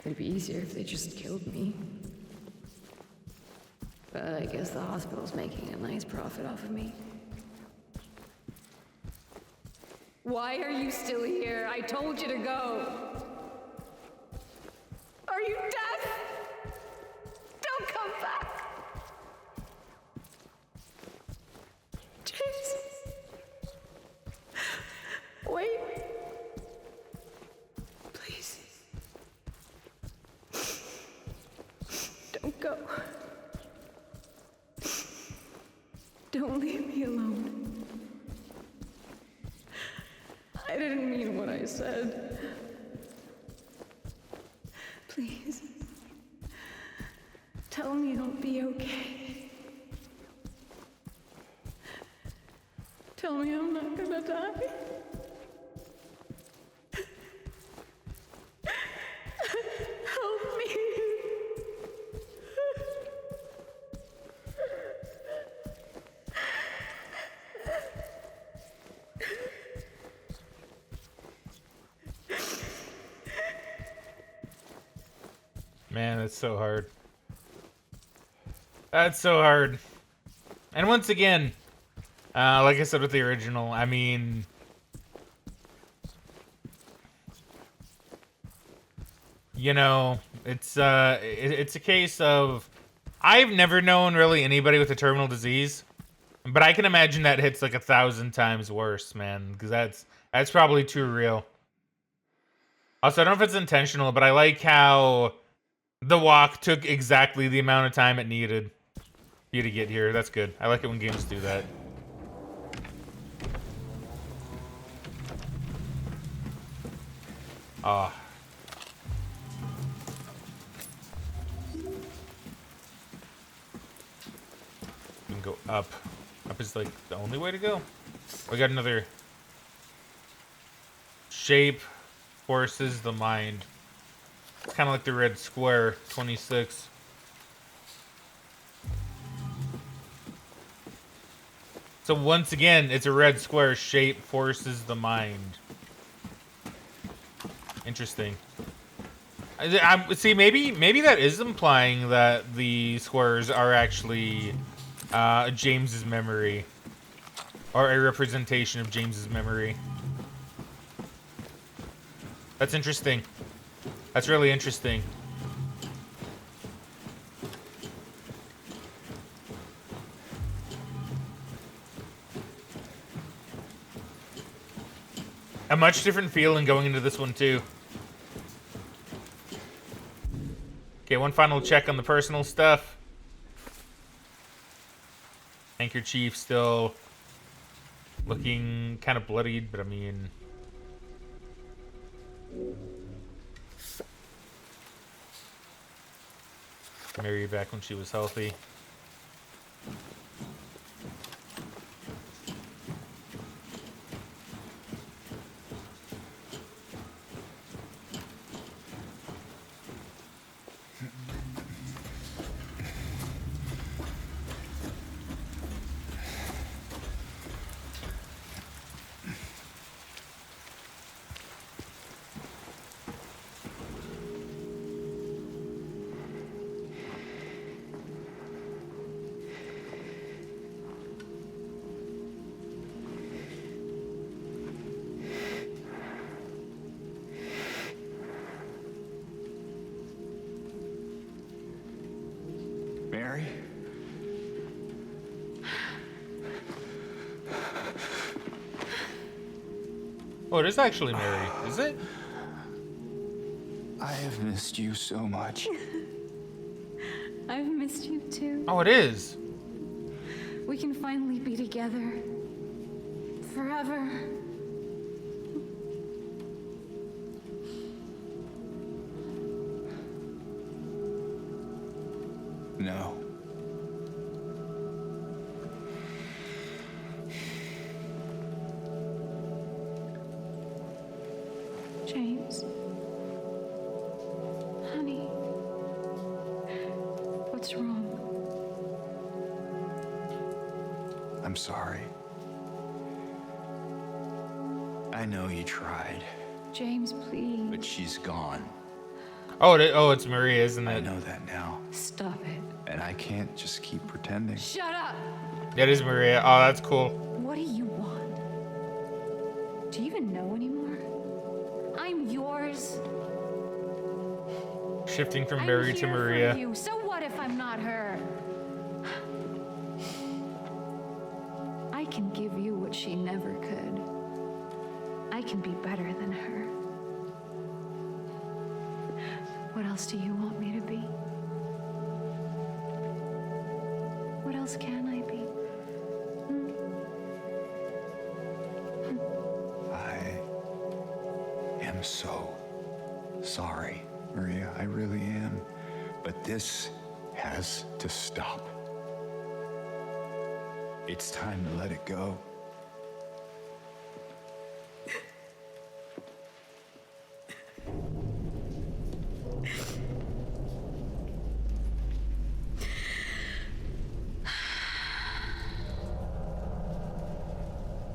It'd be easier if they just killed me. But I guess the hospital's making a nice profit off of me. Why are you still here? I told you to go. Are you deaf? Don't come back. James. Wait. Please. Don't go. Don't leave me alone. I didn't mean what I said. Please. Tell me I'll be okay. Tell me I'm not gonna die. Help me. Man, that's so hard. That's so hard. And once again, like I said with the original, I mean, you know, it's a case of I've never known really anybody with a terminal disease, but I can imagine that hits like 1,000 times worse, man, because that's probably too real. Also, I don't know if it's intentional, but I like how the walk took exactly the amount of time it needed for you to get here. That's good. I like it when games do that. Ah. We can go up. Up is like the only way to go. We got another shape forces the mind. It's kind of like the red square, 26. So once again, it's a red square. Shape forces the mind. Interesting. See, maybe that is implying that the squares are actually James's memory, or a representation of James's memory. That's interesting. That's really interesting. A much different feeling going into this one too. Okay, one final check on the personal stuff. Handkerchief still looking kind of bloodied, but I mean, Mary back when she was healthy. Mary? Oh, it is actually Mary, is it? I have missed you so much. missed you too. Oh, it is. We can finally be together. Forever. No. James. Honey. What's wrong? I'm sorry. I know you tried, James, please. but she's gone. Oh, it's Maria, isn't I it? know that now, Stop it. and I can't just keep pretending. Shut up! That is Maria. Oh, that's cool. What do you want? Do you even know anymore? I'm yours. Shifting from I'm Barry here to for Maria. you. So what if I'm not her? I can give you what she never could. I can be better than her. What else do you want me to be? What else can I be? I am so sorry, Maria. I really am. But this has to stop. It's time to let it go.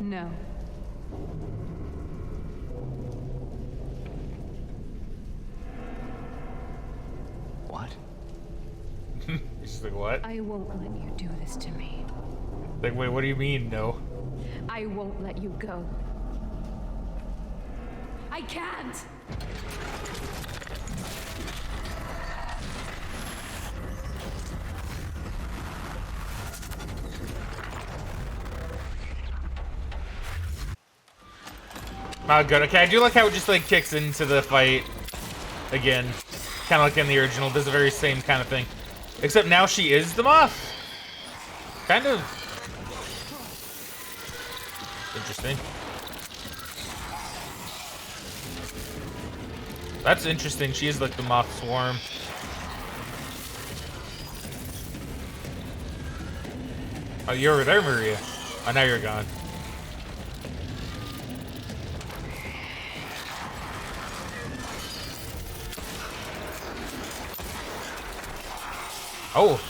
No. What? She's like, what? I won't let you do this to me. Like, wait, what do you mean, no? I won't let you go. I can't! Oh, good. Okay, I do like how it just, like, kicks into the fight again. Kind of like in the original. Does the very same kind of thing. Except now she is the moth. Kind of interesting. That's interesting. She is like the moth swarm. Oh, you were there, Maria. Oh, now you're gone. Oh.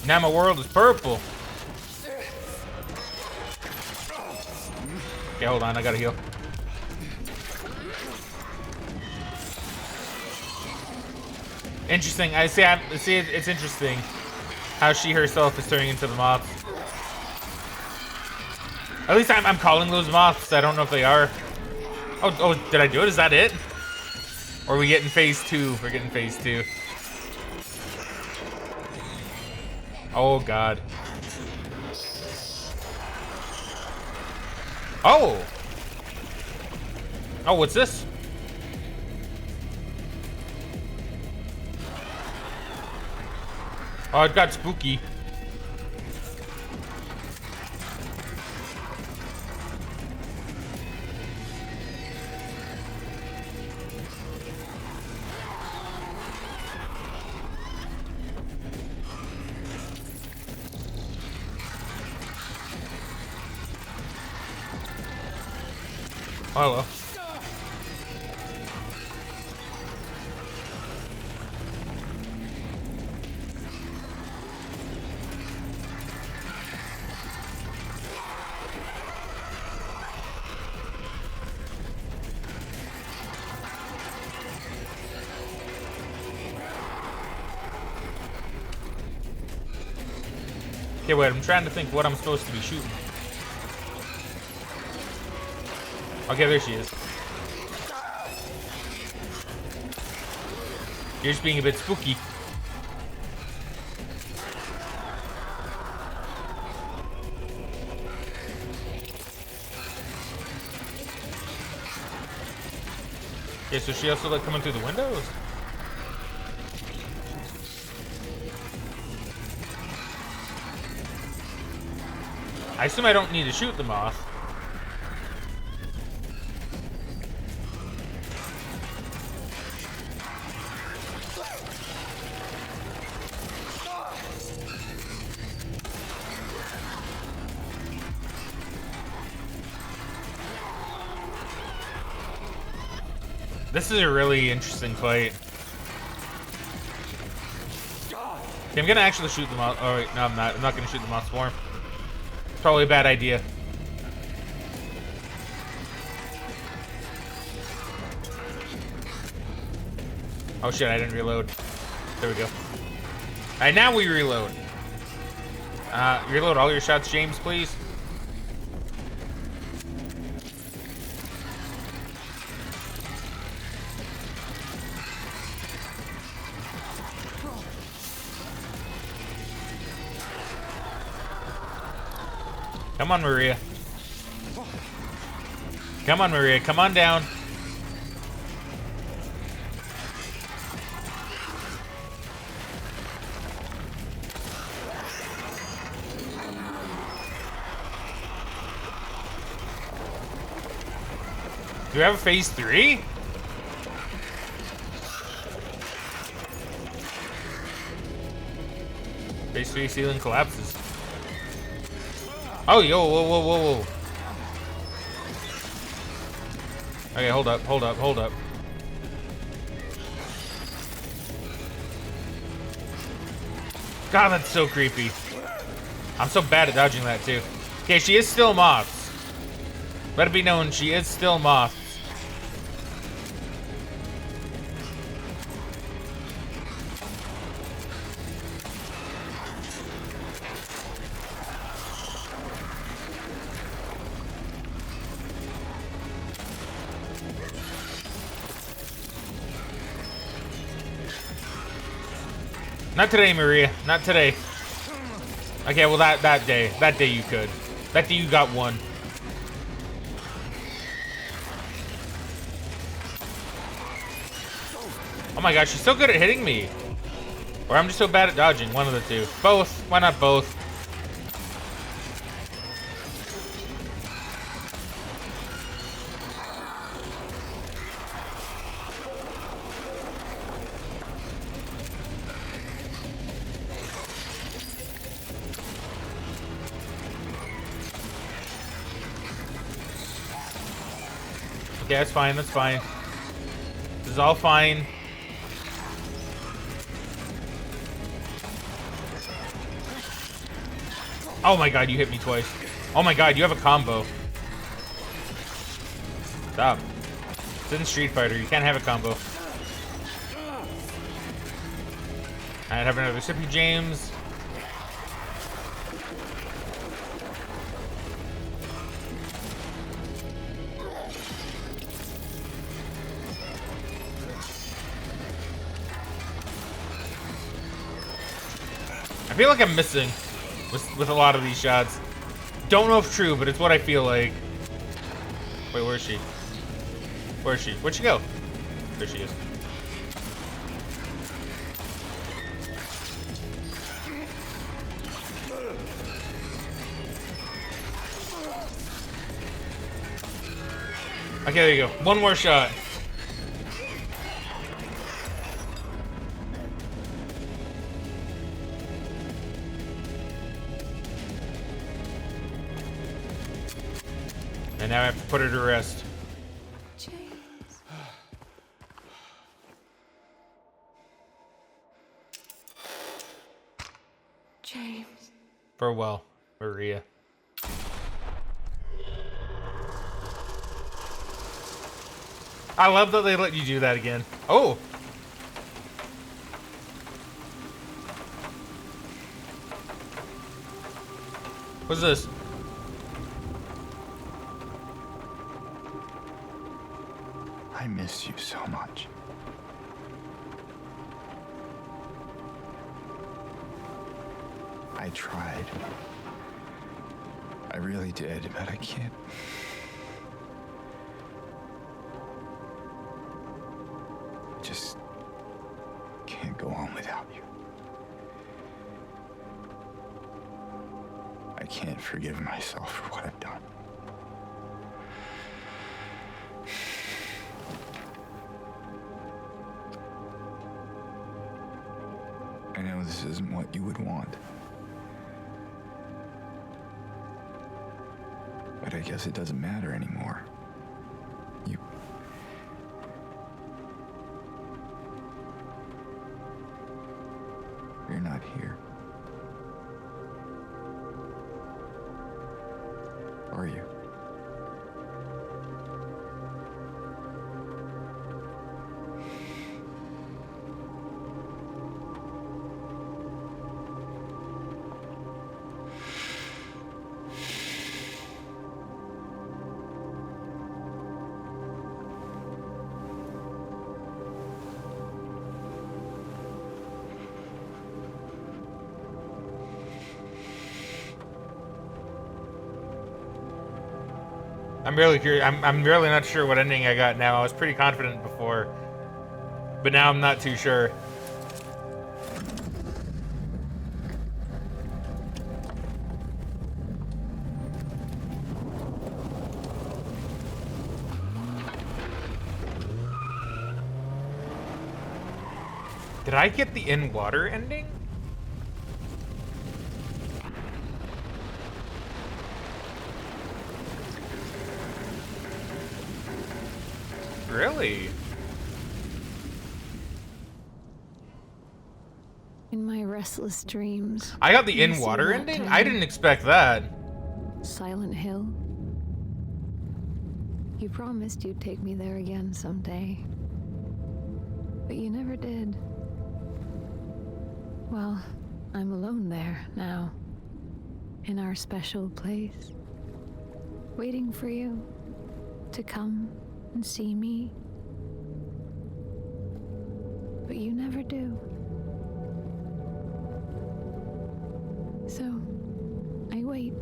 Now my world is purple. Okay, hold on. I gotta heal. Interesting. I see. It's interesting how she herself is turning into the moths. At least I'm calling those moths. I don't know if they are. Oh, did I do it? Is that it? Or are we getting phase 2? We're getting phase 2. Oh, God. Oh! Oh, what's this? Oh, it got spooky. Oh, hello. Okay, wait, I'm trying to think what I'm supposed to be shooting. Okay, there she is. You're just being a bit spooky. Okay, so she also like coming through the windows? I assume I don't need to shoot the moth. This is a really interesting fight. Okay, I'm gonna actually shoot the moth. Oh wait, no, I'm not. I'm not gonna shoot the moth swarm. It's probably a bad idea. Oh shit, I didn't reload. There we go. Alright, now we reload. Reload all your shots, James, please. Come on, Maria. Come on, Maria. Come on down. Do we have a phase 3? Phase 3 ceiling collapses. Oh, yo, whoa, whoa, whoa, whoa. Okay, hold up, hold up, hold up. God, that's so creepy. I'm so bad at dodging that, too. Okay, she is still moths. Let it be known, she is still moths. Not today, Maria. Not today. Okay, well that day you could. That day you got one. Oh my gosh, she's so good at hitting me. Or I'm just so bad at dodging. One of the two. Both. Why not both? Okay, that's fine, that's fine. This is all fine. Oh my god, you hit me twice. Oh my god, you have a combo. Stop. It's in Street Fighter, you can't have a combo. Alright, have another sippy, James. I feel like I'm missing with a lot of these shots. Don't know if it's true, but it's what I feel like. Wait, where is she? Where is she? Where'd she go? There she is. Okay, there you go. One more shot. And now I have to put her to rest. James. James. Farewell, Maria. I love that they let you do that again. Oh! What's this? I miss you so much. I tried. I really did, but I can't. Just can't go on without you. I can't forgive myself for what I've done. I know this isn't what you would want. But I guess it doesn't matter anymore. You're not here. Are you? I'm really curious. I'm really not sure what ending I got now. I was pretty confident before, but now I'm not too sure. Did I get the in water ending? Really? In my restless dreams. I got the you in see water that ending? time? I didn't expect that. Silent Hill. You promised you'd take me there again someday. But you never did. Well, I'm alone there now. In our special place. Waiting for you to come and see me. But you never do. So, I wait.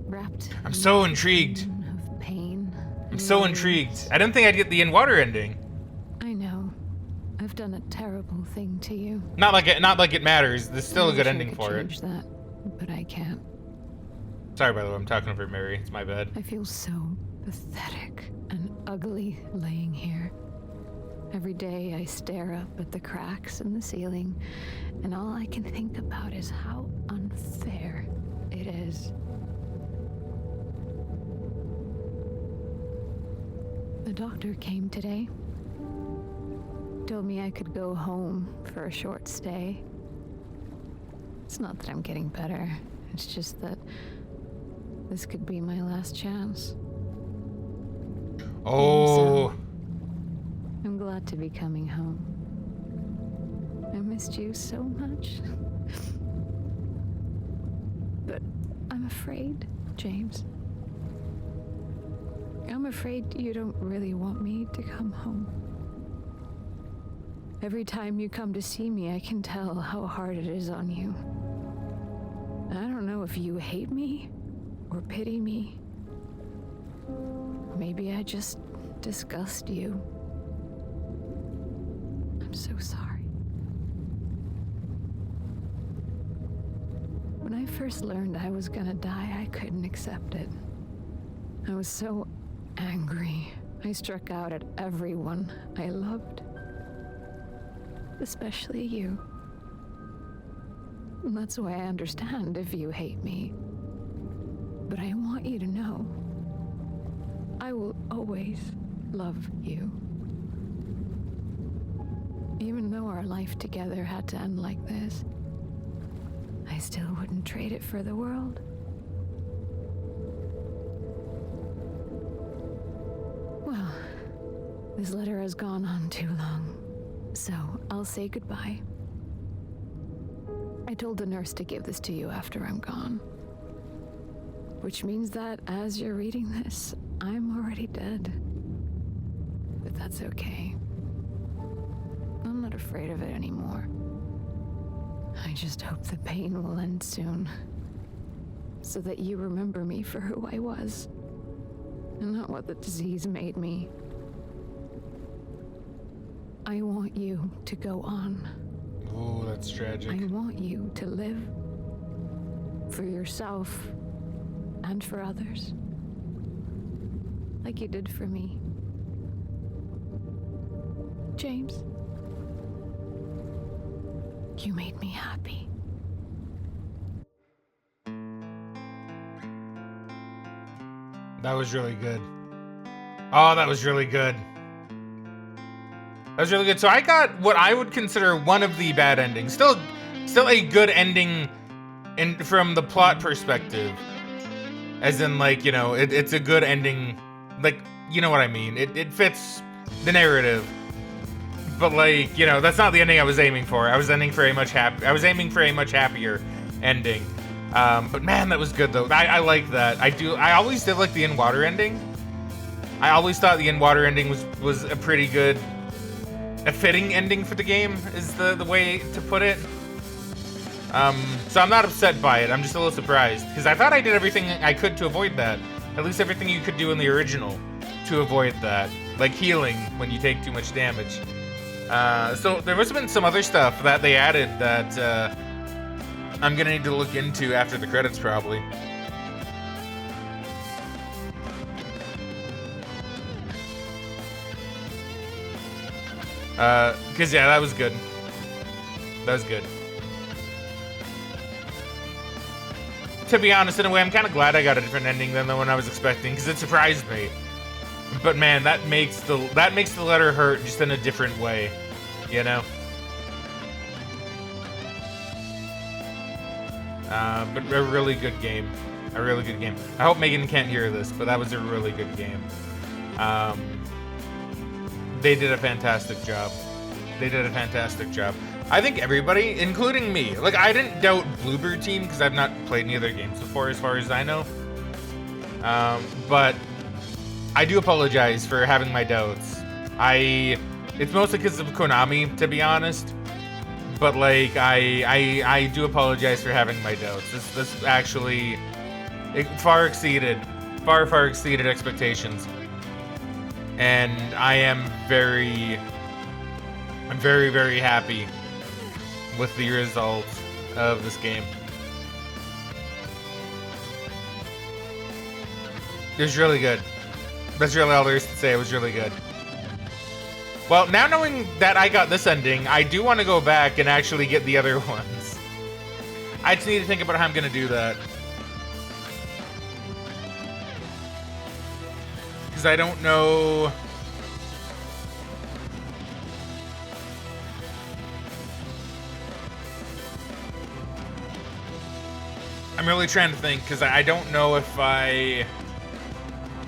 Wrapped I'm in so a intrigued. cocoon of pain. I'm and so worries. intrigued. I didn't think I'd get the in water ending. I know. I've done a terrible thing to you. Not like it matters. There's still a I good wish I ending could for it. change that, but I can't. Sorry, by the way, I'm talking over Mary. It's my bad. I feel so pathetic and ugly laying here. Every day I stare up at the cracks in the ceiling, and all I can think about is how unfair it is. The doctor came today. Told me I could go home for a short stay. It's not that I'm getting better. It's just that this could be my last chance. Oh. I'm glad to be coming home. I missed you so much. But I'm afraid, James. I'm afraid you don't really want me to come home. Every time you come to see me, I can tell how hard it is on you. I don't know if you hate me or pity me. Maybe I just disgust you. I'm so sorry. When I first learned I was gonna die, I couldn't accept it. I was so angry. I struck out at everyone I loved. Especially you. And that's why I understand if you hate me. But I want you to know, I will always love you. Even though our life together had to end like this, I still wouldn't trade it for the world. Well, this letter has gone on too long, so I'll say goodbye. I told the nurse to give this to you after I'm gone. Which means that as you're reading this, I'm already dead. But that's okay. I'm not afraid of it anymore. I just hope the pain will end soon. So that you remember me for who I was. And not what the disease made me. I want you to go on. Oh, that's tragic. I want you to live. for yourself and for others. Like you did for me. James, you made me happy. That was really good. Oh, that was really good. That was really good. So I got what I would consider one of the bad endings. Still a good ending from the plot perspective. As in, like, you know, it's a good ending. Like, you know what I mean. It fits the narrative. But, like, you know, that's not the ending I was aiming for. I was aiming for a much happier ending. But man, that was good though. I like that. I always did like the in-water ending. I always thought the in-water ending was a pretty good, a fitting ending for the game, is the way to put it. So I'm not upset by it. I'm just a little surprised because I thought I did everything I could to avoid that. At least everything you could do in the original to avoid that, like healing when you take too much damage. So there must have been some other stuff that they added that I'm gonna need to look into after the credits, probably. Cause yeah, that was good. That was good. To be honest, in a way, I'm kind of glad I got a different ending than the one I was expecting, because it surprised me. But man, that makes the letter hurt just in a different way, you know. But a really good game. A really good game. I hope Megan can't hear this, but that was a really good game. They did a fantastic job. They did a fantastic job. I think everybody, including me, like, I didn't doubt Bluebird Team because I've not played any other games before, as far as I know. But I do apologize for having my doubts. It's mostly because of Konami, to be honest. But like, I do apologize for having my doubts. This actually, it far exceeded expectations, and I'm very happy with the result of this game. It was really good. That's really all there is to say. It was really good. Well, now knowing that I got this ending, I do want to go back and actually get the other ones. I just need to think about how I'm going to do that. Because I don't know... I'm really trying to think, because I don't know if I...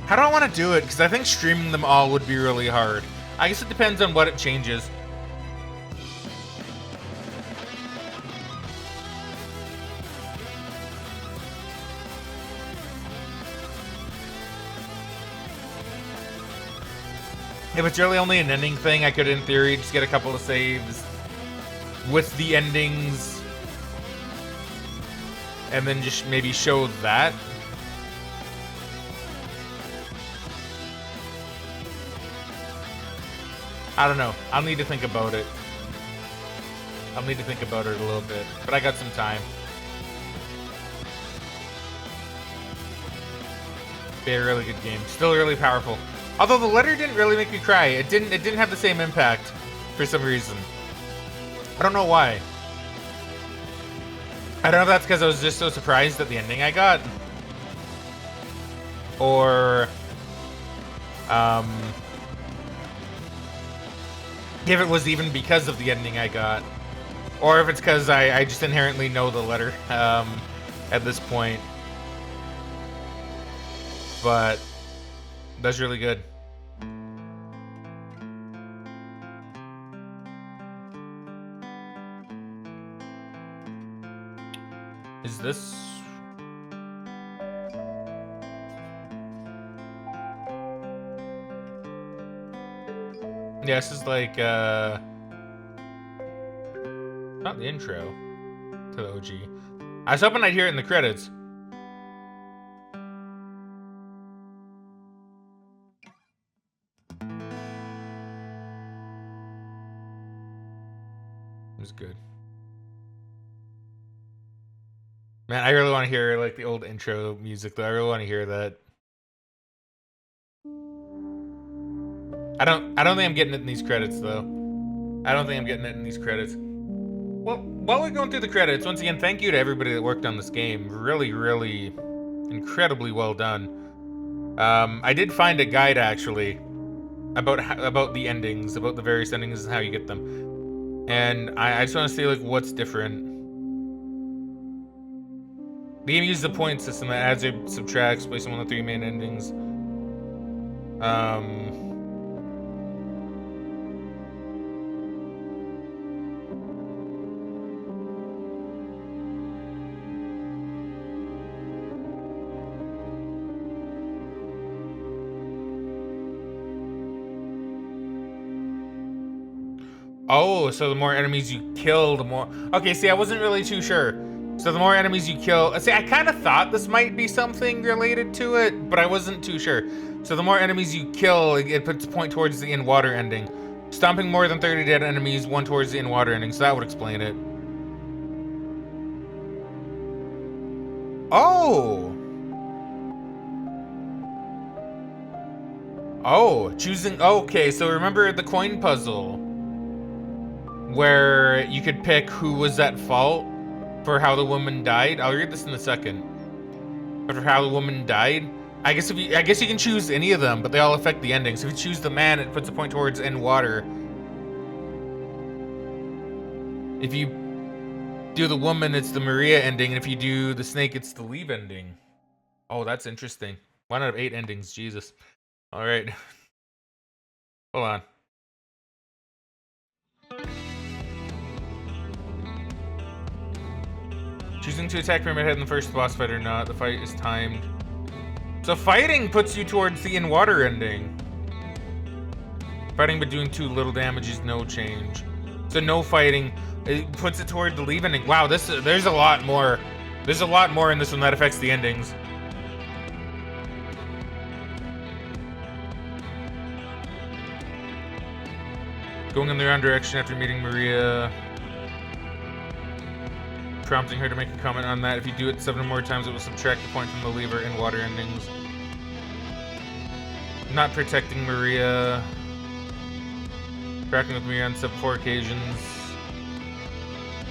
How do I want to do it? Because I think streaming them all would be really hard. I guess it depends on what it changes. If it's really only an ending thing, I could, in theory, just get a couple of saves with the endings and then just maybe show that. I don't know. I'll need to think about it. I'll need to think about it a little bit, but I got some time. Be a really good game. Still really powerful. Although the letter didn't really make me cry. It didn't have the same impact for some reason. I don't know why. I don't know if that's because I was just so surprised at the ending I got. Or if it was even because of the ending I got. Or if it's because I just inherently know the letter at this point. But that's really good. Is this... Yeah, this is like, not the intro to the OG. I was hoping I'd hear it in the credits. It was good. Man, I really want to hear like the old intro music though. I really want to hear that. I don't think I'm getting it in these credits though. I don't think I'm getting it in these credits. Well, while we're going through the credits, once again, thank you to everybody that worked on this game. Really, really incredibly well done. I did find a guide actually about the endings, about the various endings and how you get them. And I just want to say like what's different. The game uses a point system that adds or subtracts based on one of the 3 main endings. Oh, so the more enemies you kill, the more... Okay, see, I wasn't really too sure. So the more enemies you kill... See, I kind of thought this might be something related to it, but I wasn't too sure. So the more enemies you kill, it puts a point towards the in-water ending. Stomping more than 30 dead enemies, 1 towards the in-water ending, so that would explain it. Oh! Oh, choosing... Okay, so remember the coin puzzle? Where you could pick who was at fault for how the woman died. I'll read this in a second. But for how the woman died, I guess you can choose any of them, but they all affect the ending. So if you choose the man, it puts a point towards in water. If you do the woman, it's the Maria ending, and if you do the snake, it's the leave ending. Oh, that's interesting. 1 out of 8 endings, Jesus. All right. Hold on. Choosing to attack Pyramid Head in the first boss fight or not. The fight is timed. So fighting puts you towards the in-water ending. Fighting but doing too little damage is no change. So no fighting. It puts it toward the leave ending. Wow, there's a lot more. There's a lot more in this one that affects the endings. Going in the wrong direction after meeting Maria. Prompting her to make a comment on that. If you do it 7 more times, it will subtract the point from the lever in water endings. Not protecting Maria. Cracking with Maria on 4 occasions.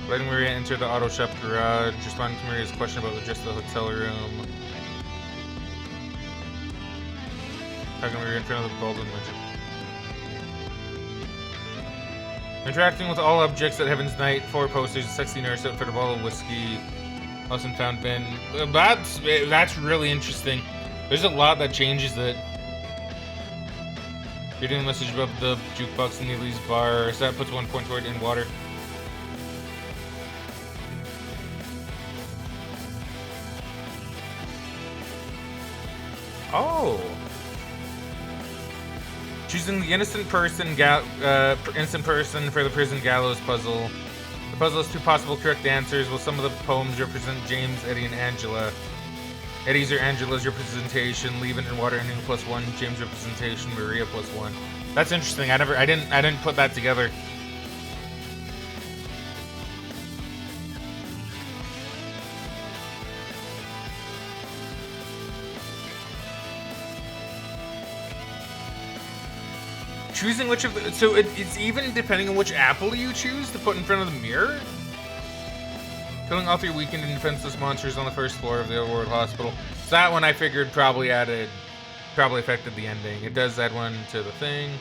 Letting Maria enter the auto shop garage. Responding to Maria's question about just the hotel room. Talking to Maria in front of the Baldwin Winter. Interacting with all objects at Heaven's Night, 4 posters, a sexy nurse outfit, a bottle of whiskey, lost and found bin. That's really interesting. There's a lot that changes it. Reading the message above the jukebox in Neely's bar, so that puts 1 point toward in water. Oh. Choosing the innocent person for the prison gallows puzzle. The puzzle has 2 possible correct answers, while some of the poems represent James, Eddie, and Angela. Eddie's or Angela's representation, leave it in water ending +1, James' representation, Maria +1. That's interesting. I didn't put that together. Choosing which of the, so it's even depending on which apple you choose to put in front of the mirror. Killing all 3 weakened and defenseless monsters on the first floor of the overworld hospital. So that one I figured probably affected the ending. It does add 1 to the thing.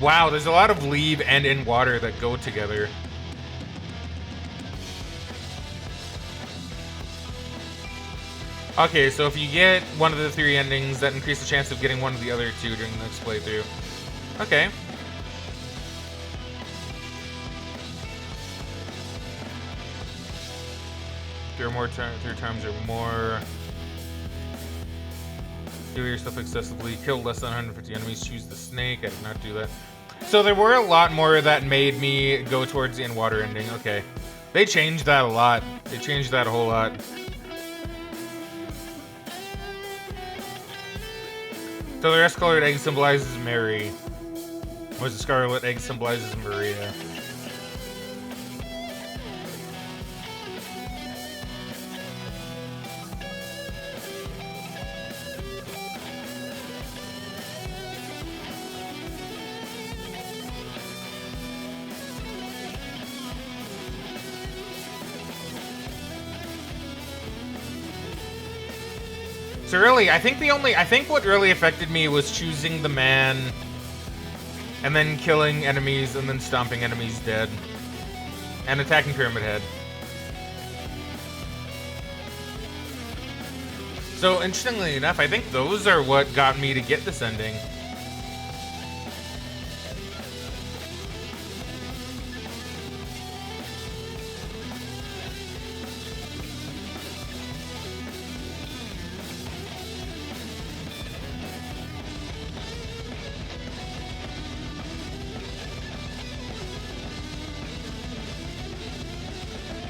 Wow, there's a lot of leave and in water that go together. Okay, so if you get 1 of the 3 endings, that increases the chance of getting 1 of the other 2 during the next playthrough. Okay. 3 times or more. Do your stuff excessively. Kill less than 150 enemies. Choose the snake. I did not do that. So there were a lot more that made me go towards the in-water ending. Okay. They changed that a lot. They changed that a whole lot. So the rest-colored egg symbolizes Mary. Was the scarlet egg symbolizes Maria. So really, I think what really affected me was choosing the man and then killing enemies and then stomping enemies dead and attacking Pyramid Head. So interestingly enough, I think those are what got me to get this ending.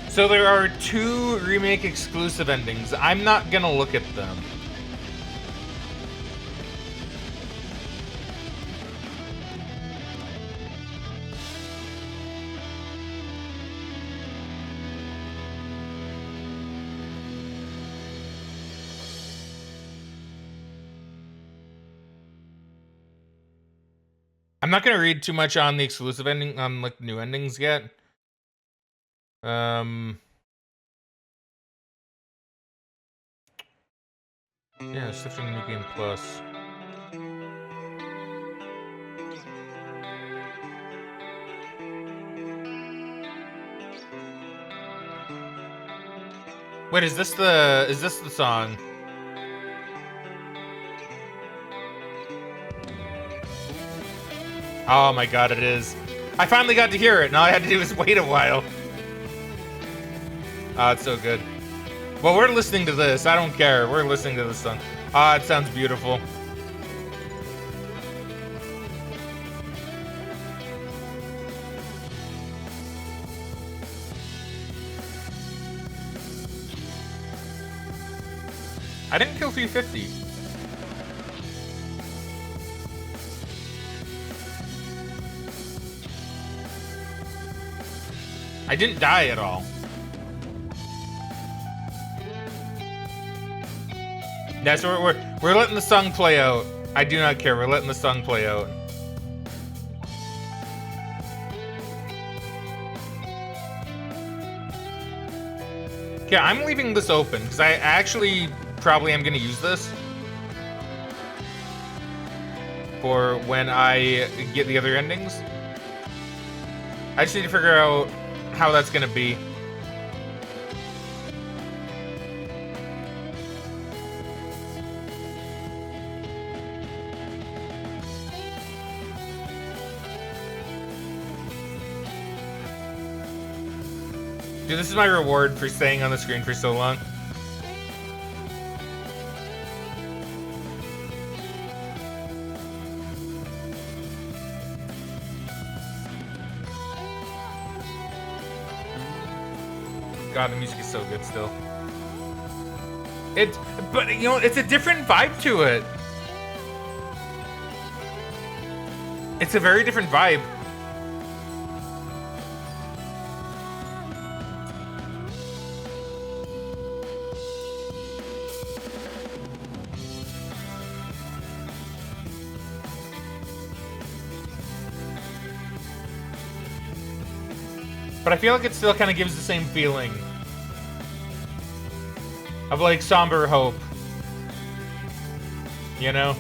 So there are 2 remake exclusive endings. I'm not gonna look at them. I'm not gonna read too much on the exclusive ending, on like new endings yet. Yeah, stuff from the New Game Plus. Wait, is this the song? Oh my god, it is. I finally got to hear it. And all I had to do was wait a while. Oh, it's so good. Well, we're listening to this. I don't care. We're listening to this song. Ah, it sounds beautiful. I didn't kill 350. I didn't die at all. Yeah, so we're letting the song play out. I do not care. We're letting the song play out. Okay, I'm leaving this open because I actually probably am going to use this for when I get the other endings. I just need to figure out how that's going to be. Dude, this is my reward for staying on the screen for so long. God, the music is so good still. But you know, it's a different vibe to it. It's a very different vibe. But I feel like it still kind of gives the same feeling of like somber hope, you know?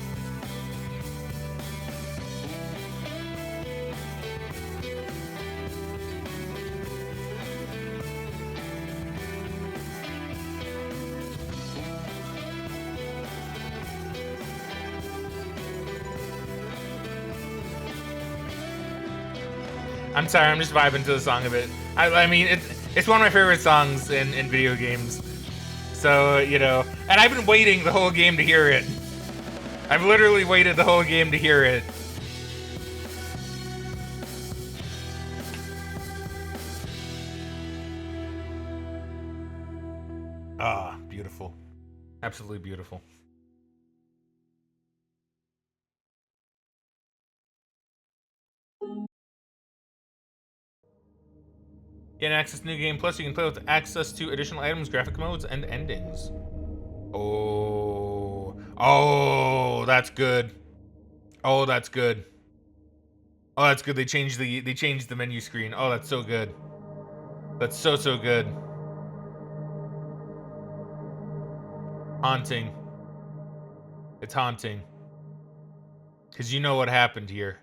I'm sorry, I'm just vibing to the song a bit. I mean, it's one of my favorite songs in video games. So, you know, and I've been waiting the whole game to hear it. I've literally waited the whole game to hear it. Ah, beautiful. Absolutely beautiful. Gain access to New Game Plus. You can play with access to additional items, graphic modes, and endings. Oh. Oh, that's good. Oh, that's good. Oh, that's good. They changed the menu screen. Oh, that's so good. That's so good. Haunting. It's haunting. Cause you know what happened here.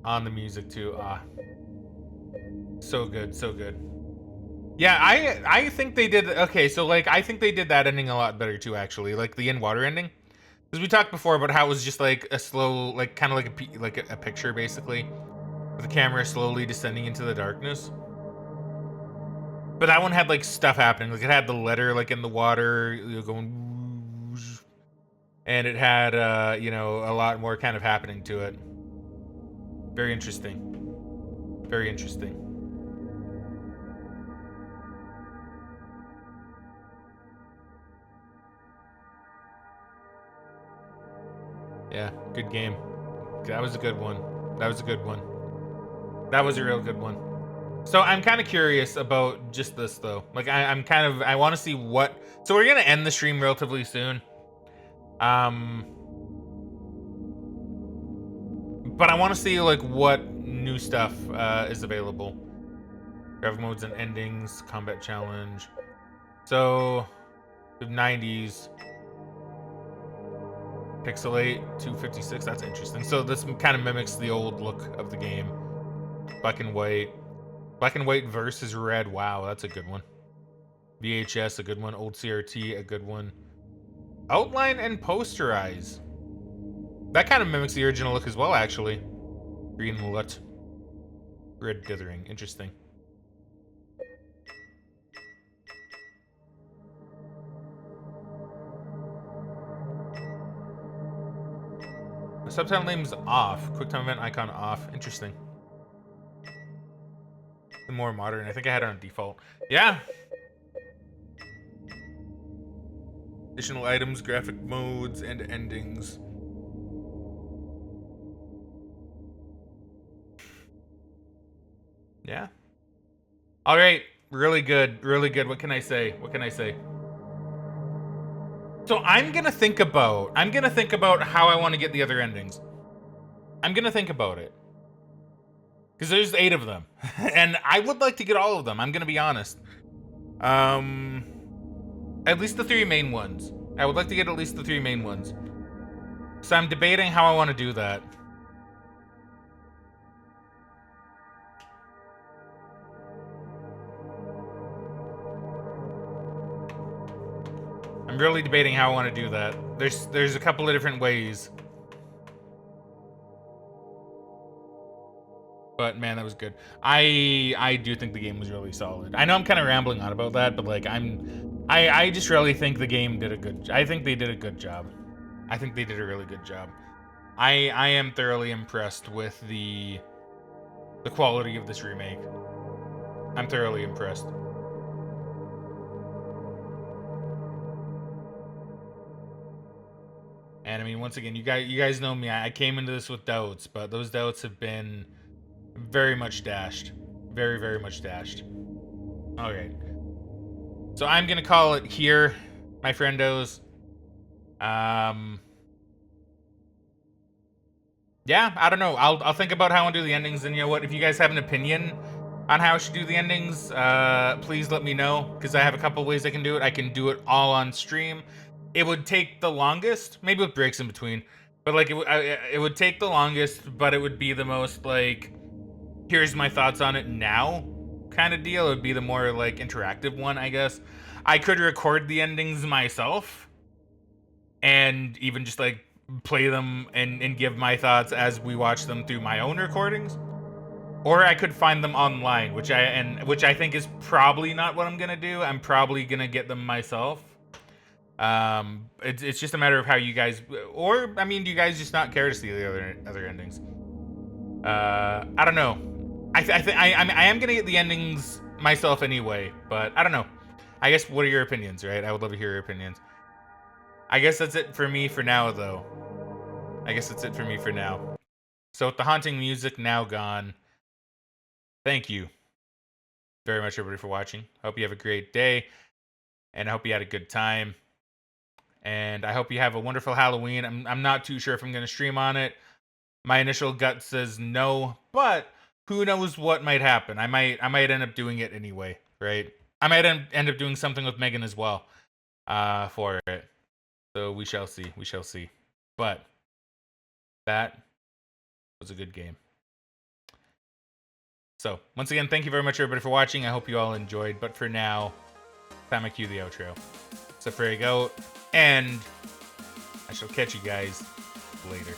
On the music too. Ah. So good, so good. Yeah, I think they did okay, so like I think they did that ending a lot better too, actually. Like the in water ending. Because we talked before about how it was just like a slow, like kind of like a picture basically. With the camera slowly descending into the darkness. But that one had like stuff happening. Like it had the letter like in the water, you know, going whoosh, and it had you know, a lot more kind of happening to it. Very interesting. Very interesting. Yeah, good game. That was a good one. That was a good one. That was a real good one. So I'm kind of curious about just this though. Like I want to see what. So we're gonna end the stream relatively soon. But I want to see like what new stuff is available. Graphic modes and endings, combat challenge. So the 90s. Pixelate 256. That's interesting. So this kind of mimics the old look of the game. Black and white. Black and white versus red. Wow, that's a good one. VHS, a good one. Old CRT, a good one. Outline and posterize. That kind of mimics the original look as well, actually. Green LUT. Red dithering. Interesting. The subtitle name's off. QuickTime event icon off. Interesting. The more modern. I think I had it on default. Yeah. Additional items, graphic modes, and endings. Yeah. All right. Really good. Really good. What can I say? What can I say? So I'm gonna think about how I want to get the other endings. I'm gonna think about it. Because there's 8 of them. And I would like to get all of them, I'm gonna be honest. At least the 3 main ones. I would like to get at least the 3 main ones. So I'm debating how I want to do that. I'm really debating how I want to do that. There's a couple of different ways. But man, that was good. I do think the game was really solid. I know I'm kind of rambling on about that, but like I just really think the game did a good. I think they did a good job. I think they did a really good job. I am thoroughly impressed with the quality of this remake. I'm thoroughly impressed. And I mean, once again, you guys know me. I came into this with doubts, but those doubts have been very much dashed. Very, very much dashed. Okay. So I'm gonna call it here, my friendos. Yeah, I don't know. I'll think about how I want to do the endings, and you know what? If you guys have an opinion on how I should do the endings, please let me know, because I have a couple ways I can do it. I can do it all on stream. It would take the longest, maybe with breaks in between, but like it would take the longest, but it would be the most like, here's my thoughts on it now kind of deal. It would be the more like interactive one, I guess. I could record the endings myself and even just like play them and give my thoughts as we watch them through my own recordings. Or I could find them online, which I think is probably not what I'm gonna do. I'm probably gonna get them myself. It's just a matter of how you guys, or I mean, do you guys just not care to see the other endings? I don't know. I am gonna get the endings myself anyway, but I don't know. I guess, what are your opinions, right? I would love to hear your opinions. I guess that's it for me for now, though. I guess that's it for me for now. So with the haunting music now gone, thank you very much, everybody, for watching. Hope you have a great day, and I hope you had a good time. And I hope you have a wonderful Halloween. I'm not too sure if I'm going to stream on it. My initial gut says no, but who knows what might happen. I might end up doing it anyway, right? I might end up doing something with Megan as well for it. So we shall see. We shall see. But that was a good game. So, once again, thank you very much, everybody, for watching. I hope you all enjoyed. But for now, time I cue the outro. So, Fraggin out, and I shall catch you guys later.